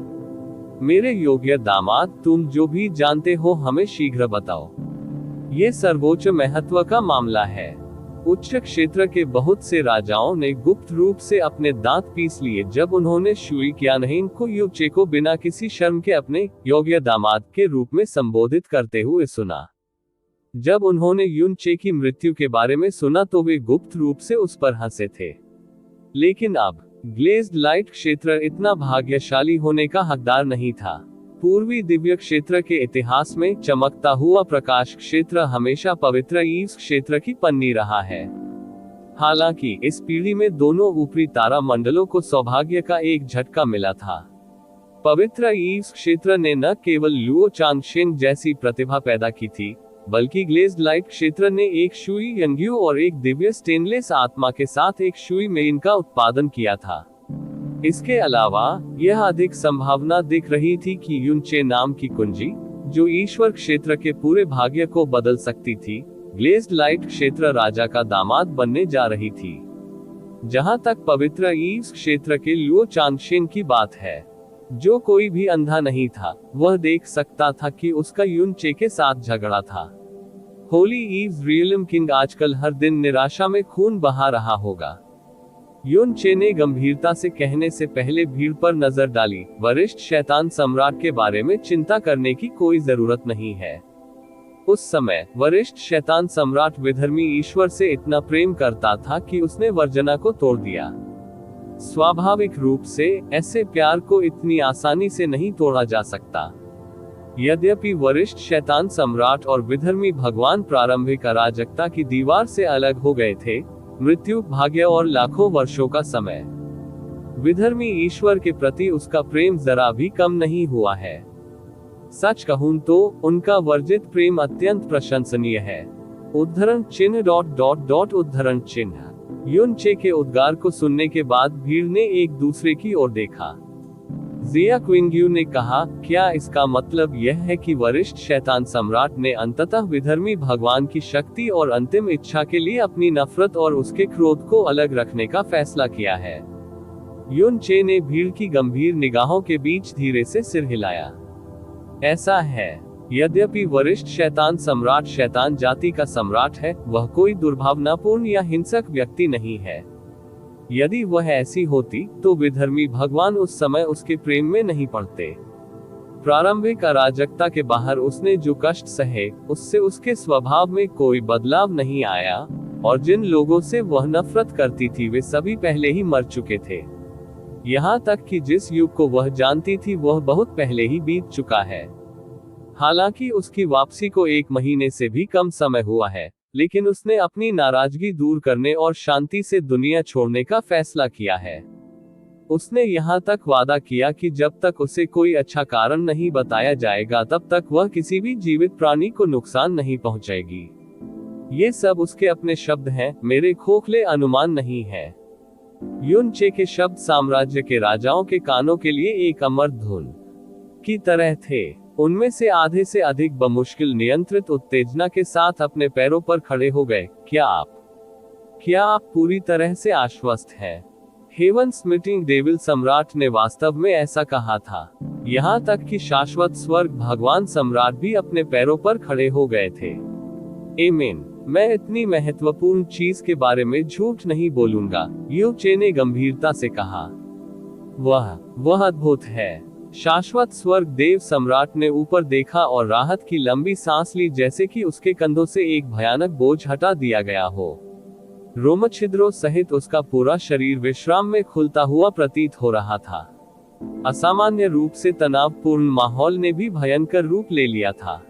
मेरे योग्य दामाद, तुम जो भी जानते हो हमें शीघ्र बताओ। ये सर्वोच्च महत्व का मामला है। उच्च क्षेत्र के बहुत से राजाओं ने गुप्त रूप से अपने दांत पीस लिए जब उन्होंने शुई कियानहेंग को यू चे को बिना किसी शर्म के अपने योग्य दामाद के रूप में संबोधित करते हुए सुना। जब उन्होंने युन चे की मृत्यु के बारे में सुना तो वे गुप्त रूप से उस पर हंसे थे। लेकिन अब ग्लेज्ड लाइट क्षेत्र इतना भाग्यशाली होने का हकदार नहीं था। पूर्वी दिव्य क्षेत्र के इतिहास में चमकता हुआ प्रकाश क्षेत्र हमेशा पवित्र ईव्स क्षेत्र की पन्नी रहा है। हालांकि इस पीढ़ी में दोनों ऊपरी तारा मंडलों को सौभाग्य का एक झटका मिला था। पवित्र ईव्स क्षेत्र ने न केवल लुओ चांगशेन जैसी प्रतिभा पैदा की थी, बल्कि ग्लेज्ड लाइट क्षेत्र ने एक शुई यंग्यू और एक दिव्य स्टेनलेस आत्मा के साथ एक शुई मेइन का उत्पादन किया था। इसके अलावा यह अधिक संभावना दिख रही थी कि युन चे नाम की कुंजी, जो ईश्वर क्षेत्र के पूरे भाग्य को बदल सकती थी, ग्लेज्ड लाइट क्षेत्र राजा का दामाद बनने जा रही थी। जहां तक पवित्र ईव्स क्षेत्र के लुओ चांगशेन की बात है, जो कोई भी अंधा नहीं था, वह देख सकता था कि उसका युन चे के साथ झगड़ा था। होली ईव्स रियलिम किंग आजकल हर दिन निराशा में खून बहा रहा होगा। युन चे ने गंभीरता से कहने से पहले भीड़ पर नजर डाली, वरिष्ठ शैतान सम्राट के बारे में चिंता करने की कोई जरूरत नहीं है। उस समय वरिष्ठ शैतान सम्राट विधर्मी ईश्वर से इतना प्रेम करता था कि उसने वर्जना को तोड़ दिया। स्वाभाविक रूप से ऐसे प्यार को इतनी आसानी से नहीं तोड़ा जा सकता। यद्यपि वरिष्ठ शैतान सम्राट और विधर्मी भगवान प्रारंभिक अराजकता की दीवार से अलग हो गए थे, मृत्यु, भाग्य और लाखों वर्षों का समय, विधर्मी ईश्वर के प्रति उसका प्रेम जरा भी कम नहीं हुआ है। सच कहूं तो उनका वर्जित प्रेम अत्यंत प्रशंसनीय है। उद्धरण चिन्ह ... उद्धरण चिन्ह। युन चे के उद्गार को सुनने के बाद भीड़ ने एक दूसरे की ओर देखा। जिया क्विंग्यू ने कहा, क्या इसका मतलब यह है कि वरिष्ठ शैतान सम्राट ने अंततः विधर्मी भगवान की शक्ति और अंतिम इच्छा के लिए अपनी नफरत और उसके क्रोध को अलग रखने का फैसला किया है? युन चे ने भीड़ की गंभीर निगाहों के बीच धीरे से सिर हिलाया। ऐसा है। यद्यपि वरिष्ठ शैतान सम्राट शैतान जाति का सम्राट है, वह कोई दुर्भावनापूर्ण या हिंसक व्यक्ति नहीं है। यदि वह ऐसी होती तो विधर्मी भगवान उस समय उसके प्रेम में नहीं पड़ते। प्रारंभिक अराजकता के बाहर उसने जो कष्ट सहे, उससे उसके स्वभाव में कोई बदलाव नहीं आया, और जिन लोगों से वह नफरत करती थी वे सभी पहले ही मर चुके थे। यहाँ तक कि जिस युग को वह जानती थी वह बहुत पहले ही बीत चुका है। हालांकि उसकी वापसी को 1 महीने से भी कम समय हुआ है, लेकिन उसने अपनी नाराजगी दूर करने और शांति से दुनिया छोड़ने का फैसला किया है। उसने यहाँ तक वादा किया कि जब तक उसे कोई अच्छा कारण नहीं बताया जाएगा तब तक वह किसी भी जीवित प्राणी को नुकसान नहीं पहुंचाएगी। ये सब उसके अपने शब्द हैं, मेरे खोखले अनुमान नहीं है। युन चे के शब्द साम्राज्य के राजाओं के कानों के लिए एक अमर धुन की तरह थे। उनमें से आधे से अधिक बमुश्किल नियंत्रित उत्तेजना के साथ अपने पैरों पर खड़े हो गए। क्या आप पूरी तरह से आश्वस्त हैं? हेवन स्मिटिंग डेविल सम्राट ने वास्तव में ऐसा कहा था। यहाँ तक कि शाश्वत स्वर्ग भगवान सम्राट भी अपने पैरों पर खड़े हो गए थे। आमीन। मैं इतनी महत्वपूर्ण चीज के बारे में झूठ नहीं बोलूंगा, यू चे ने गंभीरता से कहा। वह अद्भुत है। शाश्वत स्वर्ग देव सम्राट ने ऊपर देखा और राहत की लंबी सांस ली, जैसे कि उसके कंधों से एक भयानक बोझ हटा दिया गया हो। रोमछिद्रों सहित उसका पूरा शरीर विश्राम में खुलता हुआ प्रतीत हो रहा था। असामान्य रूप से तनावपूर्ण माहौल ने भी भयंकर रूप ले लिया था।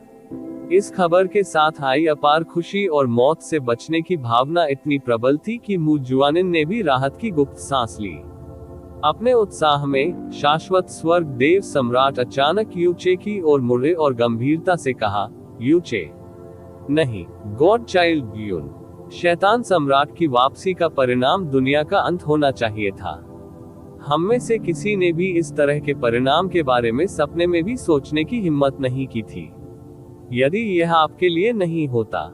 इस खबर के साथ आई अपार खुशी और मौत से बचने की भावना इतनी प्रबल थी कि मुजुआनिन ने भी राहत की गुप्त सांस ली। अपने उत्साह में शाश्वत स्वर्ग देव सम्राट अचानक यूचे की ओर मुड़े और गंभीरता से कहा, यूचे नहीं, गॉड चाइल्ड यून। शैतान सम्राट की वापसी का परिणाम दुनिया का अंत होना चाहिए था। हम में से किसी ने भी इस तरह के परिणाम के बारे में सपने में भी सोचने की हिम्मत नहीं की थी। यदि यह आपके लिए नहीं होता,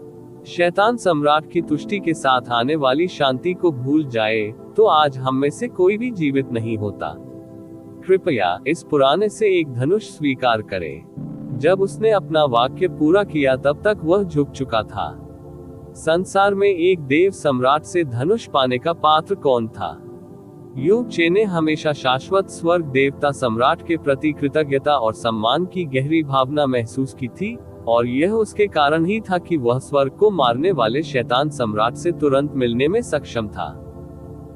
शैतान सम्राट की तुष्टि के साथ आने वाली शांति को भूल जाए, तो आज हम में से कोई भी जीवित नहीं होता। कृपया इस पुराने से एक धनुष स्वीकार करें। जब उसने अपना वाक्य पूरा किया तब तक वह झुक चुका था। संसार में एक देव सम्राट से धनुष पाने का पात्र कौन था? यू चे ने हमेशा शाश्वत स्वर्ग देवता सम्राट के प्रति कृतज्ञता और सम्मान की गहरी भावना महसूस की थी, और यह उसके कारण ही था कि वह स्वर्ग को मारने वाले शैतान सम्राट से तुरंत मिलने में सक्षम था।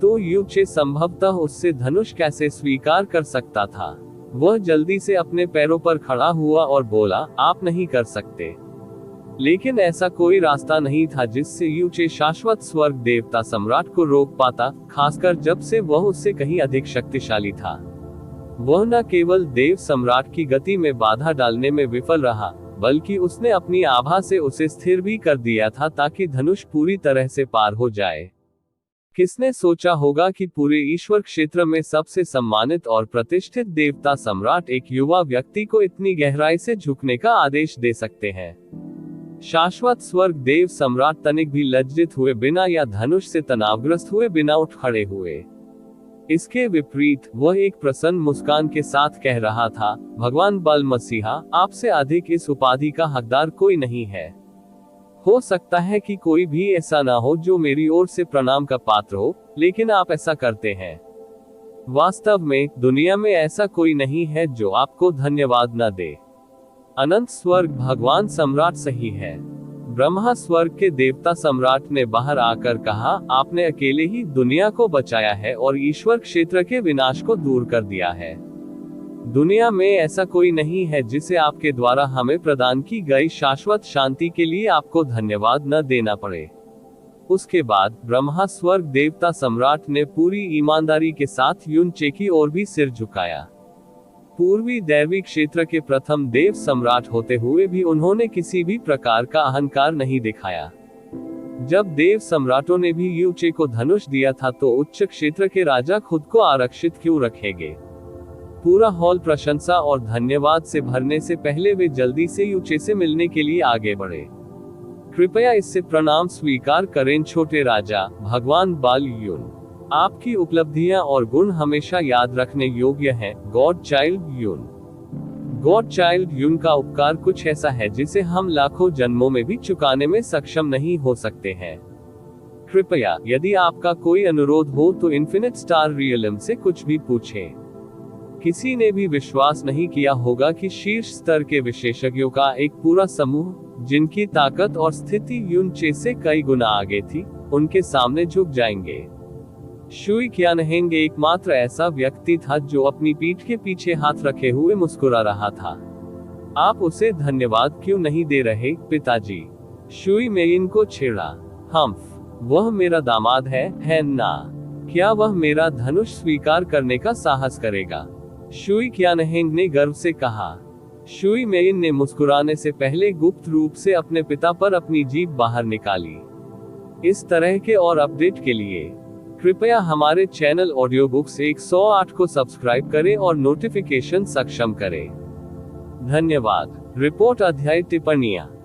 तो यू चे संभवतः उससे धनुष कैसे स्वीकार कर सकता था? वह जल्दी से अपने पैरों पर खड़ा हुआ और बोला, आप नहीं कर सकते। लेकिन ऐसा कोई रास्ता नहीं था जिससे यू चे शाश्वत स्वर्ग देवता सम्राट को रोक पाता, खासकर जब से वह उससे कहीं अधिक शक्तिशाली था। वह न केवल देव सम्राट की गति में बाधा डालने में विफल रहा, बल्कि उसने अपनी आभा से उसे स्थिर भी कर दिया था ताकि धनुष पूरी तरह से पार हो जाए। किसने सोचा होगा कि पूरे ईश्वर क्षेत्र में सबसे सम्मानित और प्रतिष्ठित देवता सम्राट एक युवा व्यक्ति को इतनी गहराई से झुकने का आदेश दे सकते हैं? शाश्वत स्वर्ग देव सम्राट तनिक भी लज्जित हुए बिना या धनुष से तनावग्रस्त हुए बिना उठ खड़े हुए। इसके विपरीत वह एक प्रसन्न मुस्कान के साथ कह रहा था, भगवान बल मसीहा, आपसे अधिक इस उपाधि का हकदार कोई नहीं है। हो सकता है कि कोई भी ऐसा ना हो जो मेरी ओर से प्रणाम का पात्र हो, लेकिन आप ऐसा करते हैं। वास्तव में दुनिया में ऐसा कोई नहीं है जो आपको धन्यवाद न दे। अनंत स्वर्ग भगवान सम्राट सही है। ब्रह्मा स्वर्ग के देवता सम्राट ने बाहर आकर कहा, आपने अकेले ही दुनिया को बचाया है और ईश्वर क्षेत्र के विनाश को दूर कर दिया है। दुनिया में ऐसा कोई नहीं है जिसे आपके द्वारा हमें प्रदान की गई शाश्वत शांति के लिए आपको धन्यवाद न देना पड़े। उसके बाद ब्रह्मा स्वर्ग देवता सम्राट ने पूरी ईमानदारी के साथ युन चे की ओर भी सिर झुकाया। पूर्वी दैवी क्षेत्र के प्रथम देव सम्राट होते हुए भी उन्होंने किसी भी प्रकार का अहंकार नहीं दिखाया। जब देव सम्राटों ने भी यू चे को धनुष दिया था तो उच्च क्षेत्र के राजा खुद को आरक्षित क्यों रखेंगे? पूरा हॉल प्रशंसा और धन्यवाद से भरने से पहले वे जल्दी से यू चे से मिलने के लिए आगे बढ़े। कृपया इससे प्रणाम स्वीकार करें छोटे राजा, भगवान बाल यून। आपकी उपलब्धियां और गुण हमेशा याद रखने योग्य हैं, गॉड चाइल्ड यून। गॉड चाइल्ड यून का उपकार कुछ ऐसा है जिसे हम लाखों जन्मों में भी चुकाने में सक्षम नहीं हो सकते हैं। कृपया यदि आपका कोई अनुरोध हो तो इन्फिनिट स्टार रियलम से कुछ भी पूछें। किसी ने भी विश्वास नहीं किया होगा कि शीर्ष स्तर के विशेषज्ञों का एक पूरा समूह, जिनकी ताकत और स्थिति यूनचे से कई गुना आगे थी, उनके सामने झुक जाएंगे। शुई क्यानहेंग एकमात्र ऐसा व्यक्ति था जो अपनी पीठ के पीछे हाथ रखे हुए मुस्कुरा रहा था। आप उसे धन्यवाद क्यों नहीं दे रहे, पिताजी? शुई मेइन को छेड़ा। वह मेरा दामाद है ना? क्या वह मेरा धनुष स्वीकार करने का साहस करेगा? शुई क्यानहेंग ने गर्व से कहा। शुई मेइन ने मुस्कुराने से पहले गुप्त रूप से अपने पिता पर अपनी जीभ बाहर निकाली। इस तरह के और अपडेट के लिए कृपया हमारे चैनल ऑडियो बुक्स 108 को सब्सक्राइब करें और नोटिफिकेशन सक्षम करें। धन्यवाद। रिपोर्ट अध्याय टिप्पणियां।